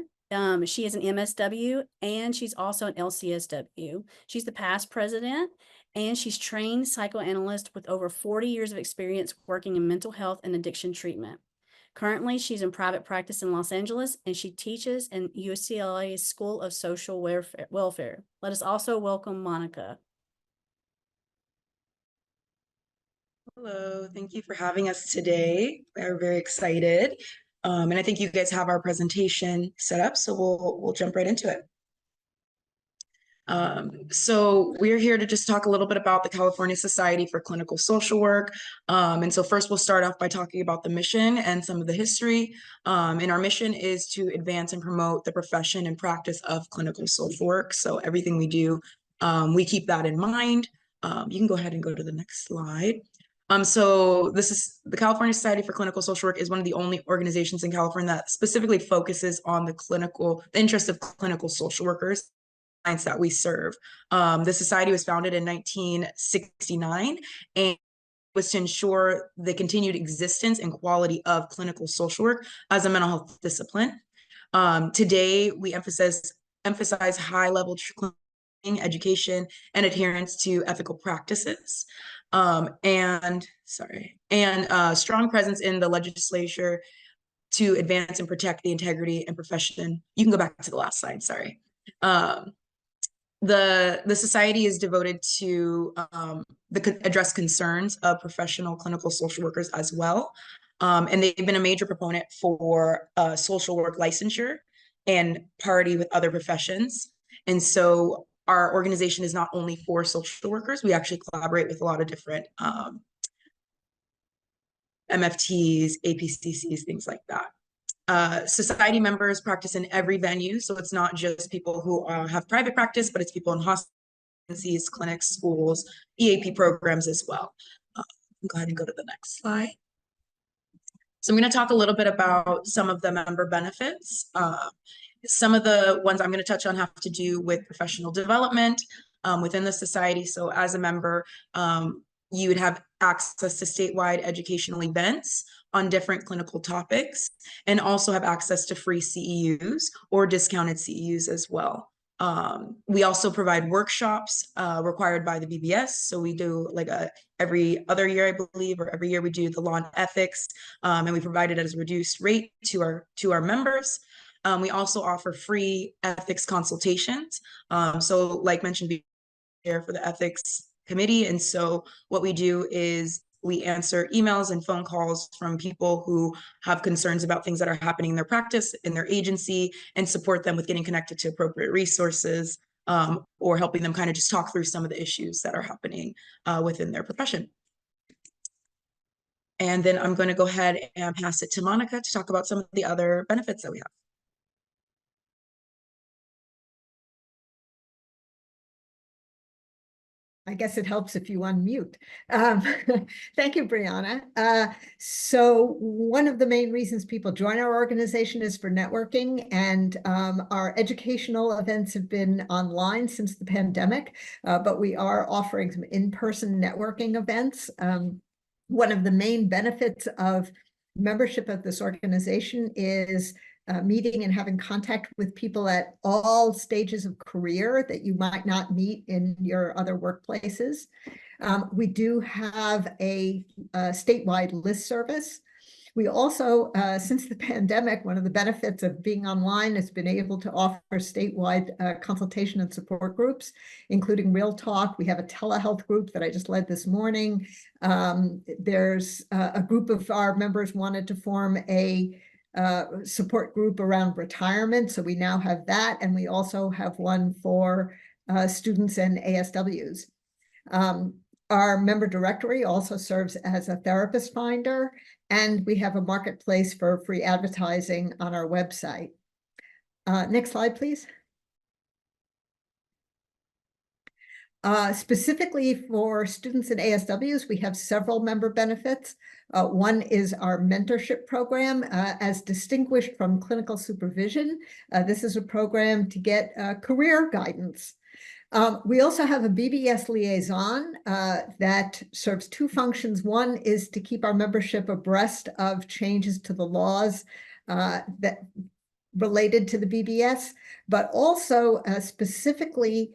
She is an MSW and she's also an LCSW. She's the past president and she's trained psychoanalyst with over 40 years of experience working in mental health and addiction treatment. Currently, she's in private practice in Los Angeles and she teaches in UCLA's School of Social Welfare. Let us also welcome Monica. Hello, thank you for having us today. We're very excited. And I think you guys have our presentation set up, so we'll jump right into it. So we're here to just talk a little bit about the California Society for Clinical Social Work. And so first we'll start off by talking about the mission and some of the history. And our mission is to advance and promote the profession and practice of clinical social work. So everything we do, we keep that in mind. You can go ahead and go to the next slide. So this is the California Society for Clinical Social Work is one of the only organizations in California that specifically focuses on the interest of clinical social workers that we serve. The society was founded in 1969 and was to ensure the continued existence and quality of clinical social work as a mental health discipline. Today, we emphasize high-level education and adherence to ethical practices. And strong presence in the legislature to advance and protect the integrity and profession. You can go back to the last slide, sorry. The society is devoted to address concerns of professional clinical social workers as well. And they've been a major proponent for social work licensure and parity with other professions. And so our organization is not only for social workers, we actually collaborate with a lot of different MFTs, APCCs, things like that. Society members practice in every venue, so it's not just people who have private practice, but it's people in hospitals, clinics, schools, EAP programs as well. Go ahead and go to the next slide. So I'm going to talk a little bit about some of the member benefits. Some of the ones I'm going to touch on have to do with professional development within the society. So as a member, you would have access to statewide educational events on different clinical topics and also have access to free CEUs or discounted CEUs as well. We also provide workshops required by the BBS. So we do like every other year, I believe, or every year we do the law and ethics, and we provide it at a reduced rate to our members. We also offer free ethics consultations. So like mentioned before, for the ethics committee. And so what we do is we answer emails and phone calls from people who have concerns about things that are happening in their practice, in their agency, and support them with getting connected to appropriate resources or helping them kind of just talk through some of the issues that are happening within their profession. And then I'm going to go ahead and pass it to Monica to talk about some of the other benefits that we have. I guess it helps if you unmute. Thank you, Brianna. So one of the main reasons people join our organization is for networking, and our educational events have been online since the pandemic, but we are offering some in-person networking events. One of the main benefits of membership of this organization is meeting and having contact with people at all stages of career that you might not meet in your other workplaces. We do have a statewide list service We also, since the pandemic, one of the benefits of being online has been able to offer statewide consultation and support groups, including Real Talk. We have a telehealth group that I just led this morning. There's a group of our members wanted to form a support group around retirement. So we now have that. And we also have one for students and ASWs. Our member directory also serves as a therapist finder, and we have a marketplace for free advertising on our website. Next slide, please. Specifically for students and ASWs, we have several member benefits. One is our mentorship program, as distinguished from clinical supervision. This is a program to get career guidance. We also have a BBS liaison that serves two functions. One is to keep our membership abreast of changes to the laws that related to the BBS, but also specifically,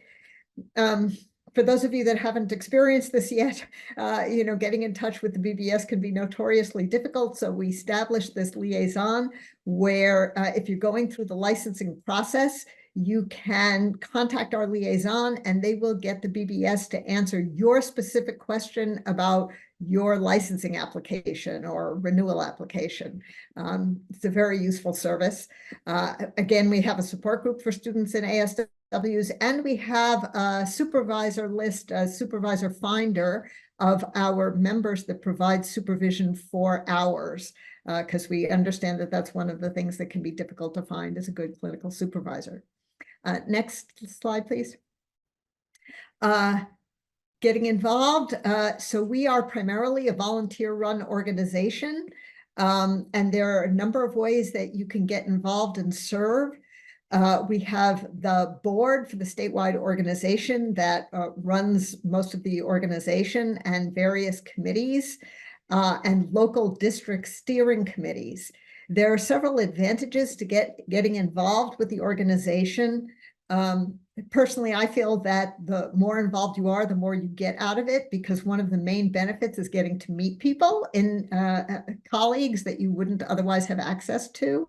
for those of you that haven't experienced this yet, getting in touch with the BBS can be notoriously difficult. So we established this liaison where if you're going through the licensing process, you can contact our liaison and they will get the BBS to answer your specific question about your licensing application or renewal application. It's a very useful service. Again, we have a support group for students in ASWs, and we have a supervisor list, a supervisor finder of our members that provide supervision for hours, because we understand that that's one of the things that can be difficult to find is a good clinical supervisor. Next slide, please. Getting involved. So we are primarily a volunteer-run organization, and there are a number of ways that you can get involved and serve. We have the board for the statewide organization that runs most of the organization, and various committees and local district steering committees. There are several advantages to getting involved with the organization. Personally, I feel that the more involved you are, the more you get out of it, because one of the main benefits is getting to meet people in colleagues that you wouldn't otherwise have access to.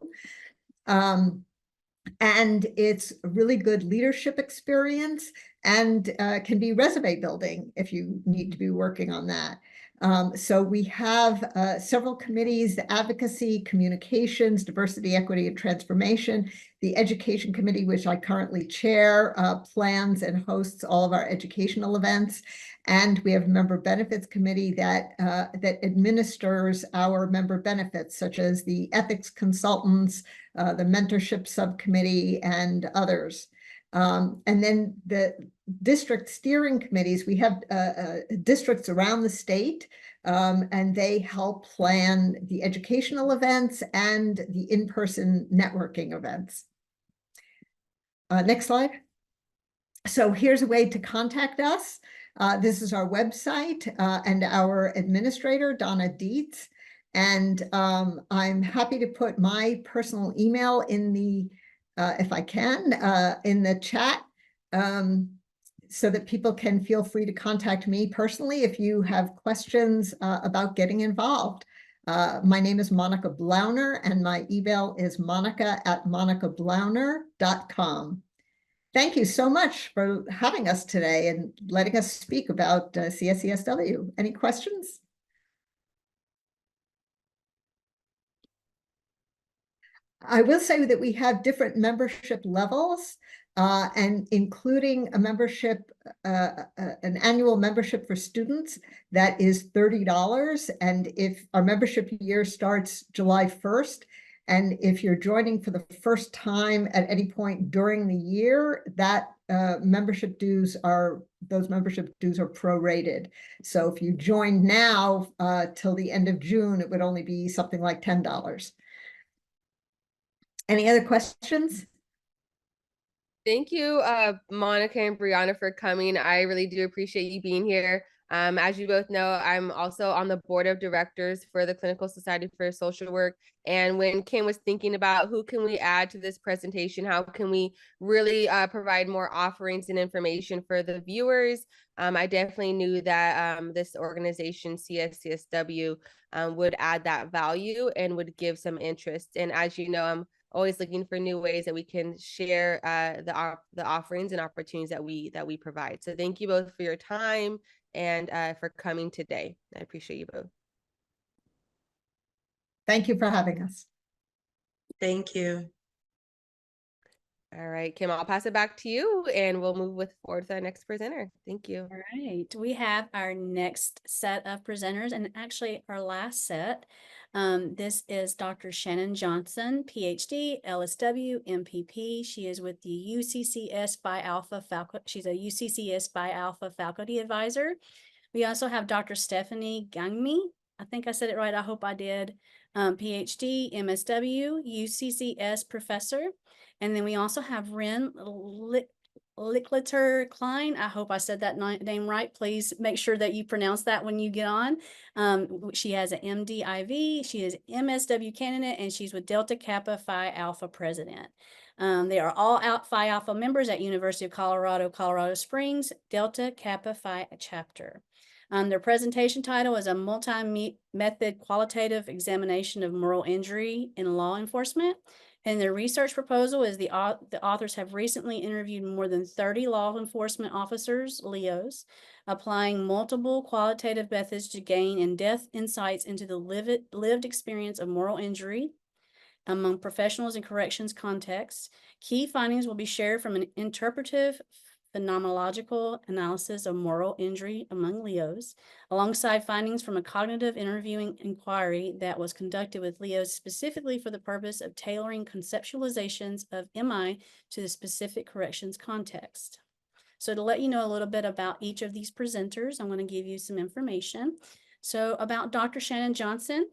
And it's a really good leadership experience, and can be resume building if you need to be working on that. So we have several committees: the advocacy, communications, diversity, equity, and transformation. The education committee, which I currently chair, plans and hosts all of our educational events. And we have a member benefits committee that administers our member benefits, such as the ethics consultants, the mentorship subcommittee, and others. And then the district steering committees, we have districts around the state, and they help plan the educational events and the in-person networking events. Next slide. So here's a way to contact us. This is our website and our administrator, Donna Dietz. And I'm happy to put my personal email in the, if I can, in the chat, so that people can feel free to contact me personally if you have questions about getting involved. My name is Monica Blauner, and my email is monica@monicablauner.com. Thank you so much for having us today and letting us speak about CSCSW. Any questions? I will say that we have different membership levels, and including a membership, an annual membership for students that is $30. And if our membership year starts July 1st, and if you're joining for the first time at any point during the year, that membership dues are prorated. So if you join now till the end of June, it would only be something like $10. Any other questions? Thank you, Monica and Brianna, for coming. I really do appreciate you being here. As you both know, I'm also on the board of directors for the Clinical Society for Social Work. And when Kim was thinking about who can we add to this presentation, how can we really provide more offerings and information for the viewers, I definitely knew that this organization, CSCSW, would add that value and would give some interest. And as you know, I'm always looking for new ways that we can share the offerings and opportunities that we provide. So thank you both for your time and for coming today. I appreciate you both. Thank you for having us. Thank you. All right, Kim, I'll pass it back to you and we'll move forward to our next presenter. Thank you. All right, we have our next set of presenters and actually our last set. This is Dr. Shannon Johnson, PhD, LSW, MPP. She is with the UCCS Phi Alpha faculty. She's a UCCS Phi Alpha faculty advisor. We also have Dr. Stephanie Gangmi. I think I said it right. I hope I did. PhD, MSW, UCCS professor. And then we also have Ren Licklitter Klein. I hope I said that name right. Please make sure that you pronounce that when you get on. She has an MDiv. She is MSW candidate, and she's with Delta Kappa Phi Alpha president. They are all Phi Alpha members at University of Colorado, Colorado Springs, Delta Kappa Phi chapter. Their presentation title is a multi-method qualitative examination of moral injury in law enforcement. And their research proposal is the authors have recently interviewed more than 30 law enforcement officers, LEOs, applying multiple qualitative methods to gain in-depth insights into the lived experience of moral injury among professionals in corrections contexts. Key findings will be shared from an interpretive phenomenological analysis of moral injury among LEOs, alongside findings from a cognitive interviewing inquiry that was conducted with LEOs specifically for the purpose of tailoring conceptualizations of MI to the specific corrections context. So to let you know a little bit about each of these presenters, I'm going to give you some information. So about Dr. Shannon Johnson.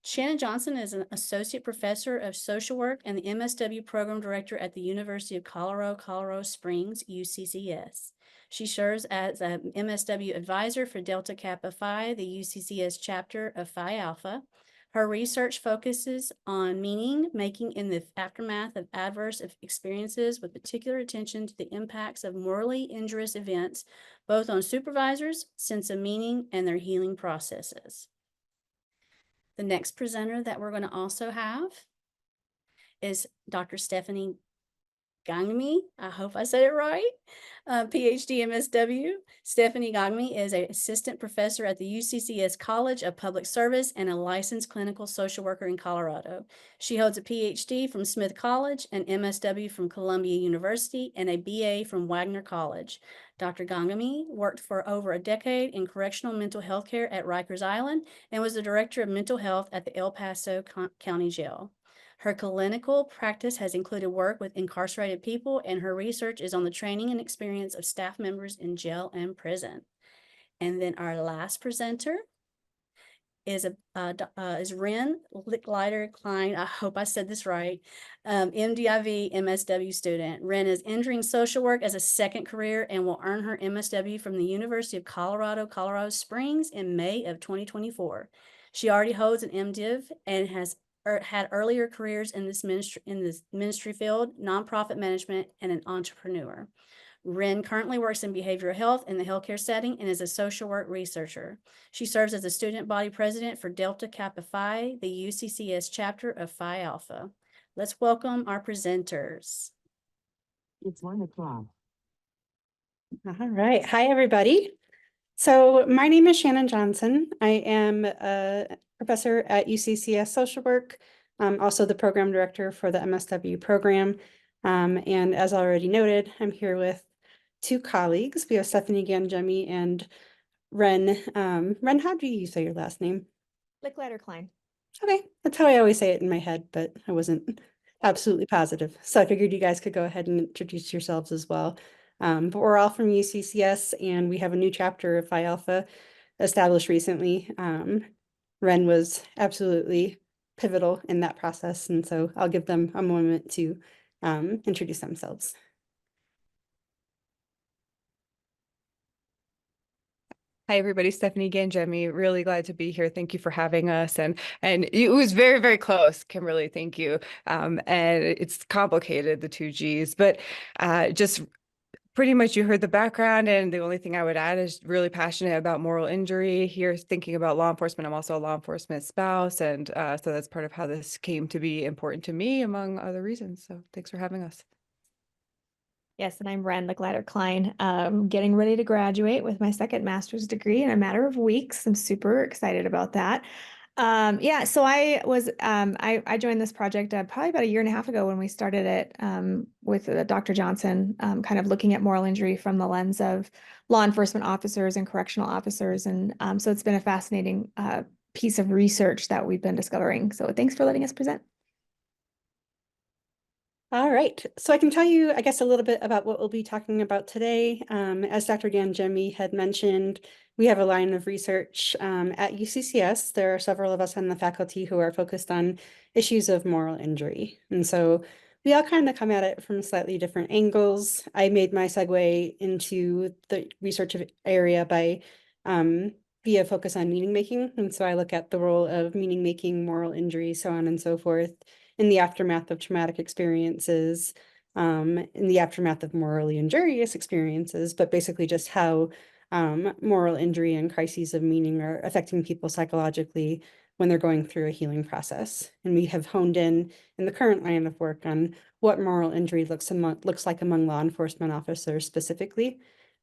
Shannon Johnson is an associate professor of social work and the MSW program director at the University of Colorado, Colorado Springs, UCCS. She serves as an MSW advisor for Delta Kappa Phi, the UCCS chapter of Phi Alpha. Her research focuses on meaning making in the aftermath of adverse experiences, with particular attention to the impacts of morally injurious events, both on supervisors, sense of meaning, and their healing processes. The next presenter that we're going to also have is Dr. Stephanie Gangmi. I hope I said it right. PhD MSW. Stephanie Gangmi is an assistant professor at the UCCS College of Public Service and a licensed clinical social worker in Colorado. She holds a PhD from Smith College, an MSW from Columbia University, and a BA from Wagner College. Dr. Gangmi worked for over a decade in correctional mental health care at Rikers Island and was the director of mental health at the El Paso County Jail. Her clinical practice has included work with incarcerated people, and her research is on the training and experience of staff members in jail and prison. And then our last presenter is Ren Licklitter Klein. I hope I said this right. MDiv MSW student. Ren is entering social work as a second career and will earn her MSW from the University of Colorado, Colorado Springs in May of 2024. She already holds an MDiv and has had earlier careers in this ministry field, nonprofit management, and an entrepreneur. Ren currently works in behavioral health in the healthcare setting and is a social work researcher. She serves as a student body president for Delta Kappa Phi, the UCCS chapter of Phi Alpha. Let's welcome our presenters. It's 1 o'clock. All right. Hi, everybody. So my name is Shannon Johnson. I am a professor at UCCS Social Work. I'm also the program director for the MSW program. And as already noted, I'm here with two colleagues. We have Stephanie Gangmi and Ren. Ren, how do you say your last name? Licklitter Klein. Okay, that's how I always say it in my head, but I wasn't absolutely positive. So I figured you guys could go ahead and introduce yourselves as well. But we're all from UCCS, and we have a new chapter of Phi Alpha established recently. Ren was absolutely pivotal in that process, and so I'll give them a moment to introduce themselves. Hi, everybody. Stephanie Gangemi. Really glad to be here. Thank you for having us. And it was very, very close, Kimberly. Thank you. And it's complicated, the two Gs, but just pretty much you heard the background. And the only thing I would add is really passionate about moral injury. Here, thinking about law enforcement. I'm also a law enforcement spouse. And so that's part of how this came to be important to me, among other reasons. So thanks for having us. Yes, and I'm Ren Klein, getting ready to graduate with my second master's degree in a matter of weeks. I'm super excited about that. Yeah, so I joined this project probably about a year and a half ago when we started it with Dr. Johnson, kind of looking at moral injury from the lens of law enforcement officers and correctional officers. And so it's been a fascinating piece of research that we've been discovering. So thanks for letting us present. All right, so I can tell you, I guess, a little bit about what we'll be talking about today. As Dr. Gangemi had mentioned, we have a line of research at UCCS. There are several of us on the faculty who are focused on issues of moral injury. And so we all kind of come at it from slightly different angles. I made my segue into the research area by via focus on meaning making. And so I look at the role of meaning making, moral injury, so on and so forth, in the aftermath of traumatic experiences, in the aftermath of morally injurious experiences, but basically just how moral injury and crises of meaning are affecting people psychologically when they're going through a healing process. And we have honed in the current line of work on what moral injury looks like among law enforcement officers specifically.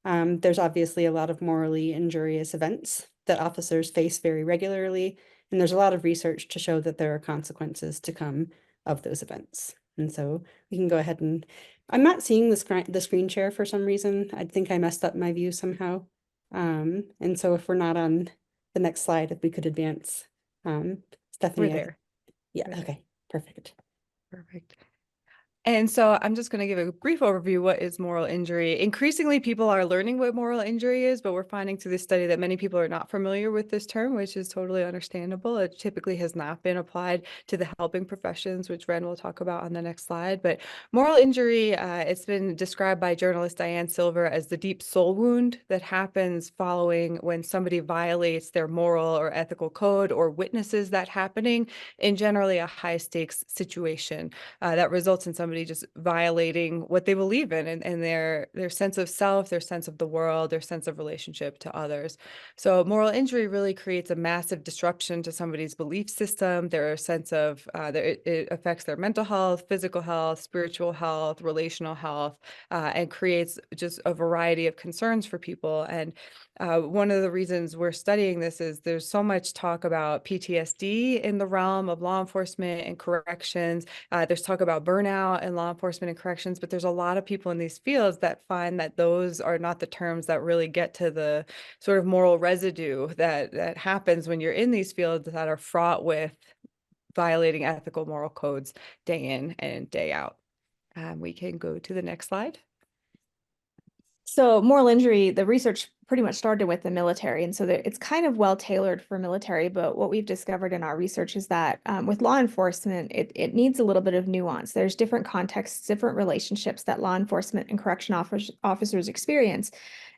There's obviously a lot of morally injurious events that officers face very regularly, and there's a lot of research to show that there are consequences to come of those events. And so we can go ahead and, I'm not seeing the screen share for some reason. I think I messed up my view somehow. And so if we're not on the next slide, if we could advance, Stephanie. We're there. Yeah, We're okay, perfect. Perfect. And so I'm just going to give a brief overview. What is moral injury? Increasingly, people are learning what moral injury is, but we're finding through this study that many people are not familiar with this term, which is totally understandable. It typically has not been applied to the helping professions, which Ren will talk about on the next slide. But moral injury, it's been described by journalist Diane Silver as the deep soul wound that happens following when somebody violates their moral or ethical code or witnesses that happening in generally a high stakes situation that results in somebody just violating what they believe in and their sense of self, their sense of the world, their sense of relationship to others. So moral injury really creates a massive disruption to somebody's belief system, their sense of, it affects their mental health, physical health, spiritual health, relational health, and creates just a variety of concerns for people. And one of the reasons we're studying this is there's so much talk about PTSD in the realm of law enforcement and corrections. There's talk about burnout in law enforcement and corrections, but there's a lot of people in these fields that find that those are not the terms that really get to the sort of moral residue that happens when you're in these fields that are fraught with violating ethical moral codes day in and day out. We can go to the next slide. So moral injury, the research pretty much started with the military. And so it's kind of well tailored for military. But what we've discovered in our research is that with law enforcement, it needs a little bit of nuance. There's different contexts, different relationships that law enforcement and correction officers experience.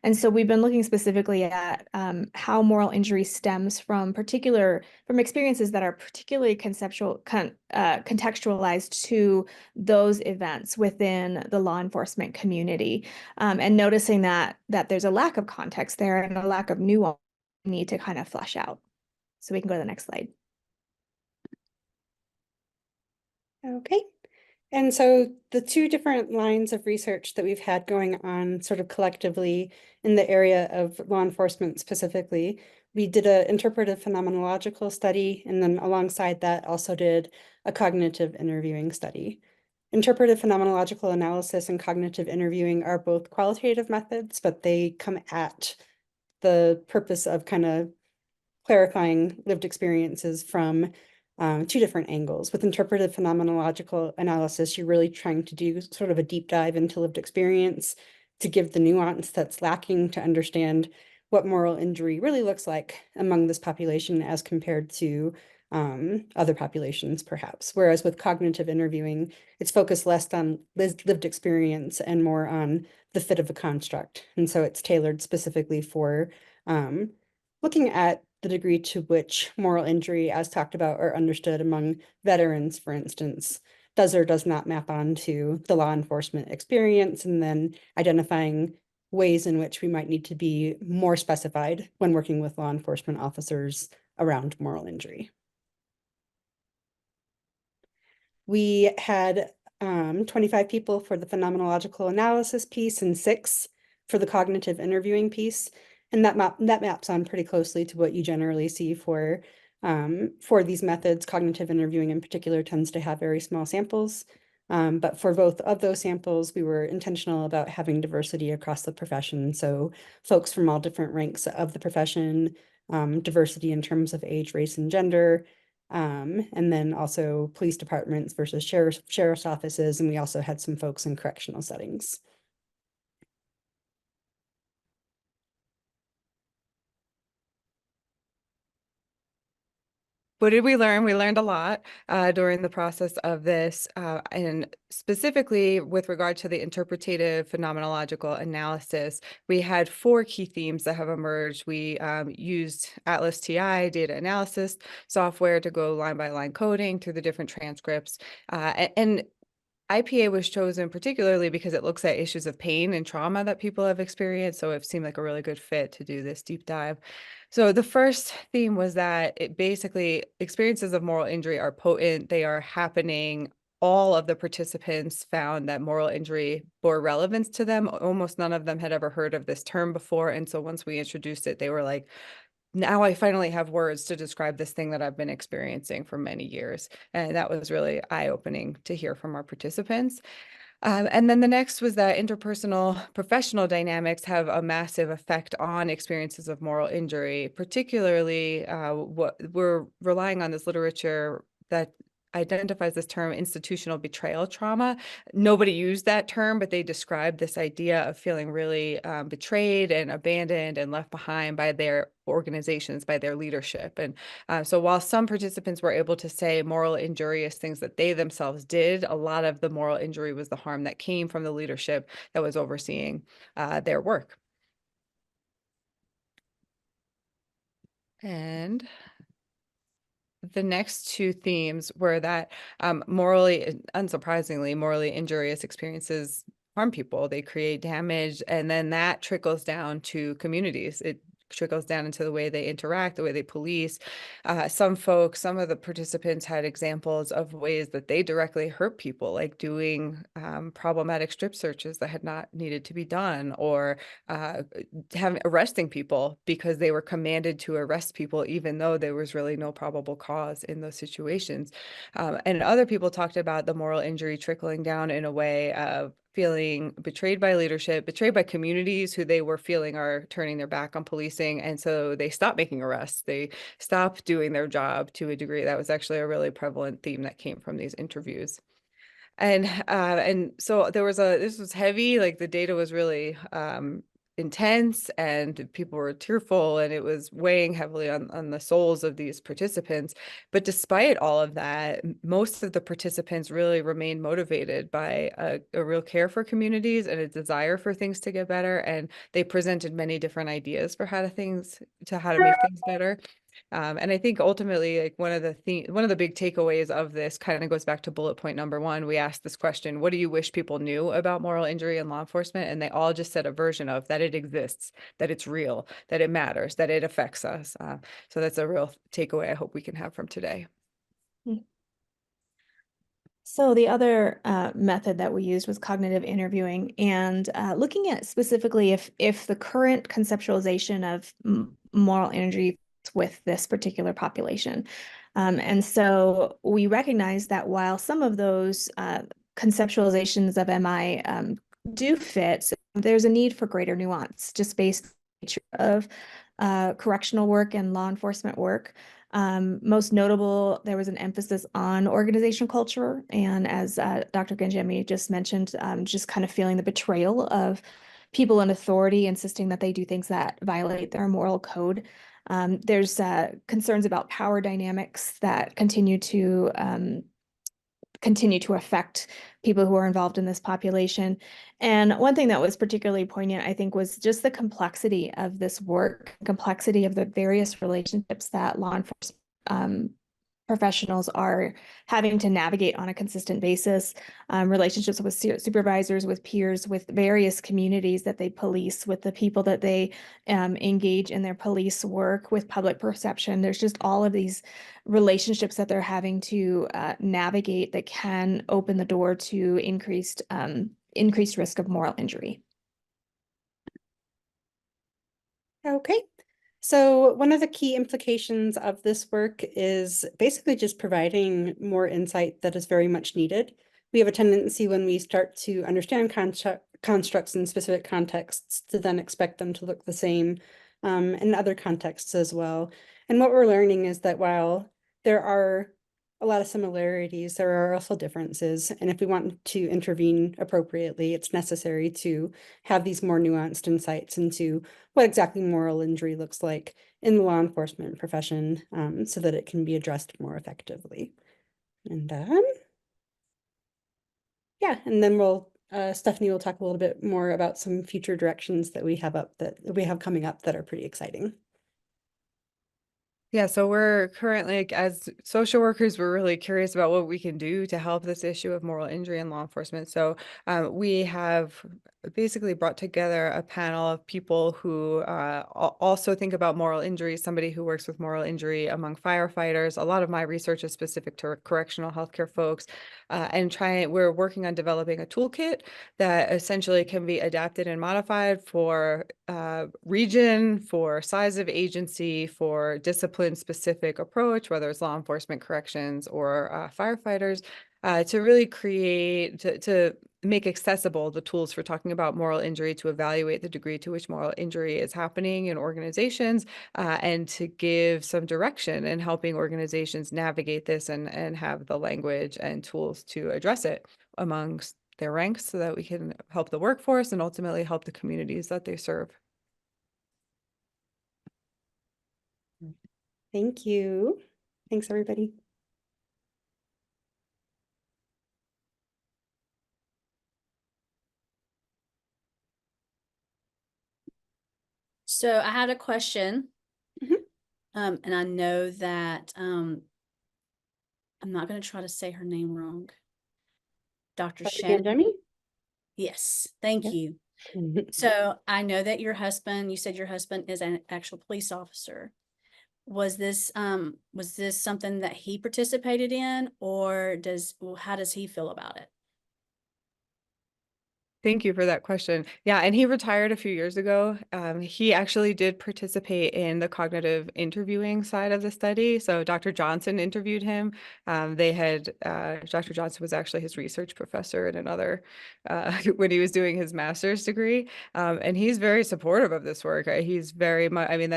And so we've been looking specifically at how moral injury stems from experiences that are particularly contextualized to those events within the law enforcement community, and noticing that there's a lack of context there and a lack of nuance we need to kind of flesh out. So we can go to the next slide. Okay. And so the two different lines of research that we've had going on sort of collectively in the area of law enforcement specifically, we did an interpretive phenomenological study, and then alongside that also did a cognitive interviewing study. Interpretive phenomenological analysis and cognitive interviewing are both qualitative methods, but they come at the purpose of kind of clarifying lived experiences from two different angles. With interpretive phenomenological analysis, you're really trying to do sort of a deep dive into lived experience to give the nuance that's lacking to understand what moral injury really looks like among this population as compared to other populations, perhaps. Whereas with cognitive interviewing, it's focused less on lived experience and more on the fit of a construct. And so it's tailored specifically for looking at the degree to which moral injury, as talked about, are understood among veterans, for instance, does or does not map onto the law enforcement experience, and then identifying ways in which we might need to be more specified when working with law enforcement officers around moral injury. We had 25 people for the phenomenological analysis piece and 6 for the cognitive interviewing piece. And that maps on pretty closely to what you generally see for these methods. Cognitive interviewing in particular tends to have very small samples. But for both of those samples, we were intentional about having diversity across the profession. So folks from all different ranks of the profession, diversity in terms of age, race, and gender, and then also police departments versus sheriff's offices. And we also had some folks in correctional settings. What did we learn? We learned a lot during the process of this, and specifically with regard to the interpretative phenomenological analysis, we had 4 key themes that have emerged. We used Atlas TI data analysis software to go line by line coding through the different transcripts, and IPA was chosen particularly because it looks at issues of pain and trauma that people have experienced. So it seemed like a really good fit to do this deep dive. So the first theme was that it basically experiences of moral injury are potent. They are happening. All of the participants found that moral injury bore relevance to them. Almost none of them had ever heard of this term before. And so once we introduced it, they were like, now I finally have words to describe this thing that I've been experiencing for many years. And that was really eye-opening to hear from our participants. And then the next was that interpersonal professional dynamics have a massive effect on experiences of moral injury, particularly what we're relying on this literature that identifies this term institutional betrayal trauma. Nobody used that term, but they described this idea of feeling really betrayed and abandoned and left behind by their organizations, by their leadership. And so while some participants were able to say moral injurious things that they themselves did, a lot of the moral injury was the harm that came from the leadership that was overseeing their work. And the next 2 themes were that morally, unsurprisingly, morally injurious experiences harm people. They create damage, and then that trickles down to communities. It trickles down into the way they interact, the way they police. Some of the participants had examples of ways that they directly hurt people, like doing problematic strip searches that had not needed to be done, or arresting people because they were commanded to arrest people, even though there was really no probable cause in those situations. And other people talked about the moral injury trickling down in a way of feeling betrayed by leadership, betrayed by communities who they were feeling are turning their back on policing. And so they stopped making arrests. They stopped doing their job to a degree. That was actually a really prevalent theme that came from these interviews. And so this was heavy, like the data was really intense and people were tearful, and it was weighing heavily on the souls of these participants. But despite all of that, most of the participants really remained motivated by a real care for communities and a desire for things to get better. And they presented many different ideas for how to make things better. And I think ultimately, like one of the big takeaways of this kind of goes back to bullet point number 1. We asked this question: what do you wish people knew about moral injury in law enforcement? And they all just said a version of that: it exists, that it's real, that it matters, that it affects us. So that's a real takeaway I hope we can have from today. So the other method that we used was cognitive interviewing, and looking at specifically if the current conceptualization of moral injury with this particular population. And so we recognize that while some of those conceptualizations of MI do fit, there's a need for greater nuance just based on the nature of correctional work and law enforcement work. Most notable, there was an emphasis on organizational culture. And as Dr. Ganjemi just mentioned, just kind of feeling the betrayal of people in authority, insisting that they do things that violate their moral code. There's concerns about power dynamics that continue to continue to affect people who are involved in this population. And one thing that was particularly poignant, I think, was just the complexity of this work, complexity of the various relationships that law enforcement professionals are having to navigate on a consistent basis, relationships with supervisors, with peers, with various communities that they police, with the people that they engage in their police work, with public perception. There's just all of these relationships that they're having to navigate that can open the door to increased risk of moral injury. Okay. So one of the key implications of this work is basically just providing more insight that is very much needed. We have a tendency when we start to understand constructs in specific contexts to then expect them to look the same in other contexts as well. And what we're learning is that while there are a lot of similarities, there are also differences. And if we want to intervene appropriately, it's necessary to have these more nuanced insights into what exactly moral injury looks like in the law enforcement profession, so that it can be addressed more effectively. And yeah, and then Stephanie will talk a little bit more about some future directions that we have coming up that are pretty exciting. Yeah, so we're currently, as social workers, we're really curious about what we can do to help this issue of moral injury in law enforcement. So we have basically brought together a panel of people who also think about moral injury, somebody who works with moral injury among firefighters. A lot of my research is specific to correctional healthcare folks, we're working on developing a toolkit that essentially can be adapted and modified for region, for size of agency, for discipline-specific approach, whether it's law enforcement, corrections, or firefighters, to really to make accessible the tools for talking about moral injury, to evaluate the degree to which moral injury is happening in organizations, and to give some direction in helping organizations navigate this and have the language and tools to address it amongst their ranks so that we can help the workforce and ultimately help the communities that they serve. Thank you. Thanks, everybody. So I had a question, and I know that I'm not going to try to say her name wrong. Dr. Shannon. Yes, thank you. So I know that you said your husband is an actual police officer. Was this something that he participated in, or how does he feel about it? Thank you for that question. Yeah, and he retired a few years ago. He actually did participate in the cognitive interviewing side of the study. So Dr. Johnson interviewed him. Dr. Johnson was actually his research professor in another, when he was doing his master's degree. And he's very supportive of this work. He's very much, I mean,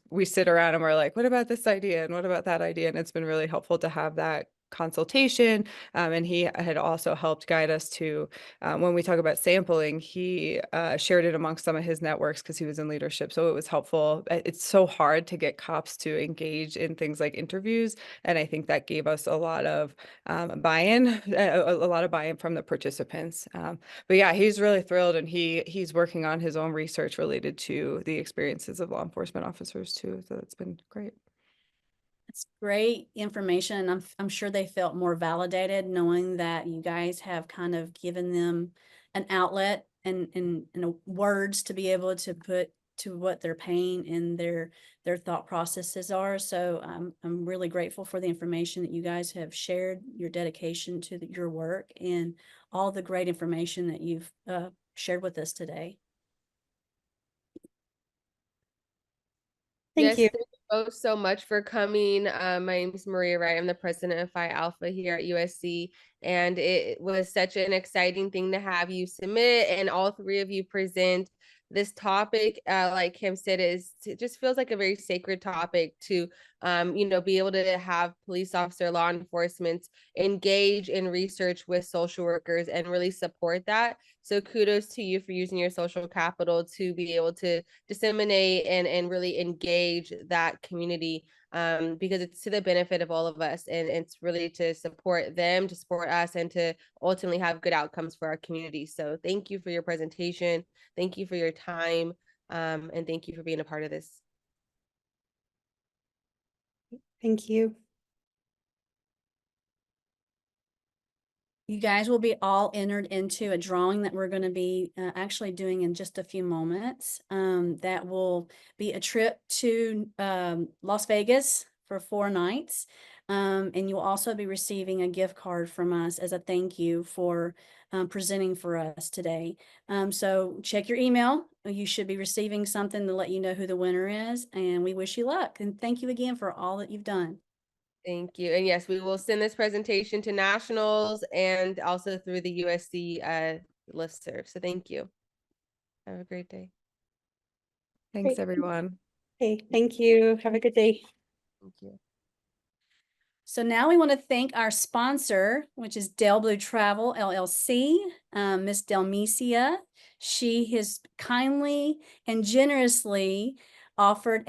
we sit around and we're like, what about this idea? And what about that idea? And it's been really helpful to have that consultation. And he had also helped guide us to, when we talk about sampling, he shared it amongst some of his networks because he was in leadership. So it was helpful. It's so hard to get cops to engage in things like interviews. And I think that gave us a lot of buy-in, a lot of buy-in from the participants. But yeah, he's really thrilled, and he's working on his own research related to the experiences of law enforcement officers too. So it's been great. It's great information. And I'm sure they felt more validated knowing that you guys have kind of given them an outlet and words to be able to put to what their pain and their thought processes are. So I'm really grateful for the information that you guys have shared, your dedication to your work, and all the great information that you've shared with us today. Thank you. Thank you both so much for coming. My name is Maria Wright. I'm the president of Phi Alpha here at USC, and it was such an exciting thing to have you submit and all three of you present this topic. Like Kim said, it just feels like a very sacred topic to be able to have police officer, law enforcement engage in research with social workers and really support that. So kudos to you for using your social capital to be able to disseminate and really engage that community, because it's to the benefit of all of us, and it's really to support them, to support us, and to ultimately have good outcomes for our community. So thank you for your presentation. Thank you for your time. And thank you for being a part of this. Thank you. You guys will be all entered into a drawing that we're going to be actually doing in just a few moments. That will be a trip to Las Vegas for 4 nights. And you'll also be receiving a gift card from us as a thank you for presenting for us today. So check your email. You should be receiving something to let you know who the winner is. And we wish you luck. And thank you again for all that you've done. Thank you. And yes, we will send this presentation to nationals and also through the USC listserv. So thank you. Have a great day. Thanks, Great. everyone. Okay, thank you. Have a good day. Thank you. So now we want to thank our sponsor, which is Del Blue Travel LLC, Miss Delmecia. She has kindly and generously offered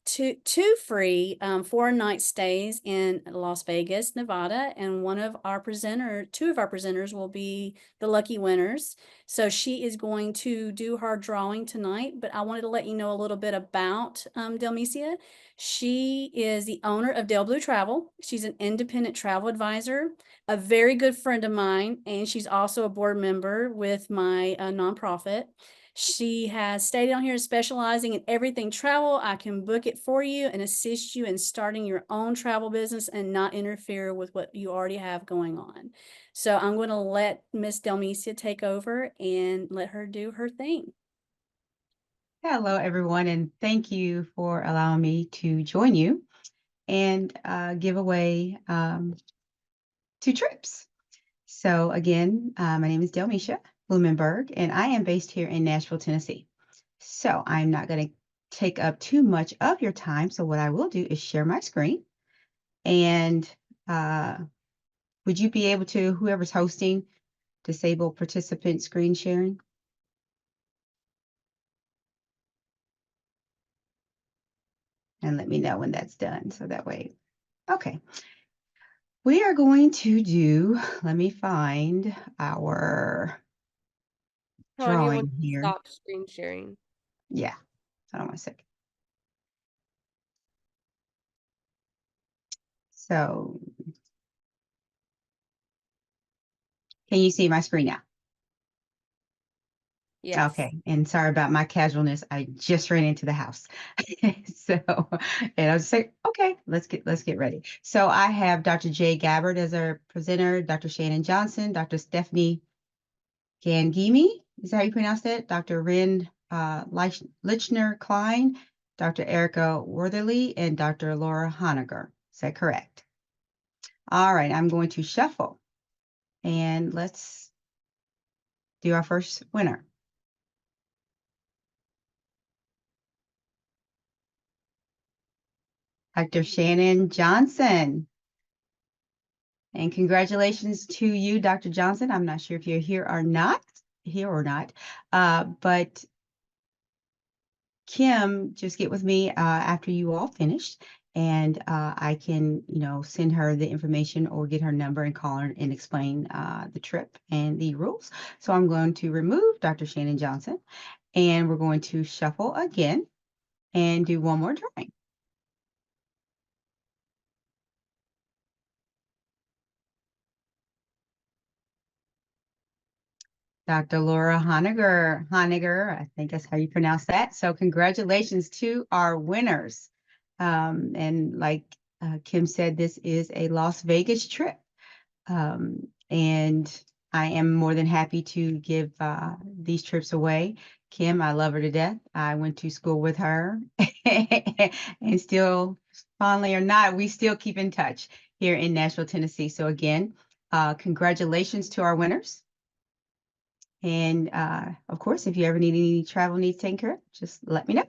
two free 4-night stays in Las Vegas, Nevada, and two of our presenters will be the lucky winners. So she is going to do her drawing tonight, but I wanted to let you know a little bit about Delmecia. She is the owner of Del Blue Travel. She's an independent travel advisor, a very good friend of mine, and she's also a board member with my nonprofit. She has stated on here specializing in everything travel. I can book it for you and assist you in starting your own travel business and not interfere with what you already have going on. So I'm going to let Miss Delmecia take over and let her do her thing. Hello, everyone, and thank you for allowing me to join you and give away 2 trips. So again, my name is Delmecia Blumenberg, and I am based here in Nashville, Tennessee. So I'm not going to take up too much of your time. So what I will do is share my screen. And would you be able to, whoever's hosting, disable participant screen sharing? And let me know when that's done. So that way, okay. We are going to do, let me find our drawing here. Stop screen sharing. Yeah, hold on one second. So, can you see my screen now? Yes. Okay, and sorry about my casualness. I just ran into the house. So, and I was like, okay, let's get ready. So I have Dr. Jay Gabbard as our presenter, Dr. Shannon Johnson, Dr. Stephanie Gangimi, is that how you pronounce that? Dr. Ren Lichner Klein, Dr. Erica Wortherly, and Dr. Laura Honegger. Is that correct? All right, I'm going to shuffle and let's do our first winner. Dr. Shannon Johnson. And congratulations to you, Dr. Johnson. I'm not sure if you're here or not, but Kim, just get with me after you all finished, and I can, send her the information or get her number and call her and explain the trip and the rules. So I'm going to remove Dr. Shannon Johnson, and we're going to shuffle again and do one more drawing. Dr. Laura Honegger, I think that's how you pronounce that. So congratulations to our winners. And like Kim said, this is a Las Vegas trip. And I am more than happy to give these trips away. Kim, I love her to death. I went to school with her and still, fondly or not, we still keep in touch here in Nashville, Tennessee. So again, congratulations to our winners. And of course, if you ever need any travel needs taken care of, just let me know.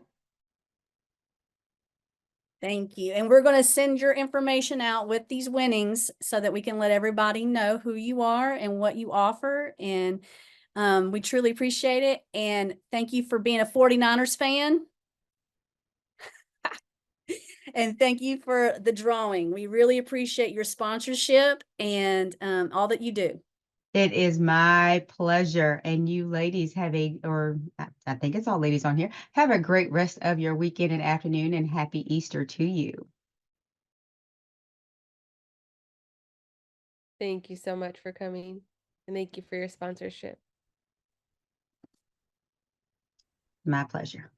Thank you. And we're going to send your information out with these winnings so that we can let everybody know who you are and what you offer. And we truly appreciate it. And thank you for being a 49ers fan. And thank you for the drawing. We really appreciate your sponsorship and all that you do. It is my pleasure. And you ladies have I think it's all ladies on here, have a great rest of your weekend and afternoon, and happy Easter to you. Thank you so much for coming, and thank you for your sponsorship. My pleasure.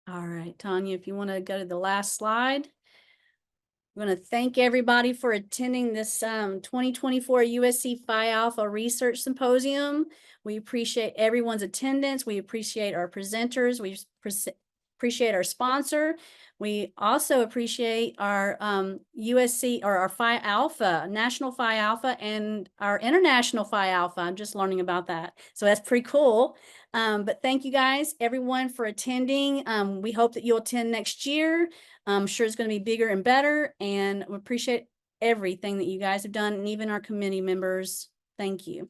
All right, Tanya, if you want to go to the last slide. I want to thank everybody for attending this 2024 USC Phi Alpha Research Symposium. We appreciate everyone's attendance. We appreciate our presenters. We appreciate our sponsor. We also appreciate our USC or our Phi Alpha, National Phi Alpha, and our International Phi Alpha. I'm just learning about that. So that's pretty cool. But thank you guys, everyone, for attending. We hope that you'll attend next year. I'm sure it's going to be bigger and better, and we appreciate everything that you guys have done, and even our committee members. Thank you.